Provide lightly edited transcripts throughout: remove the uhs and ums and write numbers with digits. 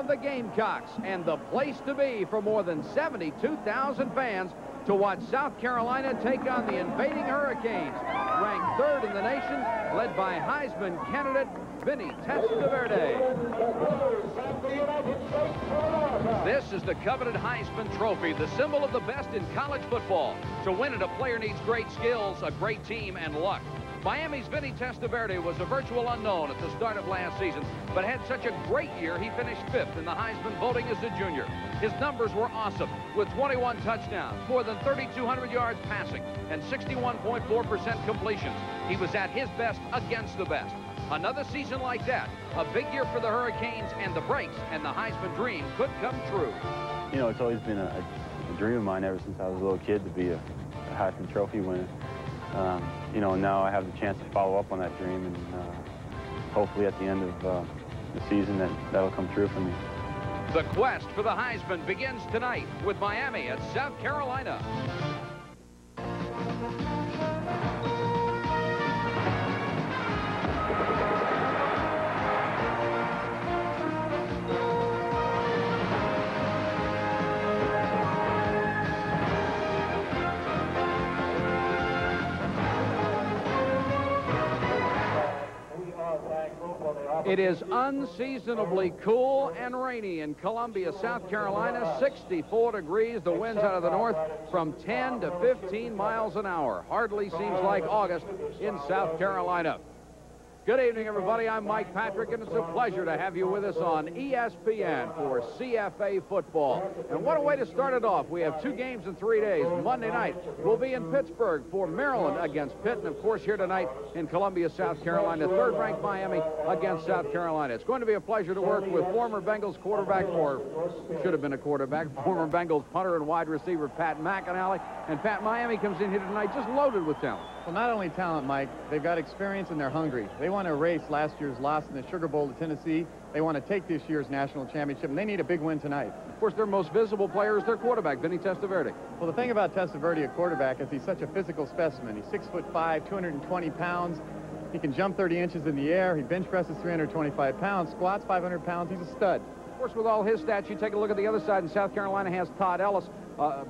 The Gamecocks, and the place to be for more than 72,000 fans to watch South Carolina take on the invading Hurricanes, ranked third in the nation, led by Heisman candidate Vinny Testaverde. This is the coveted Heisman Trophy, the symbol of the best in college football. To win it, a player needs great skills, a great team, and luck. Miami's Vinny Testaverde was a virtual unknown at the start of last season, but had such a great year he finished 5th in the Heisman voting as a junior. His numbers were awesome, with 21 touchdowns, more than 3,200 yards passing, and 61.4% completions. He was at his best against the best. Another season like that, a big year for the Hurricanes and the Breaks, and the Heisman dream could come true. You know, it's always been a dream of mine ever since I was a little kid to be a Heisman Trophy winner. You know, now I have the chance to follow up on that dream, and hopefully at the end of the season that'll come true for me. The quest for the Heisman begins tonight with Miami at South Carolina. It is unseasonably cool and rainy in Columbia, South Carolina, 64 degrees. The winds out of the north from 10 to 15 miles an hour. Hardly seems like August in South Carolina. Good evening, everybody. I'm Mike Patrick, and it's a pleasure to have you with us on ESPN for CFA football. And what a way to start it off. We have 2 games in 3 days. Monday night, we'll be in Pittsburgh for Maryland against Pitt. And, of course, here tonight in Columbia, South Carolina, third-ranked Miami against South Carolina. It's going to be a pleasure to work with former Bengals quarterback, or should have been a quarterback, former Bengals punter and wide receiver Pat McInally. And Pat, Miami comes in here tonight just loaded with talent. Well, not only talent, Mike, they've got experience and they're hungry. They want to erase last year's loss in the Sugar Bowl to Tennessee. They want to take this year's national championship, and they need a big win tonight. Of course, their most visible player is their quarterback, Vinny Testaverde. Well, the thing about Testaverde, a quarterback, is he's such a physical specimen. He's 6'5", 220 pounds. He can jump 30 inches in the air. He bench presses 325 pounds, squats 500 pounds. He's a stud. Of course, with all his stats, you take a look at the other side, and South Carolina has Todd Ellis,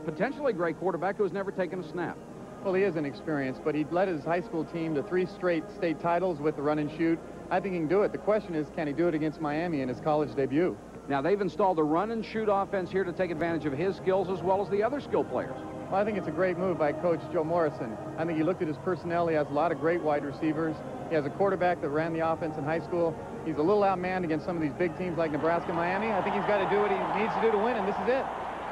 potentially a great quarterback who has never taken a snap. Well, he is inexperienced, but he led his high school team to 3 straight state titles with the run and shoot. I think he can do it. The question is, can he do it against Miami in his college debut? Now, they've installed a run and shoot offense here to take advantage of his skills as well as the other skill players. Well, I think it's a great move by Coach Joe Morrison. I think he looked at his personnel. He has a lot of great wide receivers. He has a quarterback that ran the offense in high school. He's a little outmanned against some of these big teams like Nebraska and Miami. I think he's got to do what he needs to do to win, and this is it.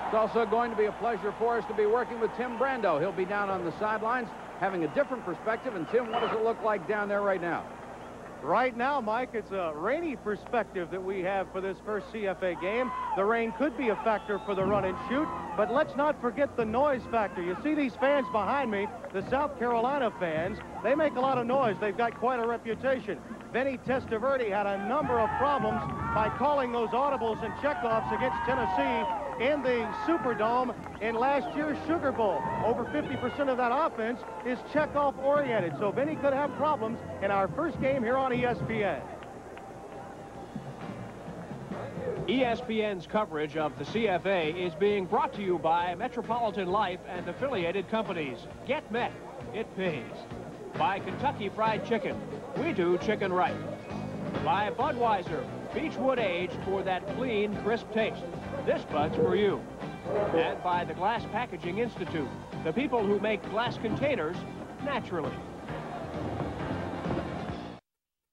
It's also going to be a pleasure for us to be working with Tim Brando. He'll be down on the sidelines having a different perspective. And, Tim, what does it look like down there right now? Right now, Mike, it's a rainy perspective that we have for this first CFA game. The rain could be a factor for the run and shoot, but let's not forget the noise factor. You see these fans behind me, the South Carolina fans, they make a lot of noise. They've got quite a reputation. Vinny Testaverde had a number of problems by calling those audibles and checkoffs against Tennessee in the Superdome in last year's Sugar Bowl. Over 50% of that offense is checkoff oriented, so Vinny could have problems in our first game here on ESPN. ESPN's coverage of the CFA is being brought to you by Metropolitan Life and affiliated companies. Get Met, it pays. By Kentucky Fried Chicken, we do chicken right. By Budweiser, Beechwood aged for that clean, crisp taste. This Bud's for you. And by the Glass Packaging Institute, the people who make glass containers naturally.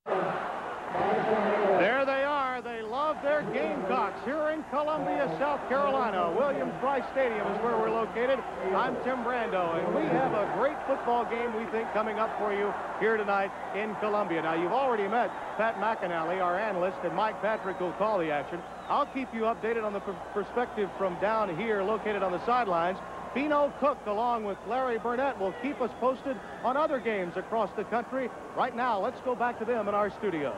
There they are. They love their Gamecocks here in Columbia, South Carolina. Williams-Brice Stadium is where we're located. I'm Tim Brando, and we have a great football game, we think, coming up for you here tonight in Columbia. Now, you've already met Pat McInally, our analyst, and Mike Patrick will call the action. I'll keep you updated on the perspective from down here, located on the sidelines. Bino Cook, along with Larry Burnett, will keep us posted on other games across the country. Right now, let's go back to them in our studios.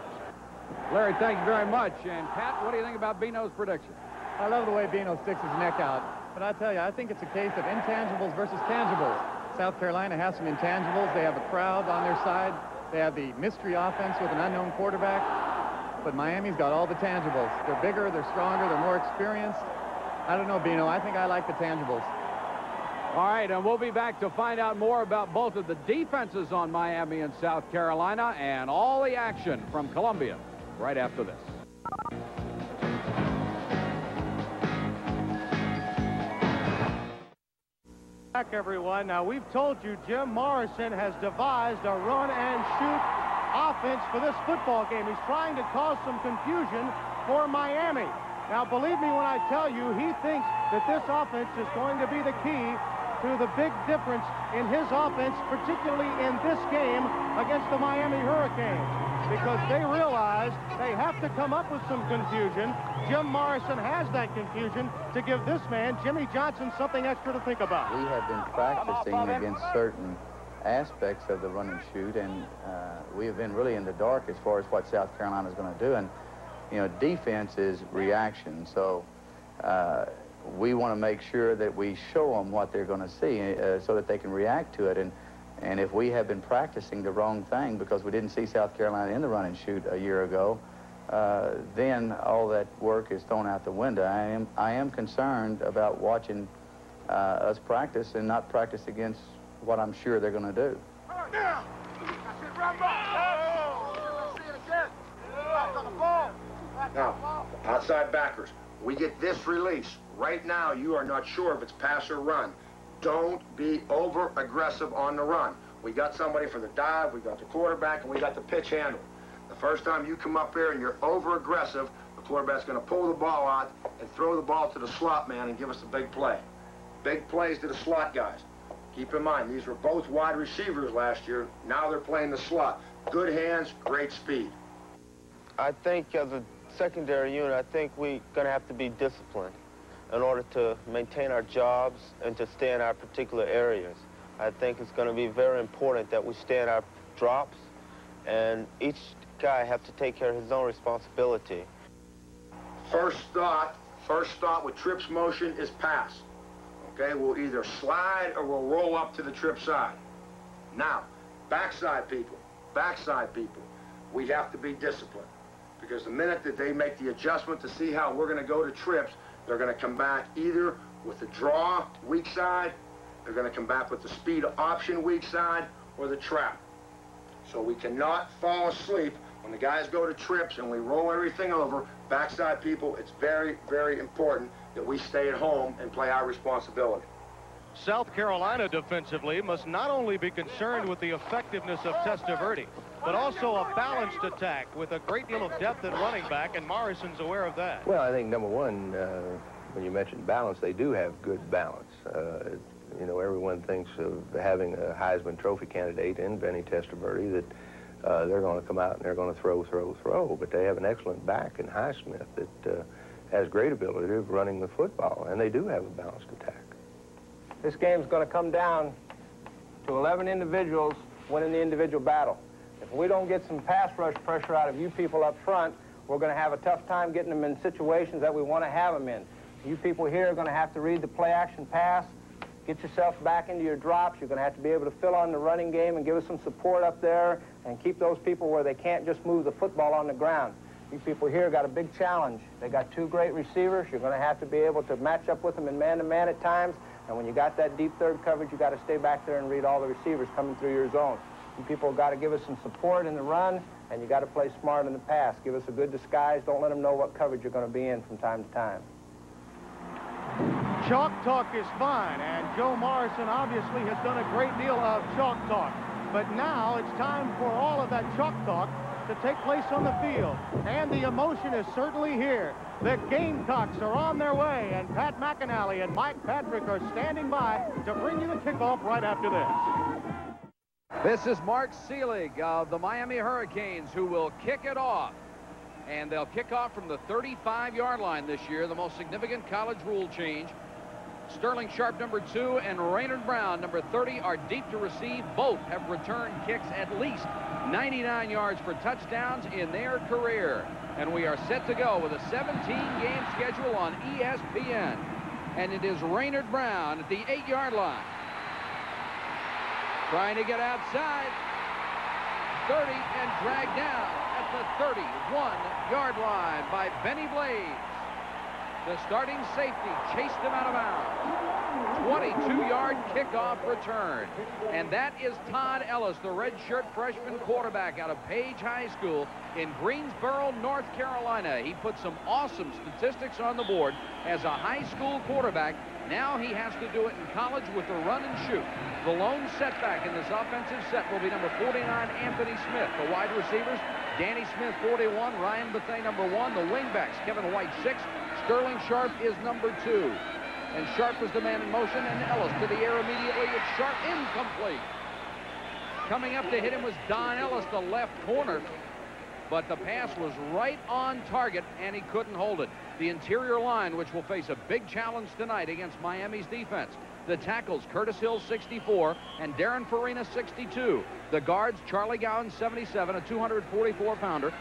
Larry, thank you very much. And, Pat, what do you think about Bino's prediction? I love the way Bino sticks his neck out. But I tell you, I think it's a case of intangibles versus tangibles. South Carolina has some intangibles. They have a crowd on their side. They have the mystery offense with an unknown quarterback. but Miami's got all the tangibles. They're bigger, they're stronger, they're more experienced. I don't know, Bino. I think I like the tangibles. All right, and we'll be back to find out more about both of the defenses on Miami and South Carolina and all the action from Columbia right after this. Back, everyone. Now, we've told you Jim Morrison has devised a run-and-shoot offense for this football game. He's trying to cause some confusion for Miami. Now, believe me when I tell you, he thinks that this offense is going to be the key to the big difference in his offense, particularly in this game against the Miami Hurricanes, because they realize they have to come up with some confusion. Jim Morrison has that confusion to give this man, Jimmy Johnson, something extra to think about. We have been practicing against certain aspects of the run and shoot, and we have been really in the dark as far as what South Carolina is going to do. And, you know, defense is reaction, so we want to make sure that we show them what they're going to see so that they can react to it. And if we have been practicing the wrong thing because we didn't see South Carolina in the run and shoot a year ago, then all that work is thrown out the window. I am concerned about watching us practice and not practice against what I'm sure they're going to do. Now, outside backers, we get this release. Right now, you are not sure if it's pass or run. Don't be over-aggressive on the run. We got somebody for the dive, we got the quarterback, and we got the pitch handle. The first time you come up here and you're over-aggressive, the quarterback's going to pull the ball out and throw the ball to the slot man and give us a big play. Big plays to the slot guys. Keep in mind, these were both wide receivers last year. Now they're playing the slot. Good hands, great speed. I think as a secondary unit, I think we're going to have to be disciplined in order to maintain our jobs and to stay in our particular areas. I think it's going to be very important that we stay in our drops, and each guy has to take care of his own responsibility. First thought with trips motion is pass. Okay, we'll either slide or we'll roll up to the trip side. Now, backside people, we have to be disciplined, because the minute that they make the adjustment to see how we're going to go to trips, they're going to come back either with the draw, weak side, they're going to come back with the speed option, weak side, or the trap. So we cannot fall asleep when the guys go to trips and we roll everything over. Backside people, it's very, very important that we stay at home and play our responsibility. South Carolina defensively must not only be concerned with the effectiveness of Testaverde, but also a balanced attack with a great deal of depth at running back, and Morrison's aware of that. Well, I think number one, when you mentioned balance, they do have good balance. You know, everyone thinks of having a Heisman Trophy candidate in Benny Testaverde that they're going to come out and they're going to throw, but they have an excellent back in Highsmith that has great ability of running the football, and they do have a balanced attack. This game's going to come down to 11 individuals winning the individual battle. If we don't get some pass rush pressure out of you people up front, we're going to have a tough time getting them in situations that we want to have them in. You people here are going to have to read the play-action pass, get yourself back into your drops. You're going to have to be able to fill on the running game and give us some support up there and keep those people where they can't just move the football on the ground. You people here got a big challenge. They got two great receivers. You're going to have to be able to match up with them in man-to-man at times. And when you got that deep third coverage, you got to stay back there and read all the receivers coming through your zone. You people got to give us some support in the run, and you got to play smart in the pass. Give us a good disguise. Don't let them know what coverage you're going to be in from time to time. Chalk talk is fine, and Joe Morrison obviously has done a great deal of chalk talk. But now it's time for all of that chalk talk to take place on the field. And the emotion is certainly here. The Gamecocks are on their way, and Pat McAnally and Mike Patrick are standing by to bring you the kickoff right after this. This is Mark Seelig of the Miami Hurricanes, who will kick it off. And they'll kick off from the 35-yard line this year, the most significant college rule change. Sterling Sharp, number 2, and Raynard Brown, number 30, are deep to receive. Both have returned kicks at least 99 yards for touchdowns in their career. And we are set to go with a 17-game schedule on ESPN. And it is Raynard Brown at the 8-yard line. Trying to get outside. 30 and dragged down at the 31-yard line by Benny Blades. The starting safety chased him out of bounds. 22-yard kickoff return. And that is Todd Ellis, the redshirt freshman quarterback out of Page High School in Greensboro, North Carolina. He put some awesome statistics on the board as a high school quarterback. Now he has to do it in college with the run and shoot. The lone setback in this offensive set will be number 49, Anthony Smith. The wide receivers, Danny Smith, 41, Ryan Bethea, number 1. The wingbacks, Kevin White, 6. Sterling Sharp is number 2. And Sharp was the man in motion, and Ellis to the air immediately. It's Sharp, incomplete. Coming up to hit him was Don Ellis, the left corner. But the pass was right on target, and he couldn't hold it. The interior line, which will face a big challenge tonight against Miami's defense. The tackles, Curtis Hill, 64, and Darren Farina, 62. The guards, Charlie Gowan, 77, a 244-pounder.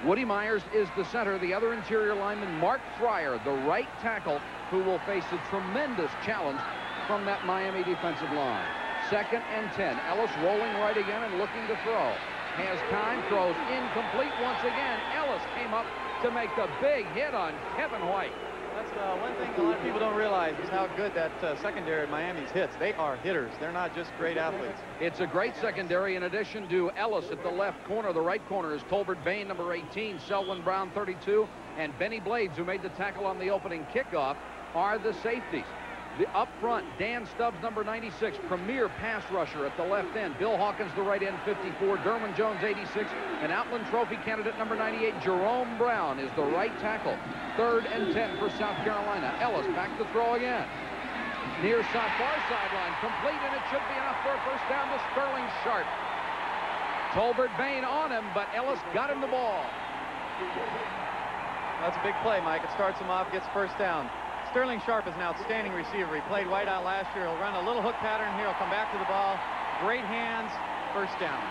Woody Myers is the center. The other interior lineman, Mark Fryer, the right tackle, who will face a tremendous challenge from that Miami defensive line. 2nd and 10. Ellis rolling right again and looking to throw. Has time, throws incomplete once again. Ellis came up to make the big hit on Kevin White. That's one thing a lot of people don't realize is how good that secondary at Miami's hits. They are hitters. They're not just great athletes. It's a great secondary in addition to Ellis at the left corner. The right corner is Tolbert Bain, number 18, Selwyn Brown, 32, and Benny Blades, who made the tackle on the opening kickoff, are the safeties. The up front, Dan Stubbs, number 96, premier pass rusher at the left end. Bill Hawkins, the right end, 54. Derwin Jones, 86. And Outland Trophy candidate, number 98, Jerome Brown, is the right tackle. 3rd and 10 for South Carolina. Ellis back to throw again. Near far sideline, complete, and it should be enough for a first down to Sterling Sharp. Tolbert Bain on him, but Ellis got him the ball. That's a big play, Mike. It starts him off, gets first down. Sterling Sharp is an outstanding receiver. He played wide out last year. He'll run a little hook pattern here. He'll come back to the ball. Great hands. First down.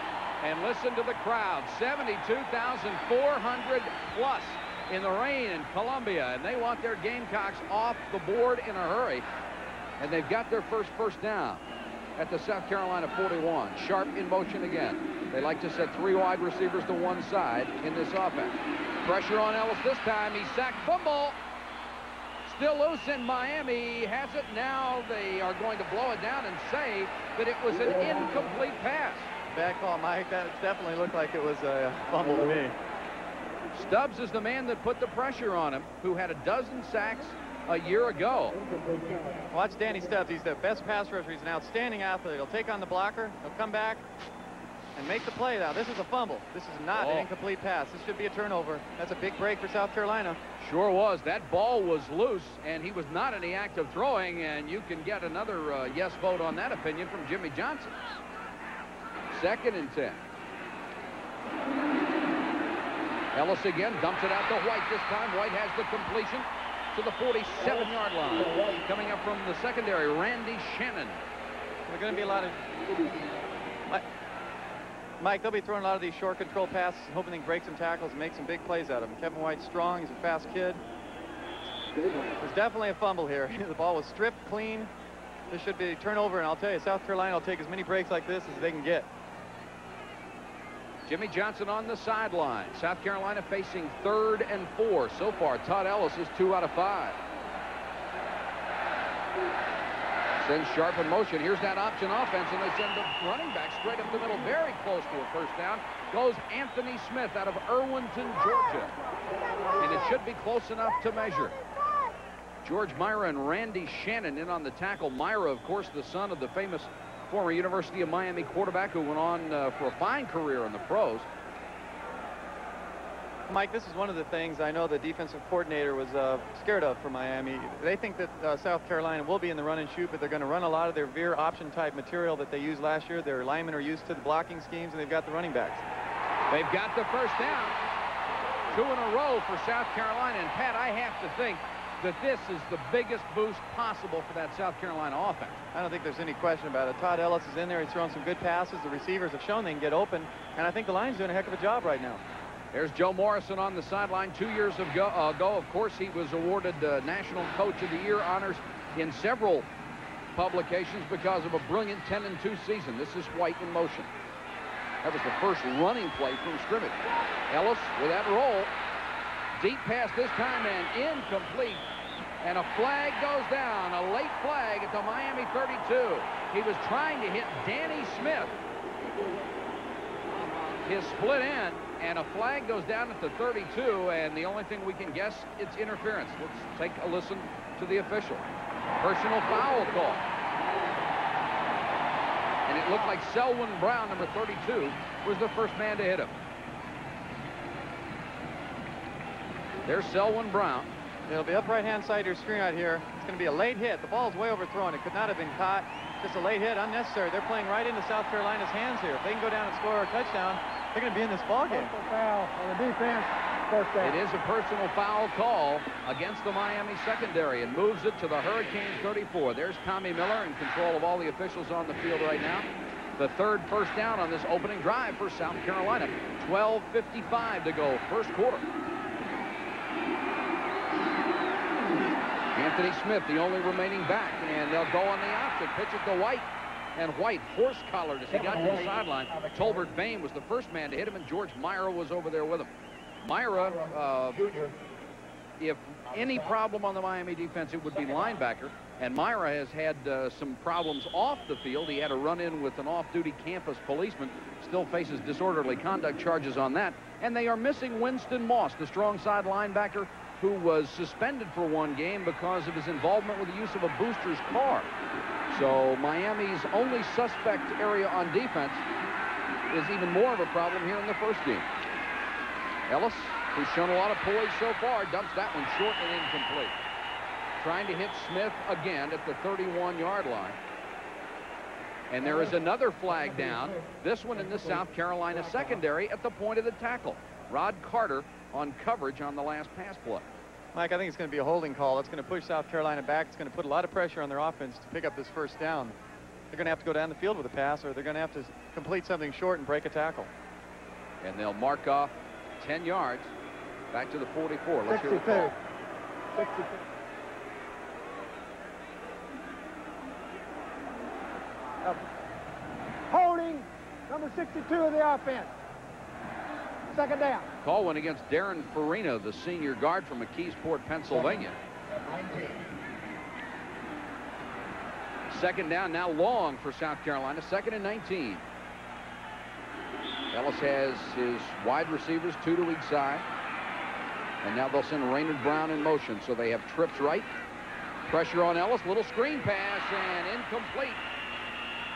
And listen to the crowd. 72,400 plus in the rain in Columbia. And they want their Gamecocks off the board in a hurry. And they've got their first down at the South Carolina 41. Sharp in motion again. They like to set 3 wide receivers to one side in this offense. Pressure on Ellis this time. He's sacked. Fumble. Still loose in Miami. Has it now. They are going to blow it down and say that it was an incomplete pass. Bad call, Mike. That definitely looked like it was a fumble to me. Stubbs is the man that put the pressure on him, who had a dozen sacks a year ago. Watch Danny Stubbs. He's the best pass rusher. He's an outstanding athlete. He'll take on the blocker. He'll come back and make the play. Now, this is a fumble. This is not an incomplete pass. This should be a turnover. That's a big break for South Carolina. Sure was. That ball was loose, and he was not in the act of throwing, and you can get another yes vote on that opinion from Jimmy Johnson. 2nd and 10. Ellis again dumps it out to White this time. White has the completion to the 47-yard line. Coming up from the secondary, Randy Shannon. There's going to be a lot of... Mike, they'll be throwing a lot of these short control passes, hoping they can break some tackles and make some big plays out of them. Kevin White's strong. He's a fast kid. There's definitely a fumble here. The ball was stripped clean. This should be a turnover, and I'll tell you, South Carolina will take as many breaks like this as they can get. Jimmy Johnson on the sideline. South Carolina facing 3rd and 4. So far, Todd Ellis is 2 out of 5. Sends Sharp in motion. Here's that option offense, and they send the running back straight up the middle, very close to a first down. Goes Anthony Smith out of Irwinton, Georgia. And it should be close enough to measure. George Myra and Randy Shannon in on the tackle. Myra, of course, the son of the famous former University of Miami quarterback who went on for a fine career in the pros. Mike, this is one of the things I know the defensive coordinator was scared of for Miami. They think that South Carolina will be in the run and shoot, but they're going to run a lot of their veer option type material that they used last year. Their linemen are used to the blocking schemes, and they've got the running backs. They've got the first down. 2 in a row for South Carolina. And Pat, I have to think that this is the biggest boost possible for that South Carolina offense. I don't think there's any question about it. Todd Ellis is in there. He's throwing some good passes. The receivers have shown they can get open, and I think the line's doing a heck of a job right now. There's Joe Morrison on the sideline. 2 years ago, of course, he was awarded National Coach of the Year honors in several publications because of a brilliant 10-2 season. This is White in motion. That was the first running play from scrimmage. Ellis with that roll. Deep pass this time and incomplete. And a flag goes down, a late flag at the Miami 32. He was trying to hit Danny Smith, his split end, and a flag goes down at the 32, and the only thing we can guess, it's interference. Let's take a listen to the official. Personal foul call. And it looked like Selwyn Brown, number 32, was the first man to hit him. There's Selwyn Brown. It'll be up right-hand side of your screen right here. It's going to be a late hit. The ball's way overthrown. It could not have been caught. Just a late hit, unnecessary. They're playing right into South Carolina's hands here. If they can go down and score a touchdown, they're going to be in this ballgame. Foul on the defense. First down. It is a personal foul call against the Miami secondary and moves it to the Hurricanes 34. There's Tommy Miller in control of all the officials on the field right now. The third first down on this opening drive for South Carolina. 12:55 to go, first quarter. Anthony Smith, the only remaining back, and they'll go on the option. Pitch it to White, and White horse-collared as he got to the sideline. Tolbert Bain was the first man to hit him, and George Myra was over there with him. Myra, if any problem on the Miami defense, it would be linebacker, and Myra has had some problems off the field. He had a run-in with an off-duty campus policeman, still faces disorderly conduct charges on that, and they are missing Winston Moss, the strong side linebacker, who was suspended for one game because of his involvement with the use of a booster's car. So Miami's only suspect area on defense is even more of a problem here in the first game. Ellis, who's shown a lot of poise so far, dumps that one short and incomplete. Trying to hit Smith again at the 31-yard line. And there is another flag down, this one in the South Carolina secondary at the point of the tackle. Rod Carter on coverage on the last pass play. Mike, I think it's going to be a holding call. It's going to push South Carolina back. It's going to put a lot of pressure on their offense to pick up this first down. They're going to have to go down the field with a pass, or they're going to have to complete something short and break a tackle. And they'll mark off 10 yards back to the 44. Let's hear the call. 62. Holding number 62 of the offense. Second down. Call went against Darren Farina, the senior guard from McKeesport, Pennsylvania. Second down now long for South Carolina. 2nd and 19. Ellis has his wide receivers 2 to each side. And now they'll send Raynard Brown in motion. So they have trips right. Pressure on Ellis. Little screen pass and incomplete.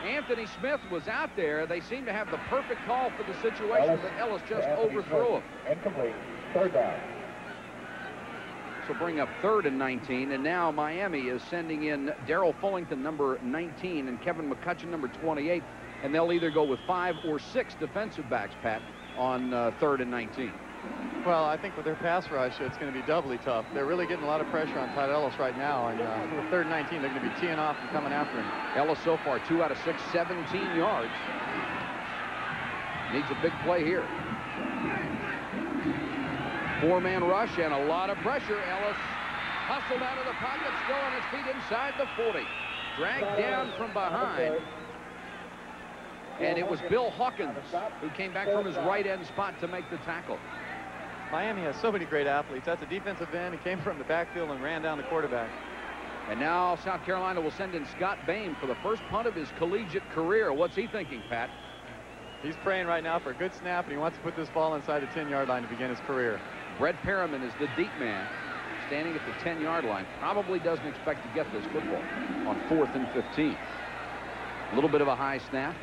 Anthony Smith was out there. They seem to have the perfect call for the situation, but Ellis just overthrew him. Incomplete. Third down. So bring up 3rd and 19, and now Miami is sending in Darrell Fullington, number 19, and Kevin McCutcheon, number 28, and they'll either go with 5 or 6 defensive backs, Pat, on 3rd and 19. Well, I think with their pass rush, it's going to be doubly tough. They're really getting a lot of pressure on Todd Ellis right now, and with 3rd and 19, they're going to be teeing off and coming after him. Ellis so far 2 out of 6, 17 yards. Needs a big play here. 4-man rush and a lot of pressure. Ellis hustled out of the pocket, still on his feet inside the 40. Dragged down from behind. And it was Bill Hawkins who came back from his right end spot to make the tackle. Miami has so many great athletes. That's a defensive end. He came from the backfield and ran down the quarterback. And now South Carolina will send in Scott Bain for the first punt of his collegiate career. What's he thinking, Pat? He's praying right now for a good snap, and he wants to put this ball inside the 10-yard line to begin his career. Brett Perriman is the deep man, standing at the 10-yard line. Probably doesn't expect to get this football on 4th and 15. A little bit of a high snap.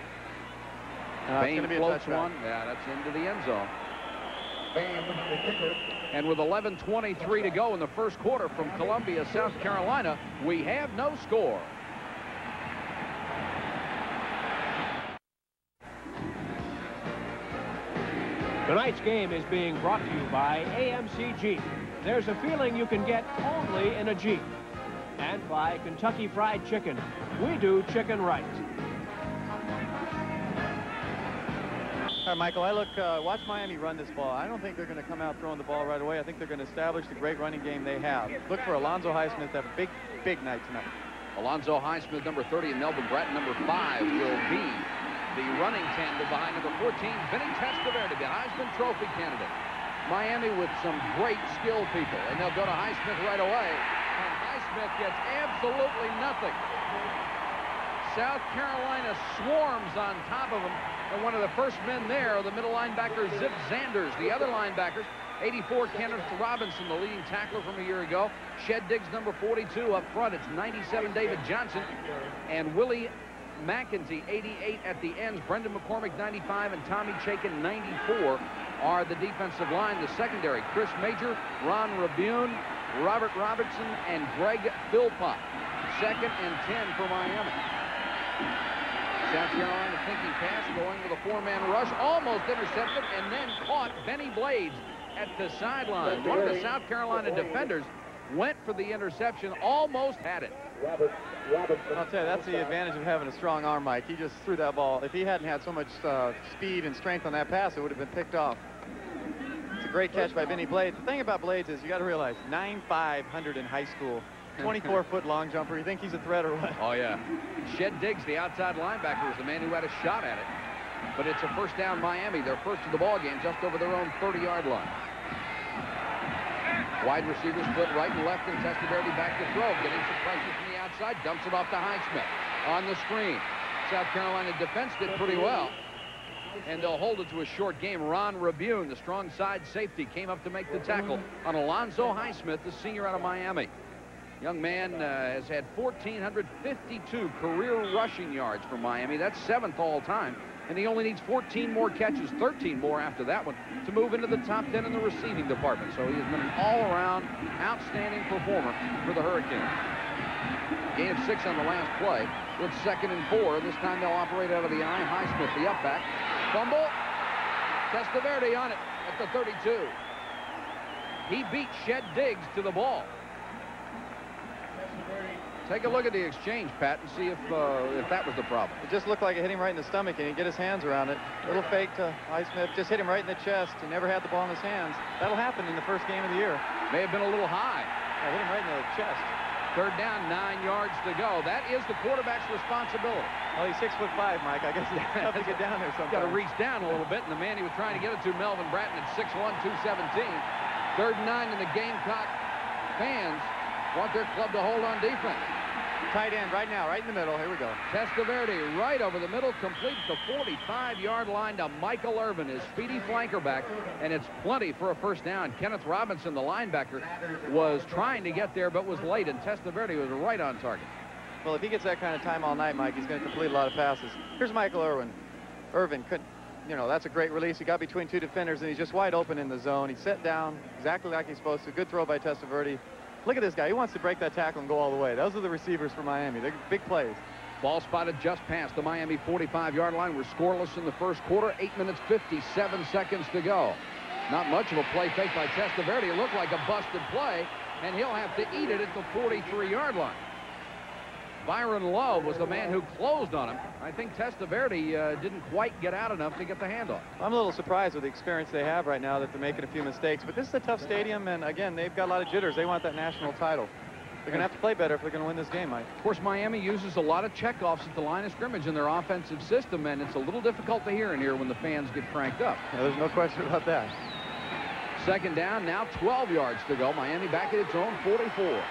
Bain floats one. Yeah, that's into the end zone. And with 11:23 to go in the first quarter from Columbia, South Carolina, we have no score. Tonight's game is being brought to you by AMC Jeep. There's a feeling you can get only in a Jeep. And by Kentucky Fried Chicken. We do chicken right. All right, Michael, watch Miami run this ball. I don't think they're going to come out throwing the ball right away. I think they're going to establish the great running game they have. Look for Alonzo Highsmith to have a big night tonight. Alonzo Highsmith, number 30, and Melvin Bratton, number 5, will be the running tandem behind number 14, Vinny Testaverde, the Heisman Trophy candidate. Miami with some great skill people, and they'll go to Highsmith right away, and Highsmith gets absolutely nothing. South Carolina swarms on top of him, and one of the first men there are the middle linebacker Zip Zanders. The other linebackers, 84 Kenneth Robinson, the leading tackler from a year ago. Shed Diggs, number 42 up front. It's 97 David Johnson and Willie McEntee, 88 at the ends. Brendan McCormick, 95, and Tommy Chaikin, 94 are the defensive line. The secondary, Chris Major, Ron Rabune, Robert Robertson, and Greg Philpott. 2nd and 10 for Miami. South Carolina thinking pass, going with a 4-man rush, almost intercepted, and then caught Benny Blades at the sideline. One of the South Carolina defenders went for the interception, almost had it. I'll tell you, that's the advantage of having a strong arm, Mike. He just threw that ball. If he hadn't had so much speed and strength on that pass, it would have been picked off. It's a great catch by Benny Blades. The thing about Blades is you got to realize 9'5" in high school. 24-foot long jumper. You think he's a threat or what? Oh, yeah. Shed Diggs, the outside linebacker, was the man who had a shot at it. But it's a first down Miami. They're first of the ball game, just over their own 30-yard line. Wide receivers split right and left, and Testaverde back to throw. Getting some pressure from the outside, dumps it off to Highsmith. On the screen. South Carolina defense did pretty well. And they'll hold it to a short game. Ron Rabune, the strong side safety, came up to make the tackle on Alonzo Highsmith, the senior out of Miami. Young man has had 1,452 career rushing yards for Miami. That's 7th all time. And he only needs 14 more catches, 13 more after that one, to move into the top 10 in the receiving department. So he has been an all-around outstanding performer for the Hurricanes. Gain of 6 on the last play. It's 2nd and 4. This time they'll operate out of the eye. Highsmith, the up back. Fumble. Testaverde on it at the 32. He beat Shed Diggs to the ball. Take a look at the exchange, Pat, and see if that was the problem. It just looked like it hit him right in the stomach, and he get his hands around it. Little fake to Highsmith. Just hit him right in the chest. He never had the ball in his hands. That'll happen in the first game of the year. May have been a little high. Yeah, hit him right in the chest. 3rd down, 9 yards to go. That is the quarterback's responsibility. Well, he's 6'5", Mike. I guess he's tough to get down there sometimes. Got to reach down a little bit, and the man he was trying to get it to, Melvin Bratton, at 6'1", 217. 3rd and 9, and the Gamecock fans want their club to hold on defense. Tight end right now, right in the middle. Here we go. Testaverde right over the middle, completes the 45-yard line to Michael Irvin, his speedy flanker back, and it's plenty for a first down. Kenneth Robinson, the linebacker, was trying to get there but was late, and Testaverde was right on target. Well, if he gets that kind of time all night, Mike, he's going to complete a lot of passes. Here's Michael Irvin. Irvin couldn't, you know, that's a great release. He got between 2 defenders, and he's just wide open in the zone. He set down exactly like he's supposed to. Good throw by Testaverde. Look at this guy. He wants to break that tackle and go all the way. Those are the receivers for Miami. They're big plays. Ball spotted just past the Miami 45-yard line. We're scoreless in the first quarter. 8 minutes, 57 seconds to go. Not much of a play fake by Testaverde. It looked like a busted play, and he'll have to eat it at the 43-yard line. Byron Love was the man who closed on him. I think Testaverde didn't quite get out enough to get the handoff. I'm a little surprised with the experience they have right now that they're making a few mistakes. But this is a tough stadium, and again, they've got a lot of jitters. They want that national title. They're going to have to play better if they're going to win this game, Mike. Of course, Miami uses a lot of checkoffs at the line of scrimmage in their offensive system, and it's a little difficult to hear in here when the fans get cranked up. Yeah, there's no question about that. 2nd down, now 12 yards to go. Miami back at its own 44.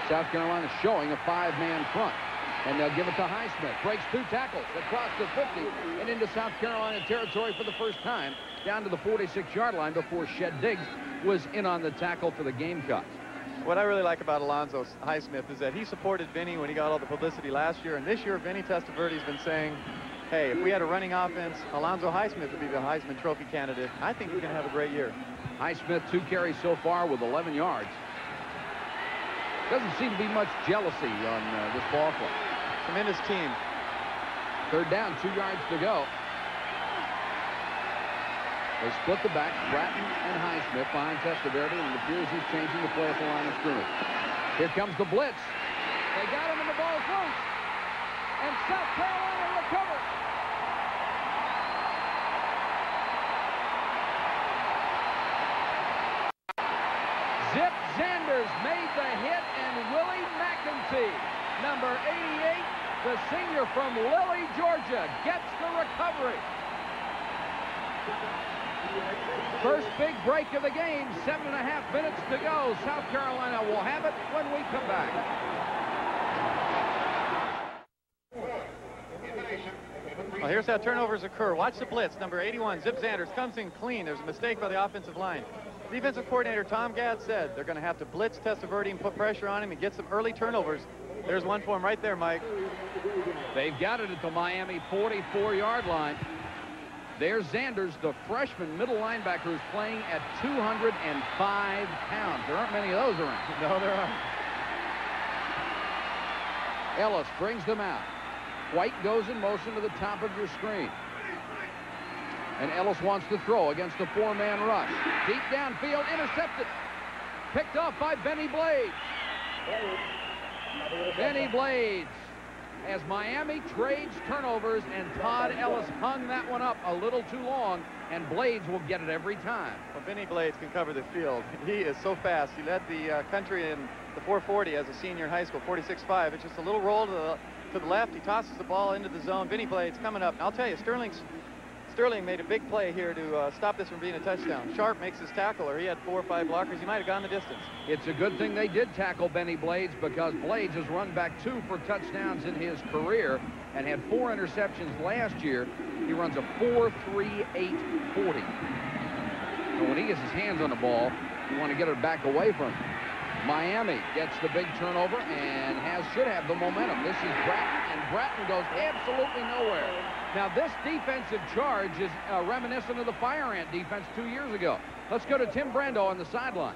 South Carolina showing a 5-man front. And they'll give it to Highsmith. Breaks 2 tackles across the 50 and into South Carolina territory for the first time. Down to the 46-yard line before Shed Diggs was in on the tackle for the Gamecocks. What I really like about Alonzo Highsmith is that he supported Vinny when he got all the publicity last year. And this year, Vinny Testaverde's been saying, hey, if we had a running offense, Alonzo Highsmith would be the Heisman Trophy candidate. I think he's going to have a great year. Highsmith, 2 carries so far with 11 yards. Doesn't seem to be much jealousy on this ball club. Tremendous team. 3rd down, 2 yards to go. They split the back, Bratton and Highsmith behind Testaverde, and it appears he's changing the play at the line of scrimmage. Here comes the blitz. They got him, and the ball's loose. And South Carolina recovers. Zip Zanders made the hit, and Willie McEntee, number 88, The senior from Lilly, Georgia, gets the recovery. First big break of the game, 7.5 minutes to go. South Carolina will have it when we come back. Well, here's how turnovers occur. Watch the blitz. Number 81, Zip Zanders, comes in clean. There's a mistake by the offensive line. Defensive coordinator Tom Gadd said they're going to have to blitz Testaverde and put pressure on him and get some early turnovers. There's one for him right there, Mike. They've got it at the Miami 44-yard line. There's Zanders, the freshman middle linebacker, who's playing at 205 pounds. There aren't many of those around. No, there aren't. Ellis brings them out. White goes in motion to the top of your screen. And Ellis wants to throw against a four-man rush. Deep downfield, intercepted. Picked off by Benny Blades. Benny Blades, as Miami trades turnovers, and Todd Ellis hung that one up a little too long, and Blades will get it every time. Well, Benny Blades can cover the field. He is so fast. He led the country in the 440 as a senior in high school, 46.5. It's just a little roll to the left. He tosses the ball into the zone. Benny Blades coming up. And I'll tell you, Sterling made a big play here to stop this from being a touchdown. Sharp makes his tackle, or he had 4 or 5 blockers. He might have gone the distance. It's a good thing they did tackle Benny Blades, because Blades has run back 2 for touchdowns in his career and had 4 interceptions last year. He runs a 4.38 40. So when he gets his hands on the ball, you want to get it back away from him. Miami gets the big turnover and should have the momentum. This is Bratton, and Bratton goes absolutely nowhere. Now, this defensive charge is reminiscent of the Fire Ant defense 2 years ago. Let's go to Tim Brando on the sideline.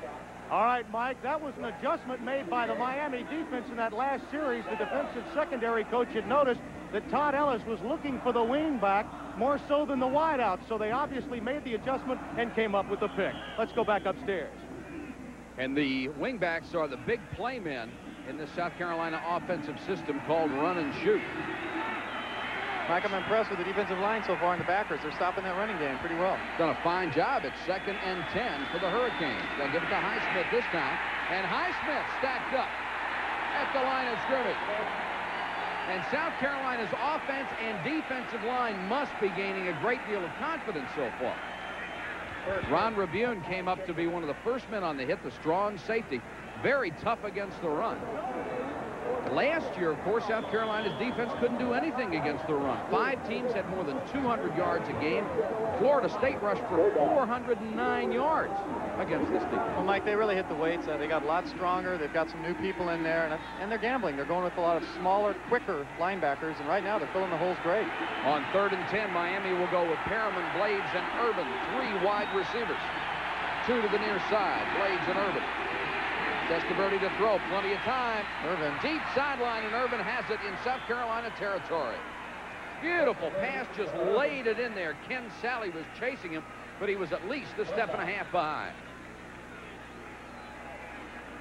All right, Mike, that was an adjustment made by the Miami defense in that last series. The defensive secondary coach had noticed that Todd Ellis was looking for the wingback more so than the wideout, so they obviously made the adjustment and came up with the pick. Let's go back upstairs. And the wingbacks are the big playmen in the South Carolina offensive system called run and shoot. Mike, I'm impressed with the defensive line so far in the backers. They're stopping that running game pretty well. Done a fine job. It's 2nd and 10 for the Hurricanes. They'll give it to Highsmith this time. And Highsmith stacked up at the line of scrimmage. And South Carolina's offense and defensive line must be gaining a great deal of confidence so far. Ron Rabune came up to be one of the first men on the hit, the strong safety. Very tough against the run. Last year, of course, South Carolina's defense couldn't do anything against the run. 5 teams had more than 200 yards a game. Florida State rushed for 409 yards against this defense. Well, Mike, they really hit the weights. They got a lot stronger. They've got some new people in there, and they're gambling. They're going with a lot of smaller, quicker linebackers, and right now they're filling the holes great. On 3rd and 10, Miami will go with Perriman, Blades, and Urban. 3 wide receivers. 2 to the near side, Blades and Urban. Testaverde to throw, plenty of time. Urban. Deep sideline, and Urban has it in South Carolina territory. Beautiful pass, just laid it in there. Ken Sally was chasing him, but he was at least a step and a half behind.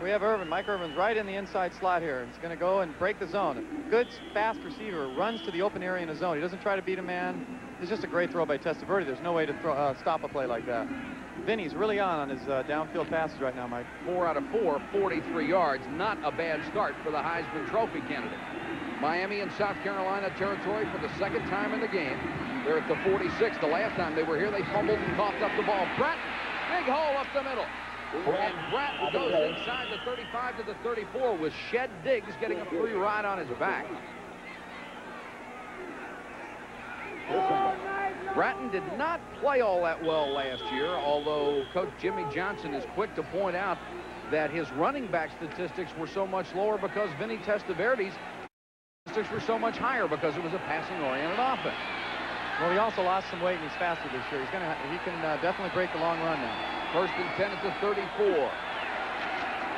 We have Urban. Mike Urban's right in the inside slot here. He's going to go and break the zone. Good, fast receiver, runs to the open area in the zone. He doesn't try to beat a man. It's just a great throw by Testaverde. There's no way to stop a play like that. Vinny's really on his downfield passes right now, Mike. 4 out of 4, 43 yards. Not a bad start for the Heisman Trophy candidate. Miami in South Carolina territory for the 2nd time in the game. They're at the 46. The last time they were here, they fumbled and coughed up the ball. Bratton, big hole up the middle. And Bratton goes inside the 35 to the 34 with Shed Diggs getting a free ride on his back. Bratton did not play all that well last year, although Coach Jimmy Johnson is quick to point out that his running back statistics were so much lower because Vinny Testaverde's statistics were so much higher because it was a passing-oriented offense. Well, he also lost some weight and he's faster this year. He can definitely break the long run now. 1st and 10 at the 34.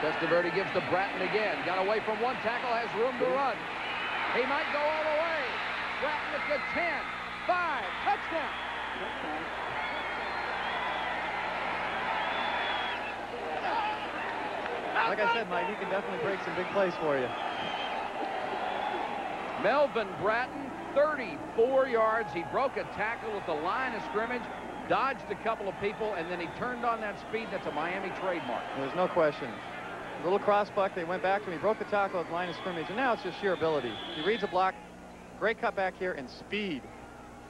Testaverde gives to Bratton again. Got away from one tackle, has room to run. He might go all the way. Bratton at the 10. 5, touchdown. Like I said, Mike, he can definitely break some big plays for you. Melvin Bratton, 34 yards. He broke a tackle at the line of scrimmage, dodged a couple of people, and then he turned on that speed. That's a Miami trademark. There's no question. A little cross buck. They went back to him. He broke the tackle at the line of scrimmage, and now it's just sheer ability. He reads a block, Great cutback here and speed.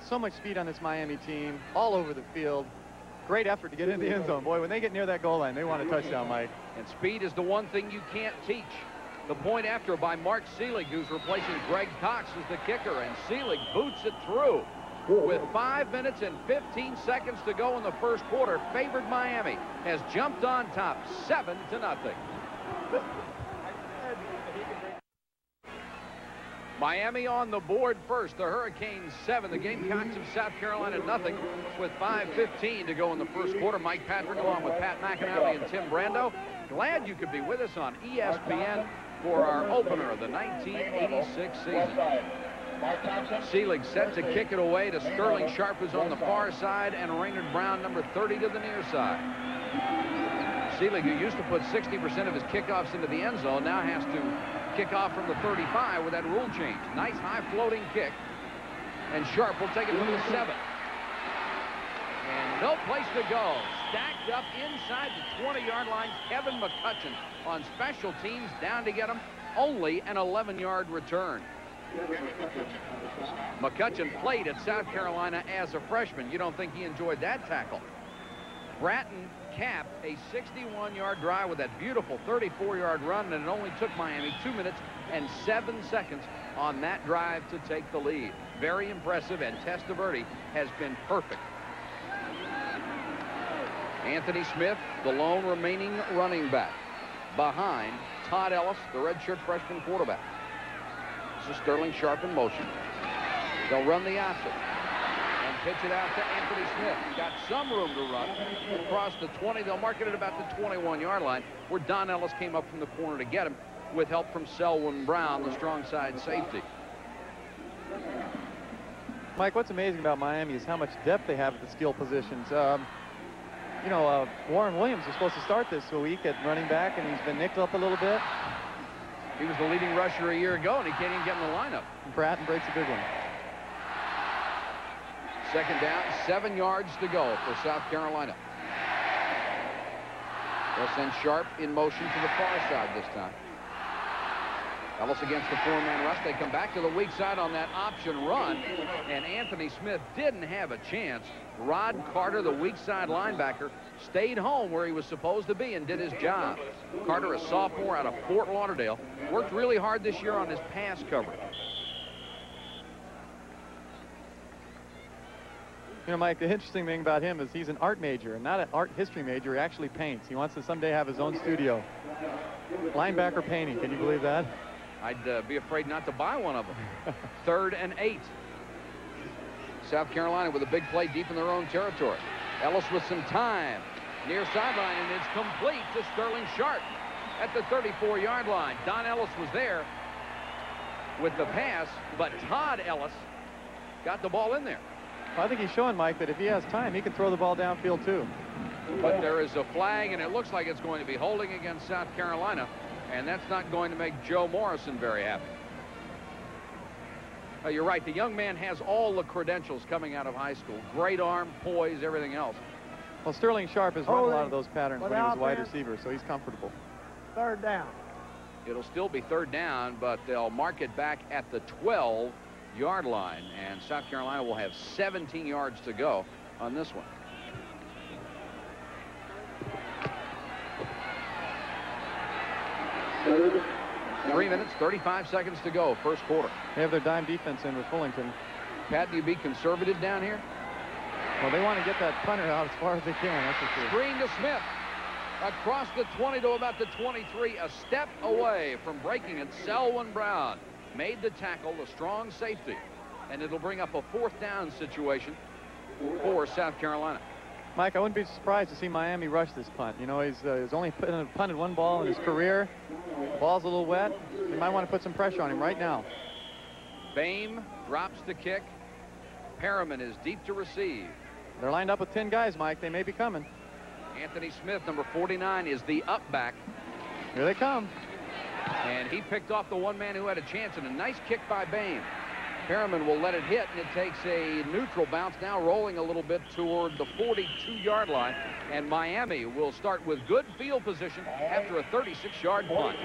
So much speed on this Miami team, all over the field. Great effort to get in the end zone. Boy, when they get near that goal line, they want a touchdown, Mike. And speed is the one thing you can't teach. The point after by Mark Seelig, who's replacing Greg Cox as the kicker, and Seelig boots it through. With 5 minutes and 15 seconds to go in the first quarter, favored Miami has jumped on top 7-0. Miami on the board first. The Hurricanes 7, the Gamecocks of South Carolina nothing, with 5:15 to go in the first quarter. Mike Patrick along with Pat McAnally and Tim Brando. Glad you could be with us on ESPN for our opener of the 1986 season. Seelig set to kick it away to Sterling Sharp, who's on the far side, and Raynard Brown, number 30, to the near side. Seelig, who used to put 60% of his kickoffs into the end zone, now has to kick off from the 35 with that rule change. Nice high floating kick, and Sharp will take it from the 7. And no place to go. Stacked up inside the 20-yard line. Kevin McCutcheon on special teams down to get him. Only an 11-yard return. McCutcheon played at South Carolina as a freshman. You don't think he enjoyed that tackle. Bratton capped a 61-yard drive with that beautiful 34-yard run, and it only took Miami 2 minutes and 7 seconds on that drive to take the lead. Very impressive, and Testaverde has been perfect. Anthony Smith, the lone remaining running back, behind Todd Ellis, the redshirt freshman quarterback. This is Sterling Sharp in motion. They'll run the option and pitch it out to Anthony Smith. Got some room to run across the 20. They'll mark it at about the 21-yard line, where Don Ellis came up from the corner to get him with help from Selwyn Brown, the strong side safety. Mike, what's amazing about Miami is how much depth they have at the skill positions. You know, Warren Williams was supposed to start this week at running back, and he's been nicked up a little bit. He was the leading rusher a year ago, and he can't even get in the lineup. Bratton breaks a big one. Second down, 7 yards to go for South Carolina. They'll send Sharp in motion to the far side this time. Ellis against the 4-man rush. They come back to the weak side on that option run, and Anthony Smith didn't have a chance. Rod Carter, the weak side linebacker, stayed home where he was supposed to be and did his job. Carter, a sophomore out of Fort Lauderdale, worked really hard this year on his pass coverage. You know, Mike, the interesting thing about him is he's an art major and not an art history major. He actually paints. He wants to someday have his own studio. Linebacker painting. Can you believe that? I'd be afraid not to buy one of them. 3rd and 8. South Carolina with a big play deep in their own territory. Ellis with some time. Near sideline, and it's complete to Sterling Sharp at the 34-yard line. Don Ellis was there with the pass, but Todd Ellis got the ball in there. Well, I think he's showing, Mike, that if he has time, he can throw the ball downfield, too. But there is a flag, and it looks like it's going to be holding against South Carolina, and that's not going to make Joe Morrison very happy. You're right. The young man has all the credentials coming out of high school. Great arm, poise, everything else. Well, Sterling Sharp has run a lot of those patterns when he was a wide receiver, so he's comfortable. 3rd down. It'll still be 3rd down, but they'll mark it back at the 12-yard line, and South Carolina will have 17 yards to go on this one. Third. 3 minutes, 35 seconds to go, first quarter. They have their dime defense in with Fullington. Pat, do you be conservative down here? Well, they want to get that punter out as far as they can, that's for sure. Screen to Smith. Across the 20 to about the 23, a step away from breaking it. Selwyn Brown made the tackle, the strong safety, and it'll bring up a 4th down situation for South Carolina. Mike, I wouldn't be surprised to see Miami rush this punt. You know, he's only punted 1 ball in his career. The ball's a little wet. They might want to put some pressure on him right now. Bame drops the kick. Perriman is deep to receive. They're lined up with 10 guys, Mike. They may be coming. Anthony Smith, number 49, is the up back. Here they come. And he picked off the one man who had a chance, and a nice kick by Bame. Perriman will let it hit, and it takes a neutral bounce, now rolling a little bit toward the 42-yard line, and Miami will start with good field position after a 36-yard punt.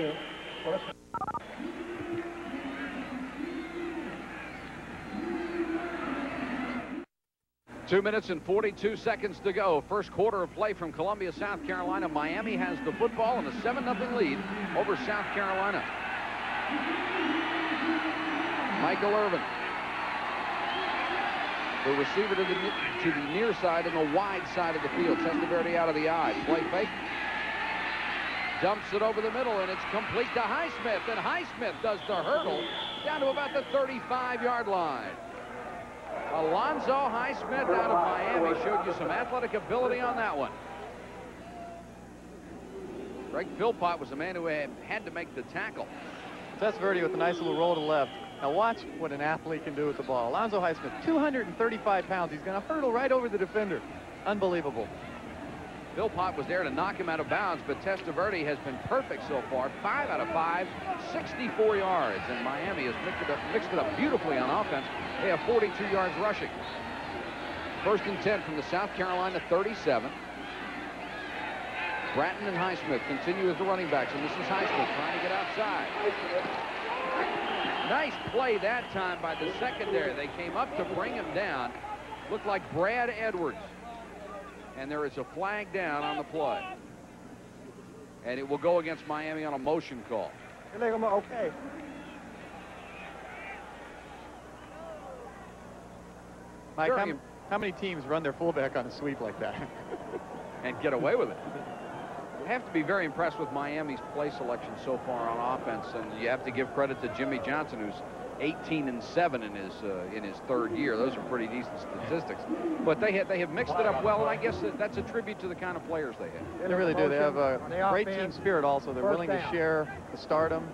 2 minutes and 42 seconds to go. First quarter of play from Columbia, South Carolina. Miami has the football and a 7-0 lead over South Carolina. Michael Irvin, the receiver to the near side and the wide side of the field. Testaverde out of the eye. Play fake. Dumps it over the middle, and it's complete to Highsmith. And Highsmith does the hurdle down to about the 35-yard line. Alonzo Highsmith out of Miami showed you some athletic ability on that one. Greg Philpott was the man who had to make the tackle. Testaverde with a nice little roll to the left. Now watch what an athlete can do with the ball. Alonzo Highsmith, 235 pounds. He's going to hurdle right over the defender. Unbelievable. Philpott was there to knock him out of bounds, but Testaverde has been perfect so far. 5 out of 5, 64 yards. And Miami has mixed it up beautifully on offense. They have 42 yards rushing. First and 10 from the South Carolina 37. Bratton and Highsmith continue as the running backs, and this is Highsmith trying to get outside. Nice play that time by the secondary. They came up to bring him down. Looked like Brad Edwards. And there is a flag down on the play. And it will go against Miami on a motion call. Okay. Mike, how many teams run their fullback on a sweep like that? And get away with it. You have to be very impressed with Miami's play selection so far on offense, and you have to give credit to Jimmy Johnson, who's 18-7 in his third year. Those are pretty decent statistics. But they have mixed it up well, and I guess that's a tribute to the kind of players they have. They really do. They have a great team spirit also. They're willing to share the stardom.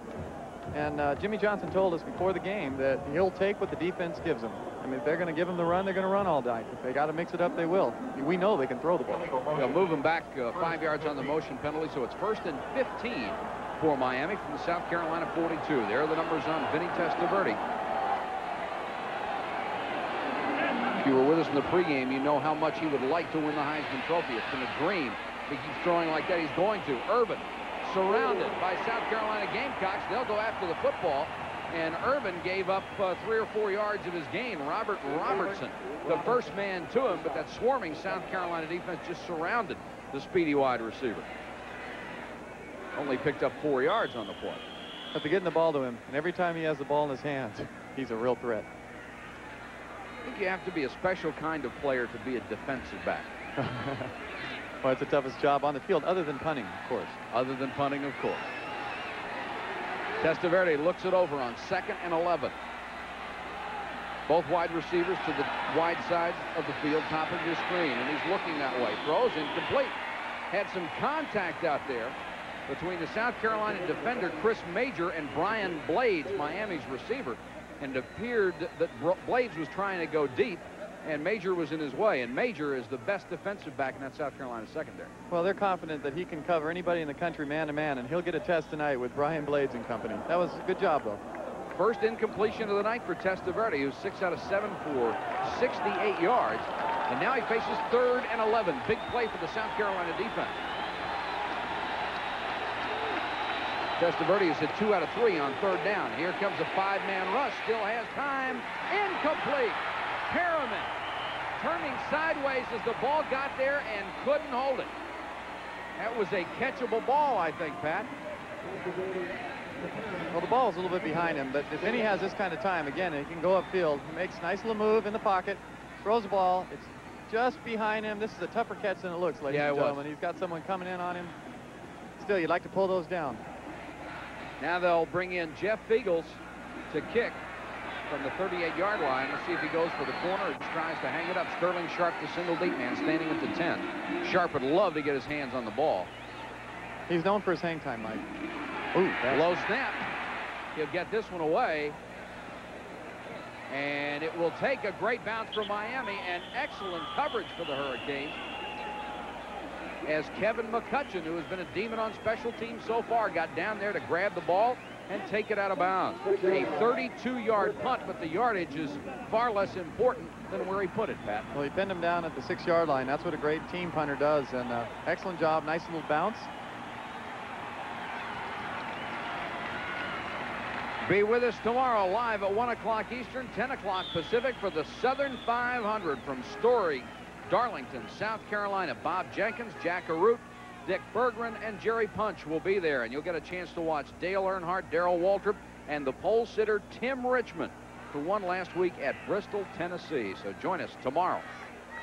And Jimmy Johnson told us before the game that he'll take what the defense gives him. I mean, if they're going to give him the run, they're going to run all night. If they got to mix it up, they will. We know they can throw the ball. They'll move him back 5 yards on the motion penalty, so it's 1st and 15 for Miami from the South Carolina 42. There are the numbers on Vinny Testaverde. If you were with us in the pregame, you know how much he would like to win the Heisman Trophy. It's been a dream. If he keeps throwing like that, he's going to. Urban surrounded by South Carolina Gamecocks. They'll go after the football. And Urban gave up 3 or 4 yards of his gain. Robert Robertson, the first man to him, but that swarming South Carolina defense just surrounded the speedy wide receiver. Only picked up 4 yards on the play. But they're getting the ball to him, and every time he has the ball in his hands, he's a real threat. I think you have to be a special kind of player to be a defensive back. Well, it's the toughest job on the field, other than punting, of course. Other than punting, of course. Testaverde looks it over on 2nd and 11. Both wide receivers to the wide side of the field, top of your screen, and he's looking that way. Throws incomplete. Had some contact out there between the South Carolina defender Chris Major and Brian Blades, Miami's receiver, and it appeared that Blades was trying to go deep, and Major was in his way, and Major is the best defensive back in that South Carolina secondary. Well, they're confident that he can cover anybody in the country man-to-man, and he'll get a test tonight with Brian Blades and company. That was a good job, though. First incompletion of the night for Testaverde, who's 6 out of 7 for 68 yards, and now he faces 3rd and 11. Big play for the South Carolina defense. Testaverde has hit 2 out of 3 on 3rd down. Here comes a 5-man rush. Still has time. Incomplete. Harriman turning sideways as the ball got there and couldn't hold it. That was a catchable ball, I think, Pat. Well, the ball's a little bit behind him, but if Vinny has this kind of time, again, he can go upfield. He makes a nice little move in the pocket, throws the ball. It's just behind him. This is a tougher catch than it looks, ladies and gentlemen. He's got someone coming in on him. Still, you'd like to pull those down. Now they'll bring in Jeff Feagles to kick from the 38-yard line. Let's see if he goes for the corner or just tries to hang it up. Sterling Sharp, the single deep man, standing at the 10. Sharp would love to get his hands on the ball. He's known for his hang time, Mike. Ooh, low snap. He'll get this one away. And it will take a great bounce for Miami and excellent coverage for the Hurricanes, as Kevin McCutcheon, who has been a demon on special teams so far, got down there to grab the ball and take it out of bounds. A 32-yard punt, but the yardage is far less important than where he put it, Pat. Well, he pinned him down at the 6-yard line. That's what a great team punter does, and excellent job. Nice little bounce. Be with us tomorrow live at 1 o'clock Eastern, 10 o'clock Pacific for the Southern 500 from Story, Darlington, South Carolina. Bob Jenkins, Jack Arute, Dick Berggren, and Jerry Punch will be there. And you'll get a chance to watch Dale Earnhardt, Darrell Waltrip, and the pole sitter Tim Richmond, who won last week at Bristol, Tennessee. So join us tomorrow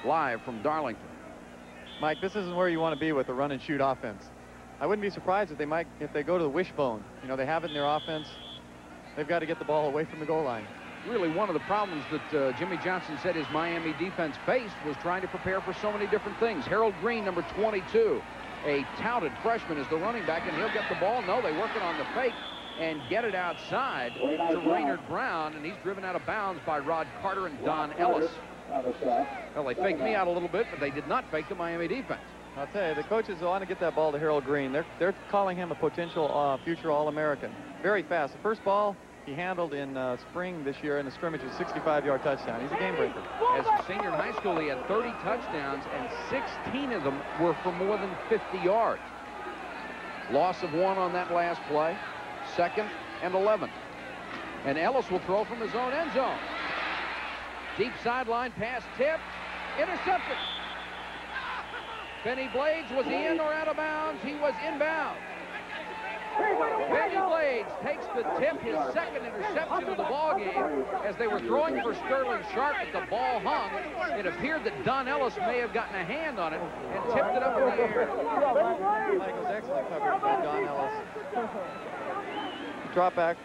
live from Darlington. Mike, this isn't where you want to be with the run and shoot offense. I wouldn't be surprised if they go to the wishbone. You know, they have it in their offense. They've got to get the ball away from the goal line. Really, one of the problems that Jimmy Johnson said his Miami defense faced was trying to prepare for so many different things. Harold Green, number 22, a touted freshman, is the running back, and he'll get the ball. No, they work it on the fake and get it outside to Raynard Brown, and he's driven out of bounds by Rod Carter and Don Ellis. Well, they faked me out a little bit, but they did not fake the Miami defense. I'll tell you, the coaches want to get that ball to Harold Green. They're calling him a potential future All-American. Very fast. The first ball he handled in spring this year in the scrimmage was a 65-yard touchdown. He's a game breaker. As a senior in high school, he had 30 touchdowns, and 16 of them were for more than 50 yards. Loss of 1 on that last play. 2nd and 11. And Ellis will throw from his own end zone. Deep sideline pass tipped. Intercepted. Benny Blades, was he in or out of bounds? He was inbound. Benny Blades takes the tip, his 2nd interception of the ball game. As they were throwing for Sterling Sharp, but the ball hung. It appeared that Don Ellis may have gotten a hand on it and tipped it up in the air. Michael's excellent coverage by Don Ellis. Drop back.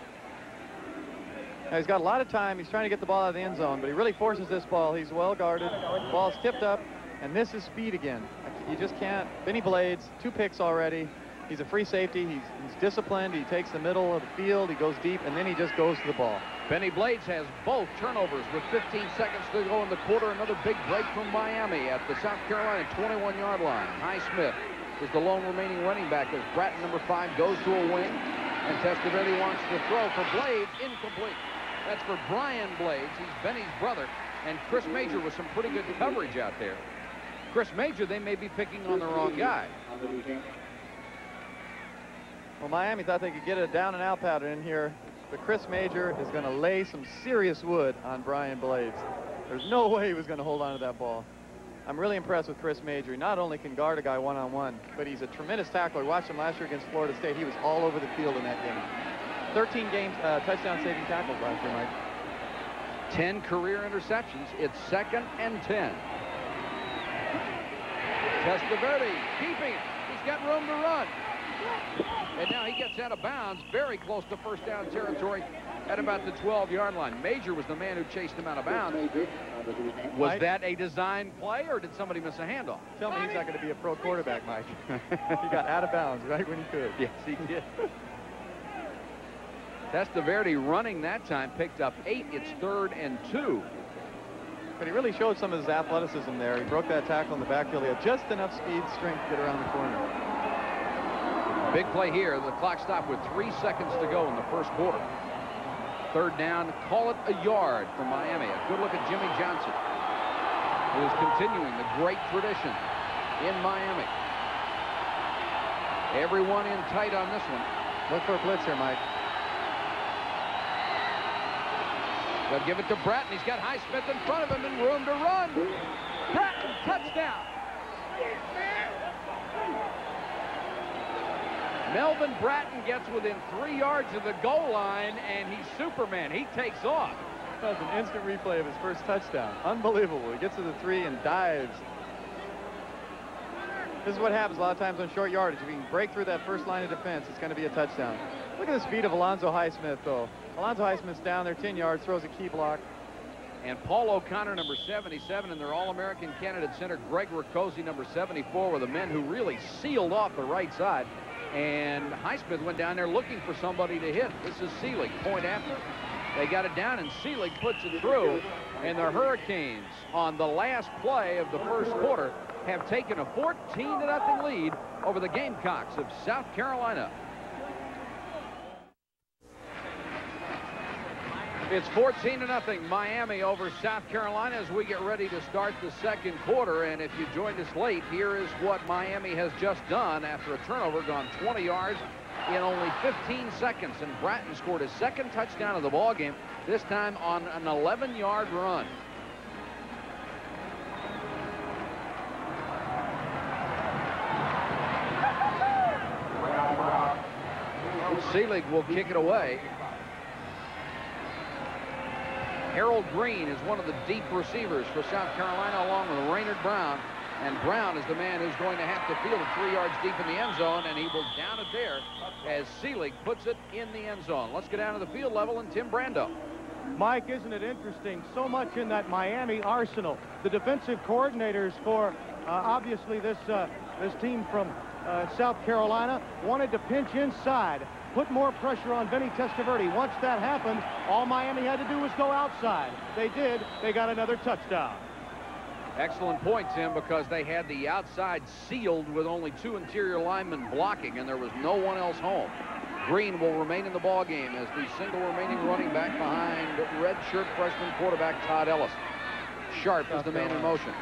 Now, he's got a lot of time. He's trying to get the ball out of the end zone, but he really forces this ball. He's well guarded. The ball's tipped up, and this is speed again. You just can't. Benny Blades, 2 picks already. He's a free safety. He's disciplined. He takes the middle of the field. He goes deep, and then he just goes to the ball. Benny Blades has both turnovers with 15 seconds to go in the quarter. Another big break from Miami at the South Carolina 21-yard line. Highsmith is the lone remaining running back as Bratton, number 5, goes to a wing. And Testaverde wants to throw for Blades. Incomplete. That's for Brian Blades. He's Benny's brother. And Chris Major with some pretty good coverage out there. Chris Major, they may be picking on the wrong guy. Well, Miami thought they could get a down and out pattern in here, but Chris Major is going to lay some serious wood on Brian Blades. There's no way he was going to hold on to that ball. I'm really impressed with Chris Major. He not only can guard a guy one-on-one, but he's a tremendous tackler. I watched him last year against Florida State. He was all over the field in that game. 13 games, touchdown-saving tackles last year, Mike. 10 career interceptions. It's 2nd and 10. Testaverde keeping it. He's got room to run. And now he gets out of bounds, very close to first down territory at about the 12-yard line. Major was the man who chased him out of bounds. Was that a design play, or did somebody miss a handoff? Tell me he's not going to be a pro quarterback, Mike. He got out of bounds right when he could. Yes, he did. Testaverde running that time, picked up 8. It's 3rd and 2. But he really showed some of his athleticism there. He broke that tackle in the backfield. He had just enough speed, strength to get around the corner. Big play here. The clock stopped with 3 seconds to go in the first quarter. 3rd down, call it a yard for Miami. A good look at Jimmy Johnson, who is continuing the great tradition in Miami. Everyone in tight on this one. Look for a blitz here, Mike. They'll give it to Bratton. He's got Highsmith in front of him and room to run. Bratton, touchdown. Melvin Bratton gets within 3 yards of the goal line, and he's Superman. He takes off. That was an instant replay of his first touchdown. Unbelievable. He gets to the 3 and dives. This is what happens a lot of times on short yardage. If you can break through that first line of defense, it's going to be a touchdown. Look at the speed of Alonzo Highsmith, though. Alonzo Highsmith's down there 10 yards, throws a key block. And Paul O'Connor, number 77, and their All-American candidate center, Greg Riccozzi, number 74, were the men who really sealed off the right side. And Highsmith went down there looking for somebody to hit. This is Seelig. Point after. They got it down, and Seelig puts it through. And the Hurricanes, on the last play of the first quarter, have taken a 14-0 lead over the Gamecocks of South Carolina. It's 14-0 Miami over South Carolina as we get ready to start the second quarter. And if you joined us late, here is what Miami has just done after a turnover, gone 20 yards in only 15 seconds, and Bratton scored his second touchdown of the ball game, this time on an 11-yard run. Selig will kick it away. Harold Green is one of the deep receivers for South Carolina, along with Raynard Brown. And Brown is the man who's going to have to field it 3 yards deep in the end zone, and he will down it there as Selig puts it in the end zone. Let's go down to the field level and Tim Brando. Mike, isn't it interesting? So much in that Miami arsenal. The defensive coordinators for obviously this team from South Carolina wanted to pinch inside, put more pressure on Vinny Testaverde. Once that happened, all Miami had to do was go outside. They did. They got another touchdown. Excellent point, Tim, because they had the outside sealed with only 2 interior linemen blocking, and there was no one else home. Green will remain in the ball game as the single remaining running back behind redshirt freshman quarterback Todd Ellis. Sharp is the man in motion.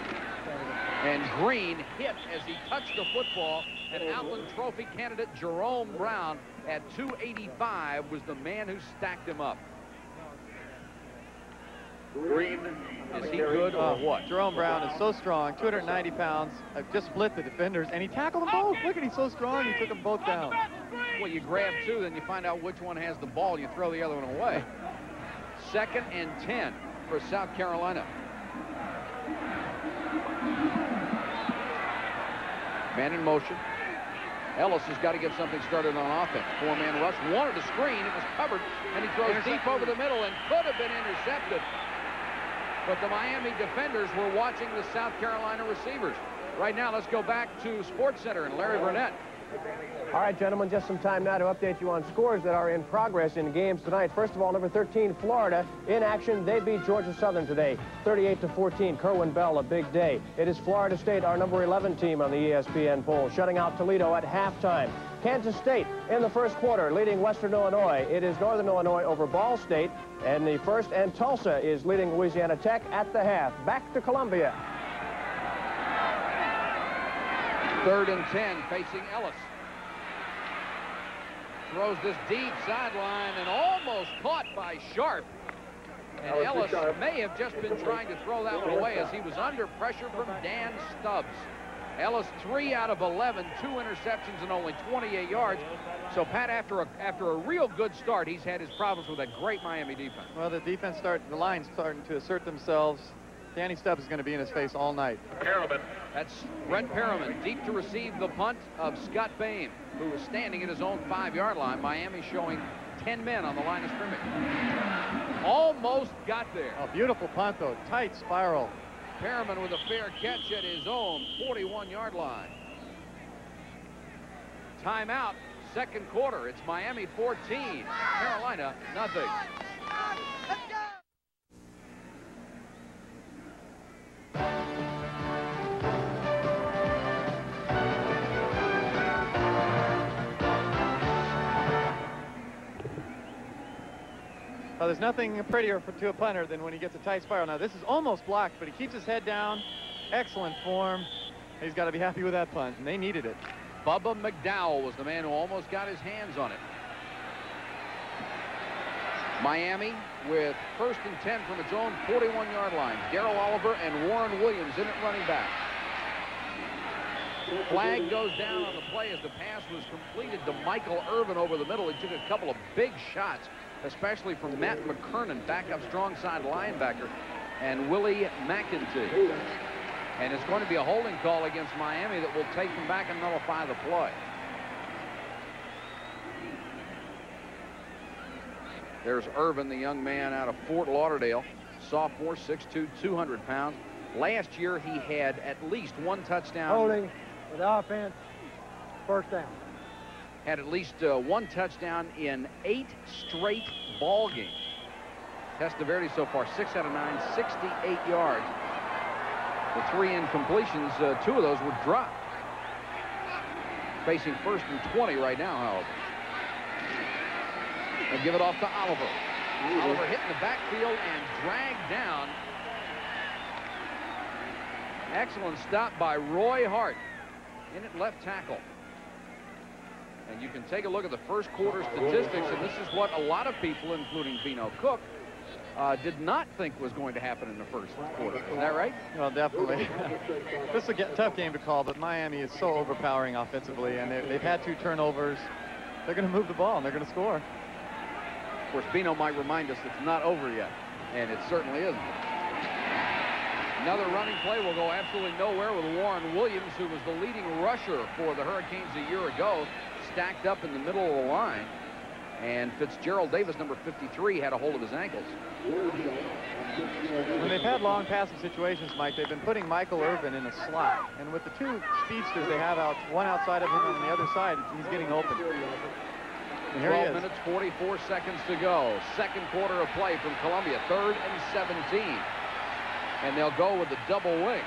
And Green hit as he touched the football, and Outland Trophy candidate Jerome Brown at 285 was the man who stacked him up. Green, is he good or what? Jerome Brown is so strong, 290 pounds. I've just split the defenders, and he tackled them both. Look at, he's so strong, he took them both down. Well, you grab 2, then you find out which one has the ball, you throw the other one away. 2nd and 10 for South Carolina. Man in motion. Ellis has got to get something started on offense. 4-man rush, wanted a screen, it was covered, and he throws deep over the middle and could have been intercepted. But the Miami defenders were watching the South Carolina receivers. Right now, let's go back to Sports Center and Larry Burnett. All right, gentlemen, just some time now to update you on scores that are in progress in games tonight. First of all, number 13, Florida, in action. They beat Georgia Southern today, 38-14. Kerwin Bell, a big day. It is Florida State, our number 11 team on the ESPN poll, shutting out Toledo at halftime. Kansas State in the first quarter, leading Western Illinois. It is Northern Illinois over Ball State, and the first, and Tulsa is leading Louisiana Tech at the half. Back to Columbia. 3rd and 10, facing Ellis. Throws this deep sideline and almost caught by Sharp. And Ellis may have just been trying to throw that one away as he was under pressure from Dan Stubbs. Ellis 3 out of 11, 2 interceptions and only 28 yards. So, Pat, after a real good start, he's had his problems with a great Miami defense. Well, the line's starting to assert themselves. Danny Stubbs is going to be in his face all night. Perriman. That's Brett Perriman, deep to receive the punt of Scott Bain, who was standing at his own 5-yard line. Miami showing 10 men on the line of scrimmage. Almost got there. Oh, beautiful punt, though. Tight spiral. Perriman with a fair catch at his own 41-yard line. Timeout, 2nd quarter. It's Miami 14, Carolina nothing. Let's go! Well, there's nothing prettier to a punter than when he gets a tight spiral. Now, this is almost blocked, but he keeps his head down. Excellent form. He's got to be happy with that punt, and they needed it. Bubba McDowell was the man who almost got his hands on it. Miami with 1st and 10 from its own 41-yard line. Darrell Oliver and Warren Williams in at running back. Flag goes down on the play as the pass was completed to Michael Irvin over the middle. He took a couple of big shots, especially from Matt McKernan, backup strong side linebacker, and Willie McEntee. And it's going to be a holding call against Miami that will take them back and nullify the play. There's Irvin, the young man out of Fort Lauderdale, sophomore, 6'2", 200 pounds. Last year, he had at least 1 touchdown. Holding with offense, 1st down. Had at least 1 touchdown in 8 straight ball games. Testaverde so far 6 out of 9, 68 yards. The 3 incompletions, 2 of those were dropped. Facing 1st and 20 right now, however. They'll give it off to Oliver. Oliver hit in the backfield and dragged down. Excellent stop by Roy Hart in at left tackle. And you can take a look at the first quarter statistics, and this is what a lot of people, including Vino Cook, did not think was going to happen in the first quarter. Is that right? Well, definitely. This is a tough game to call, but Miami is so overpowering offensively, and they've had 2 turnovers. They're going to move the ball, and they're going to score. Of course, Vino might remind us it's not over yet, and it certainly isn't. Another running play will go absolutely nowhere with Warren Williams, who was the leading rusher for the Hurricanes a year ago, stacked up in the middle of the line. And Fitzgerald Davis, number 53, had a hold of his ankles. When they've had long passing situations, Mike, they've been putting Michael Irvin in a slot. And with the 2 speedsters they have out, one outside of him and on the other side, he's getting open. And here 12 minutes, 44 seconds to go. Second quarter of play from Columbia, 3rd and 17. And they'll go with the double wing.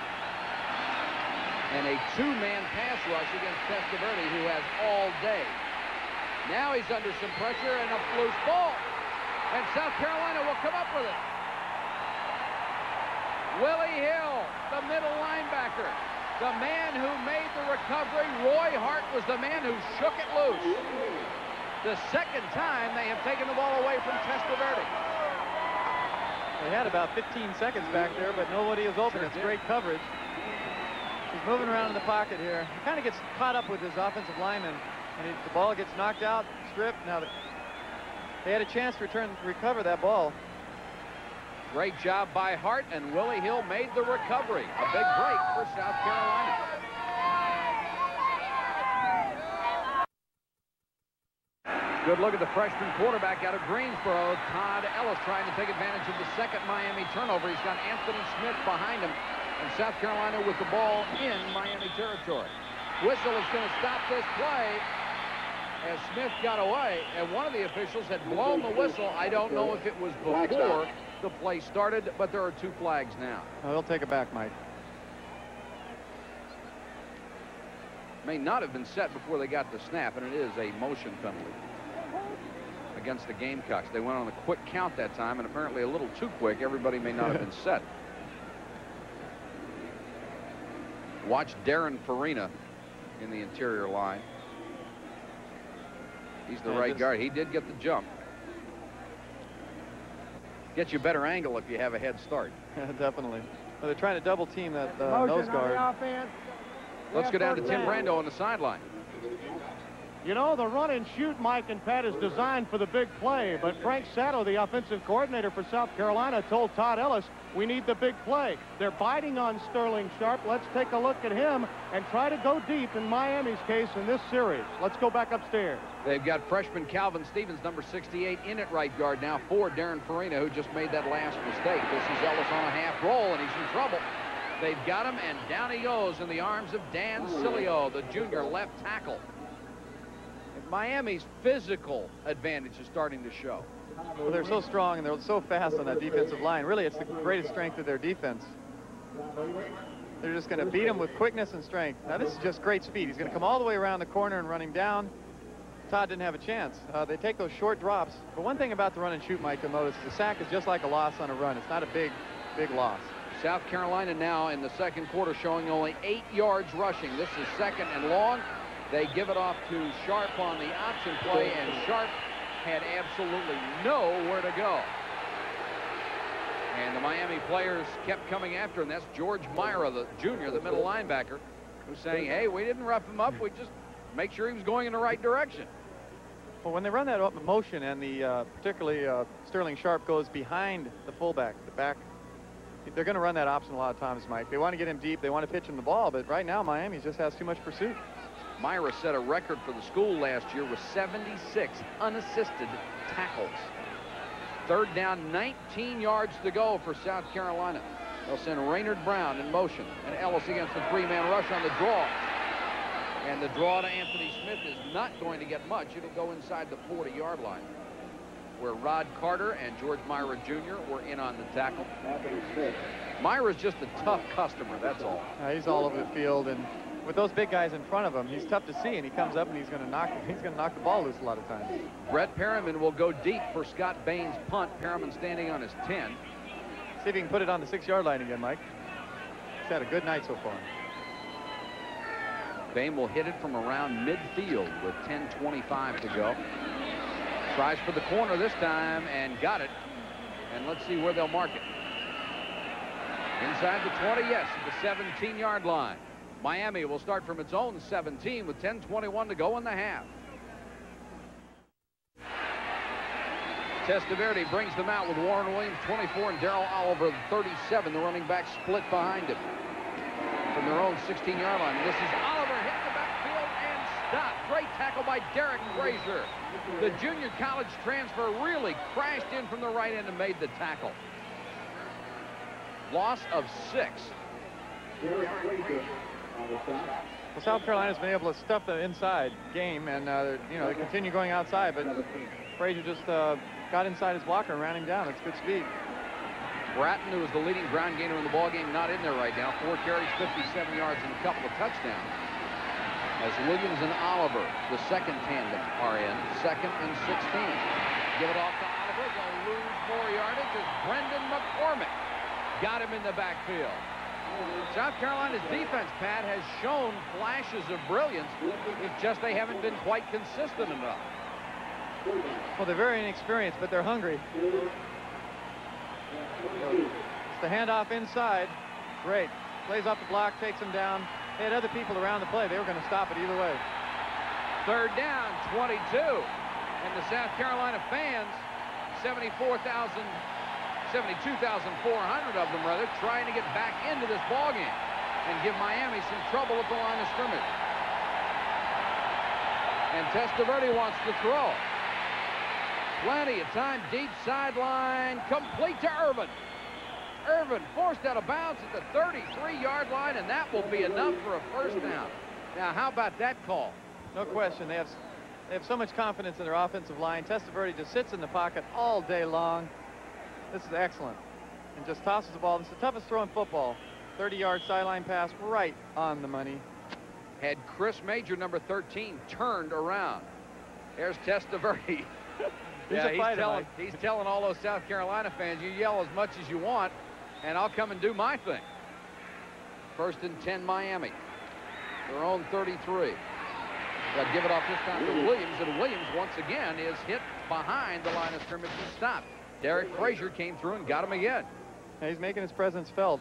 And a 2-man pass rush against Testaverde, who has all day. Now he's under some pressure and a loose ball. And South Carolina will come up with it. Willie Hill, the middle linebacker. The man who made the recovery. Roy Hart was the man who shook it loose. The second time they have taken the ball away from Testaverde. They had about 15 seconds back there, but nobody was open. It's great coverage. He's moving around in the pocket here. He kind of gets caught up with his offensive lineman, and the ball gets knocked out, stripped. Now they had a chance to recover that ball. Great job by Hart, and Willie Hill made the recovery. A big break for South Carolina. Good look at the freshman quarterback out of Greensboro, Todd Ellis, trying to take advantage of the second Miami turnover. He's got Anthony Smith behind him, and South Carolina with the ball in Miami territory. Whistle is going to stop this play as Smith got away, and one of the officials had blown the whistle. I don't know if it was before the play started, but there are 2 flags now. Oh, they'll take it back, Mike. May not have been set before they got the snap, and it is a motion penalty against the Gamecocks. They went on a quick count that time, and apparently a little too quick. Everybody may not have been set. Watch Darren Farina in the interior line. He's the right guard. He did get the jump. Gets you a better angle if you have a head start. Yeah, definitely. Well, they're trying to double team that nose guard. Let's go down to Tim Brando on the sideline. You know, the run and shoot, Mike and Pat, is designed for the big play, but Frank Sato, the offensive coordinator for South Carolina, told Todd Ellis, we need the big play. They're biting on Sterling Sharp. Let's take a look at him and try to go deep in Miami's case in this series. Let's go back upstairs. They've got freshman Calvin Stevens, number 68, in at right guard now for Darren Farina, who just made that last mistake. This is Ellis on a half roll, and he's in trouble. They've got him, and down he goes in the arms of Dan Cilio, the junior left tackle. Miami's physical advantage is starting to show. Well, they're so strong and they're so fast on that defensive line. Really, it's the greatest strength of their defense. They're just going to beat him with quickness and strength. Now, this is just great speed. He's going to come all the way around the corner and run him down. Todd didn't have a chance. They take those short drops. But one thing about the run and shoot, Mike, you'll notice the sack is just like a loss on a run. It's not a big loss. South Carolina now in the second quarter showing only 8 yards rushing. This is second and long. They give it off to Sharp on the option play, and Sharp had absolutely nowhere to go. And the Miami players kept coming after him. That's George Myra, the junior, the middle linebacker, who's saying, hey, we didn't rough him up. We just make sure he was going in the right direction. Well, when they run that motion and the particularly Sterling Sharp goes behind the fullback, the back, they're going to run that option a lot of times, Mike. They want to get him deep. They want to pitch him the ball, but right now Miami just has too much pursuit. Myra set a record for the school last year with 76 unassisted tackles. Third down, 19 yards to go for South Carolina. They'll send Raynard Brown in motion, and Ellis against the 3-man rush on the draw. And the draw to Anthony Smith is not going to get much. It'll go inside the 40-yard line, where Rod Carter and George Myra Jr. were in on the tackle. Myra's just a tough customer, that's all. He's all over the field, and with those big guys in front of him, he's tough to see, and he comes up and he's going to knock the ball loose a lot of times. Brett Perriman will go deep for Scott Bain's punt. Perriman standing on his 10. See if he can put it on the 6-yard line again, Mike. He's had a good night so far. Bame will hit it from around midfield with 10:25 to go. Tries for the corner this time and got it. And let's see where they'll mark it. Inside the 20, yes, at the 17-yard line. Miami will start from its own 17 with 10:21 to go in the half. Testaverde brings them out with Warren Williams, 24, and Darrell Oliver, 37. The running back split behind him from their own 16-yard line. This is Oliver hitting the backfield and stopped. Great tackle by Derek Frazier. The junior college transfer really crashed in from the right end and made the tackle. Loss of 6. Well, South Carolina's been able to stuff the inside game, and you know, they continue going outside, but Frazier just got inside his blocker and ran him down. It's good speed. Bratton, who is the leading ground gainer in the ballgame, not in there right now. 4 carries, 57 yards, and a couple of touchdowns. As Williams and Oliver, the second tandem, are in. 2nd and 16. Give it off to Oliver. They'll lose more yardage as Brendan McCormick got him in the backfield. South Carolina's defense, Pat, has shown flashes of brilliance. It's just they haven't been quite consistent enough. Well, they're very inexperienced, but they're hungry. It's the handoff inside. Great. Plays off the block, takes him down. They had other people around the play. They were going to stop it either way. 3rd down, 22. And the South Carolina fans, 72,400 of them, rather, trying to get back into this ballgame and give Miami some trouble at the line of scrimmage. And Testaverde wants to throw. Plenty of time, deep sideline, complete to Irvin. Irvin forced out of bounds at the 33-yard line, and that will be enough for a first down. Now, how about that call? No question. They have so much confidence in their offensive line. Testaverde just sits in the pocket all day long. This is excellent. And just tosses the ball. This is the toughest throw in football. 30-yard sideline pass right on the money. Had Chris Major, number 13, turned around. There's Testaverde. He's telling all those South Carolina fans, you yell as much as you want, and I'll come and do my thing. 1st and 10, Miami. Their own 33. They'll give it off this time to Williams, and Williams, once again, is hit behind the line of scrimmage and stopped. Derek Frazier came through and got him again. Yeah, he's making his presence felt.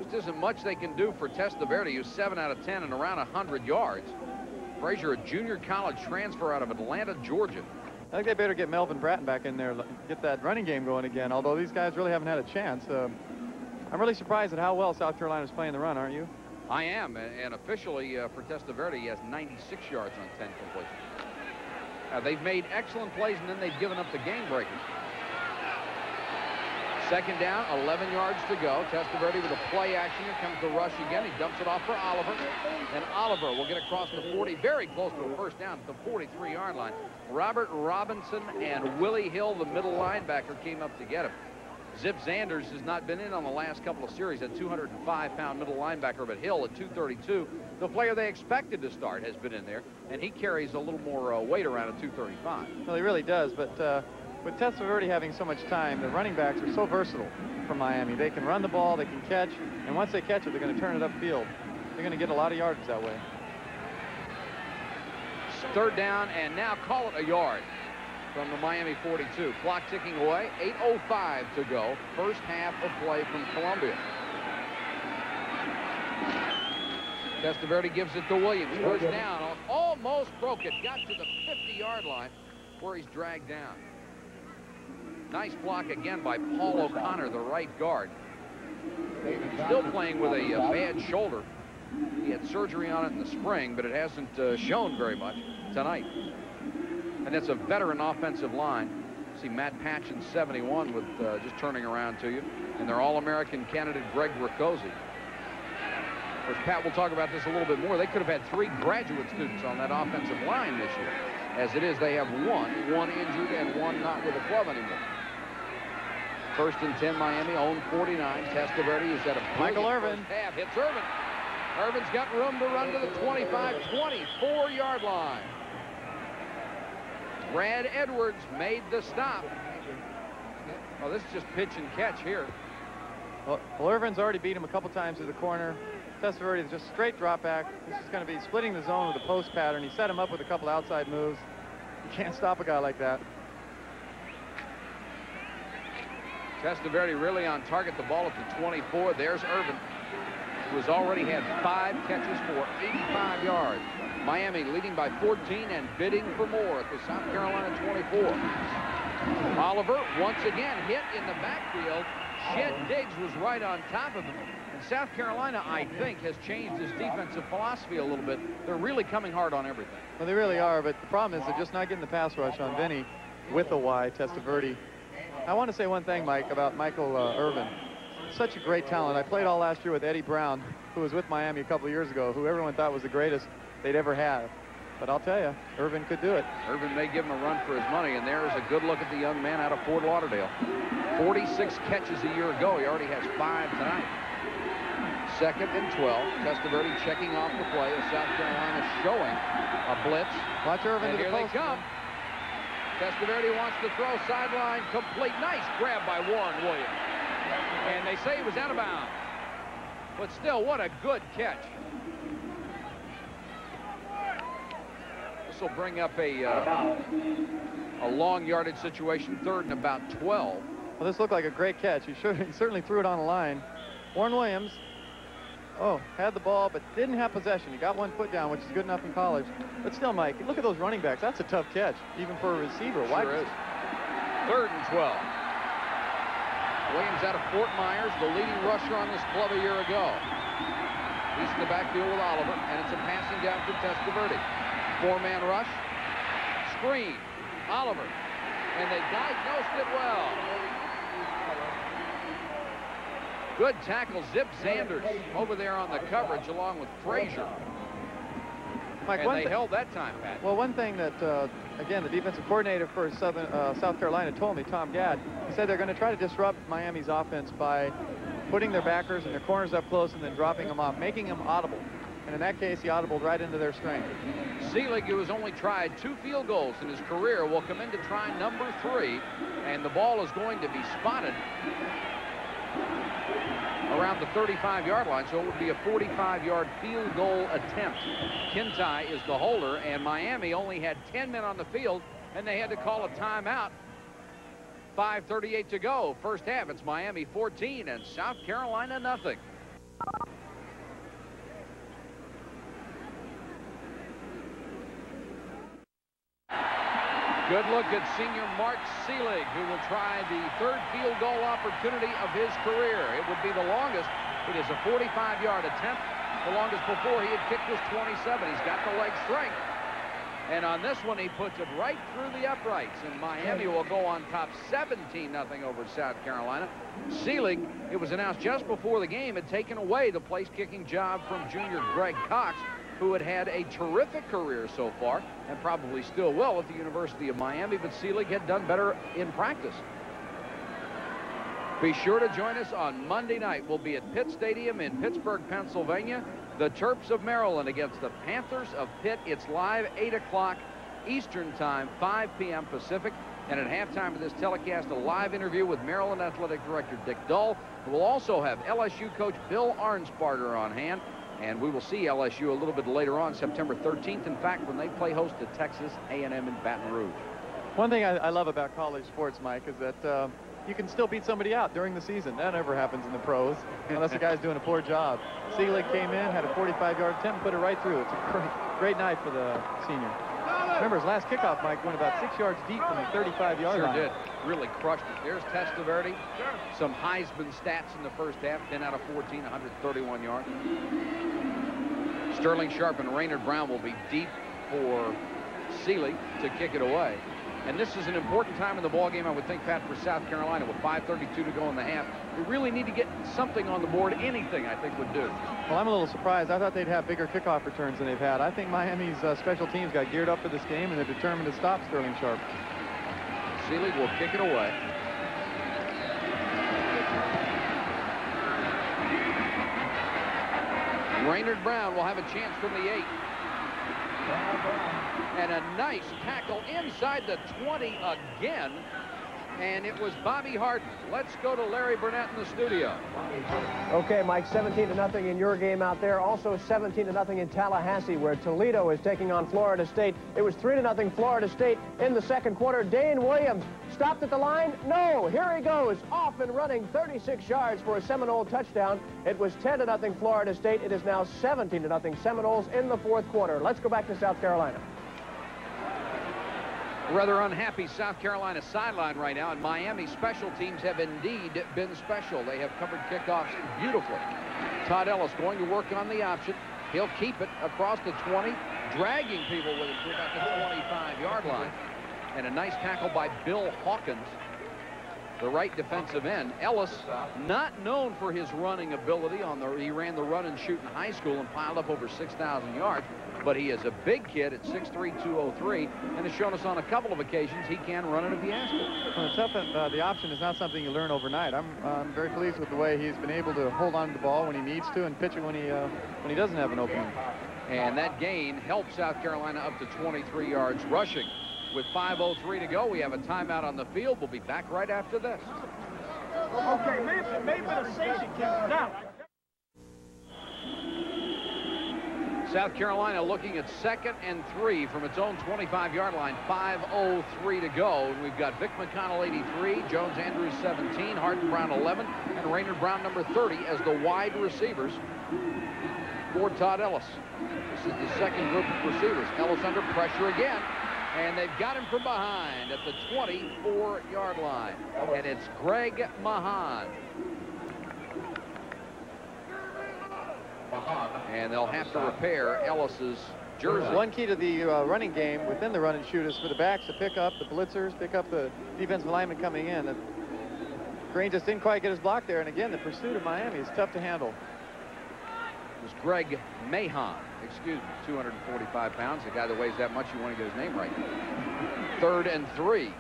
Just isn't much they can do for Testaverde, who's 7 out of 10 and around 100 yards. Frazier, a junior college transfer out of Atlanta, Georgia. I think they better get Melvin Bratton back in there, get that running game going again, although these guys really haven't had a chance. I'm really surprised at how well South Carolina's playing the run, aren't you? I am, and officially for Testaverde, he has 96 yards on 10 completions. They've made excellent plays, and then they've given up the game breakers. 2nd down, 11 yards to go. Testaverde with a play action. Here comes the rush again. He dumps it off for Oliver. And Oliver will get across the 40, very close to a first down at the 43-yard line. Robert Robinson and Willie Hill, the middle linebacker, came up to get him. Zip Zanders has not been in on the last couple of series at 205-pound middle linebacker, but Hill at 232. The player they expected to start has been in there, and he carries a little more weight around at 235. Well, he really does, but with Testaverde having so much time, the running backs are so versatile from Miami. They can run the ball, they can catch, and once they catch it, they're going to turn it upfield. They're going to get a lot of yardage that way. 3rd down, and now call it a yard from the Miami 42. Clock ticking away, 8:05 to go. First half of play from Columbia. Testaverde gives it to Williams. First down, almost broke it. Got to the 50-yard line where he's dragged down. Nice block again by Paul O'Connor, the right guard. Still playing with a bad shoulder. He had surgery on it in the spring, but it hasn't shown very much tonight. And that's a veteran offensive line. See Matt Patchen, 71, with just turning around to you. And their All-American candidate, Greg Riccozzi. Of course, Pat will talk about this a little bit more. They could have had 3 graduate students on that offensive line this year. As it is, they have one injured and one not with a glove anymore. 1st and 10, Miami, own 49. Testaverde is at a Michael Irvin. Half hits Irvin. Irvin's got room to run to the 25, 24-yard line. Brad Edwards made the stop. Oh, this is just pitch and catch here. Well, Irvin's already beat him a couple times to the corner. Testaverde is just straight drop back. This is going to be splitting the zone with a post pattern. He set him up with a couple outside moves. You can't stop a guy like that. Testaverde really on target. The ball at the 24. There's Irvin, who has already had 5 catches for 85 yards. Miami leading by 14 and bidding for more at the South Carolina 24. Oliver once again hit in the backfield. Shed Diggs was right on top of him. And South Carolina, I think, has changed his defensive philosophy a little bit. They're really coming hard on everything. Well, they really are, but the problem is they're just not getting the pass rush on Vinny with a Y, Testaverde. I want to say one thing, Mike, about Michael Irvin. Such a great talent. I played all last year with Eddie Brown, who was with Miami a couple of years ago, who everyone thought was the greatest they'd ever have. But I'll tell you, Irvin could do it. Irvin may give him a run for his money, and there's a good look at the young man out of Fort Lauderdale. 46 catches a year ago. He already has 5 tonight. 2nd and 12. Testaverde checking off the play as South Carolina showing a blitz. Watch Irvin and to the here post. they come. Testaverde wants to throw sideline complete. Nice grab by Warren Williams. And they say he was out of bounds. But still, what a good catch. This will bring up a long yardage situation, 3rd and about 12. Well, this looked like a great catch. He certainly threw it on the line. Warren Williams, had the ball, but didn't have possession. He got 1 foot down, which is good enough in college. But still, Mike, look at those running backs. That's a tough catch, even for a receiver. Sure is. 3rd and 12. Williams out of Fort Myers, the leading rusher on this club a year ago. He's in the backfield with Oliver, and it's a passing down for Testaverde. 4-man rush, screen, Oliver, and they diagnosed it well. Good tackle, Zip Zanders over there on the coverage along with Frazier. Mike, and they held that time, Pat. Well, one thing that, again, the defensive coordinator for South Carolina told me, Tom Gadd, he said they're going to try to disrupt Miami's offense by putting their backers and their corners up close and then dropping them off, making them audible. And in that case, he audibled right into their strength. Seelig, who has only tried 2 field goals in his career, will come in to try number 3, and the ball is going to be spotted around the 35-yard line, so it would be a 45-yard field goal attempt. Kintai is the holder, and Miami only had 10 men on the field, and they had to call a timeout. 5:38 to go. First half, it's Miami 14 and South Carolina nothing. Good look at senior Mark Seelig, who will try the 3rd field goal opportunity of his career. It would be the longest. It is a 45-yard attempt. The longest before he had kicked was 27. He's got the leg strength. And on this one, he puts it right through the uprights. And Miami will go on top 17-0 over South Carolina. Seelig, it was announced just before the game, had taken away the place-kicking job from junior Greg Cox, who had had a terrific career so far and probably still will at the University of Miami, but Seelig had done better in practice. Be sure to join us on Monday night. We'll be at Pitt Stadium in Pittsburgh, Pennsylvania. The Terps of Maryland against the Panthers of Pitt. It's live 8 o'clock Eastern Time, 5 p.m. Pacific. And at halftime of this telecast, a live interview with Maryland Athletic Director Dick Dull. We'll also have LSU coach Bill Arnsparger on hand. And we will see LSU a little bit later on, September 13th, in fact, when they play host to Texas A&M in Baton Rouge. One thing I love about college sports, Mike, is that you can still beat somebody out during the season. That never happens in the pros, unless the guy's doing a poor job. Seelig came in, had a 45-yard attempt, and put it right through. It's a great night for the senior. Remember, his last kickoff, Mike, went about 6 yards deep from the 35-yard line. Sure did. Really crushed it. There's Testaverde. Some Heisman stats in the first half. 10 out of 14, 131 yards. Sterling Sharp and Raynard Brown will be deep for Seelig to kick it away. And this is an important time in the ballgame, I would think, Pat, for South Carolina with 5:32 to go in the half. We really need to get something on the board. Anything, I think, would do. Well, I'm a little surprised. I thought they'd have bigger kickoff returns than they've had. I think Miami's special teams got geared up for this game, and they're determined to stop Sterling Sharp. Seelig will kick it away. Raynard Brown will have a chance from the 8. And a nice tackle inside the 20 again and it was Bobby Harden. Let's go to Larry Burnett in the studio. Okay, Mike, 17-0 in your game out there. Also 17-0 in Tallahassee, where Toledo is taking on Florida State. It was 3-0 Florida State in the second quarter. Dane Williams stopped at the line. No, here he goes, off and running 36 yards for a Seminole touchdown. It was 10-0 Florida State. It is now 17-0 Seminoles in the fourth quarter. Let's go back to South Carolina. Rather unhappy South Carolina sideline right now, and Miami special teams have indeed been special. They have covered kickoffs beautifully. Todd Ellis going to work on the option. He'll keep it across the 20, dragging people with it to about the 25-yard line. And a nice tackle by Bill Hawkins, the right defensive end. Ellis, not known for his running ability. He ran the run and shoot in high school and piled up over 6,000 yards. But he is a big kid at 6'3", 203, and has shown us on a couple of occasions he can run it if he has to. Well, the option is not something you learn overnight. I'm very pleased with the way he's been able to hold on to the ball when he needs to and pitch it when he doesn't have an opening. And that gain helps South Carolina up to 23 yards rushing. With 5:03 to go, we have a timeout on the field. We'll be back right after this. Okay, maybe the safety kick down. South Carolina looking at 2nd and 3 from its own 25-yard line. 5:03 to go. And we've got Vic McConnell, 83, Jones Andrews, 17, Harden Brown, 11, and Raynard Brown, number 30, as the wide receivers for Todd Ellis. This is the second group of receivers. Ellis under pressure again, and they've got him from behind at the 24-yard line. And it's Greg Mahan. And they'll have to repair Ellis's jersey. One key to the running game within the run and shoot is for the backs to pick up the blitzers, pick up the defensive lineman coming in. Green just didn't quite get his block there, and again, the pursuit of Miami is tough to handle. It was Greg Mahan, 245 pounds. The guy that weighs that much, you want to get his name right. 3rd and 3.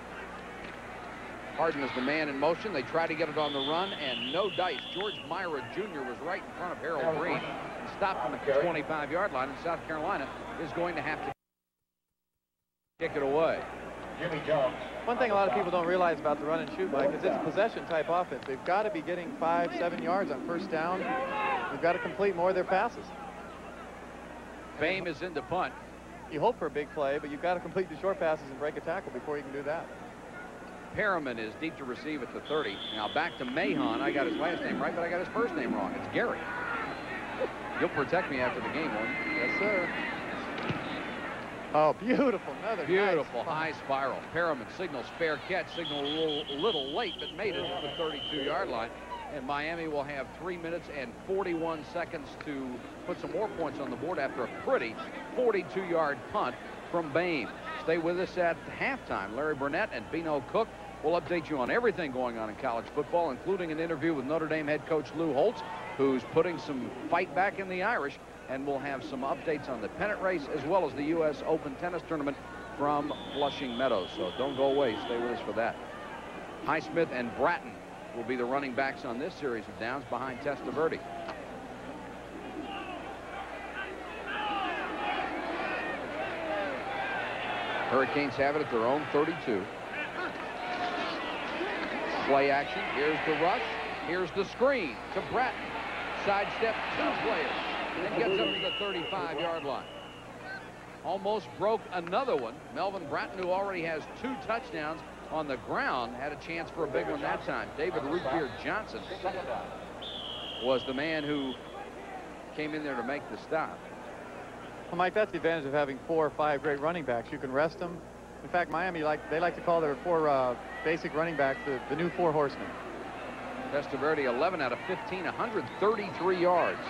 Harden is the man in motion. They try to get it on the run, and no dice. George Myra Jr. was right in front of Harold Green and stopped him at the 25-yard line, and South Carolina is going to have to kick it away. One thing a lot of people don't realize about the run and shoot, Mike, is it's a possession-type offense. They've got to be getting 5-7 yards on first down. They've got to complete more of their passes. Fame is in the punt. You hope for a big play, but you've got to complete the short passes and break a tackle before you can do that. Perriman is deep to receive at the 30. Now back to Mahan. I got his last name right, but I got his first name wrong. It's Gary. You'll protect me after the game, won't you? Yes, sir. Oh, beautiful. Another beautiful nice high spiral. Perriman signals fair catch. Signal a little late, but made it at the 32-yard line. And Miami will have 3 minutes and 41 seconds to put some more points on the board after a pretty 42-yard punt from Bain. Stay with us at halftime. Larry Burnett and Bino Cook will update you on everything going on in college football, including an interview with Notre Dame head coach Lou Holtz, who's putting some fight back in the Irish, and we'll have some updates on the pennant race as well as the U.S. Open tennis tournament from Flushing Meadows. So don't go away. Stay with us for that. Highsmith and Bratton will be the running backs on this series of downs behind Testaverde. Hurricanes have it at their own 32. Play action. Here's the rush. Here's the screen to Bratton. Sidestep 2 players and gets up to the 35-yard line. Almost broke another one. Melvin Bratton, who already has 2 touchdowns on the ground, had a chance for a big one that time. David Rootbeer Johnson was the man who came in there to make the stop. Well, Mike, that's the advantage of having 4 or 5 great running backs. You can rest them. In fact, Miami, they like to call their 4 basic running backs the new 4 horsemen. Testaverde, 11 out of 15, 133 yards.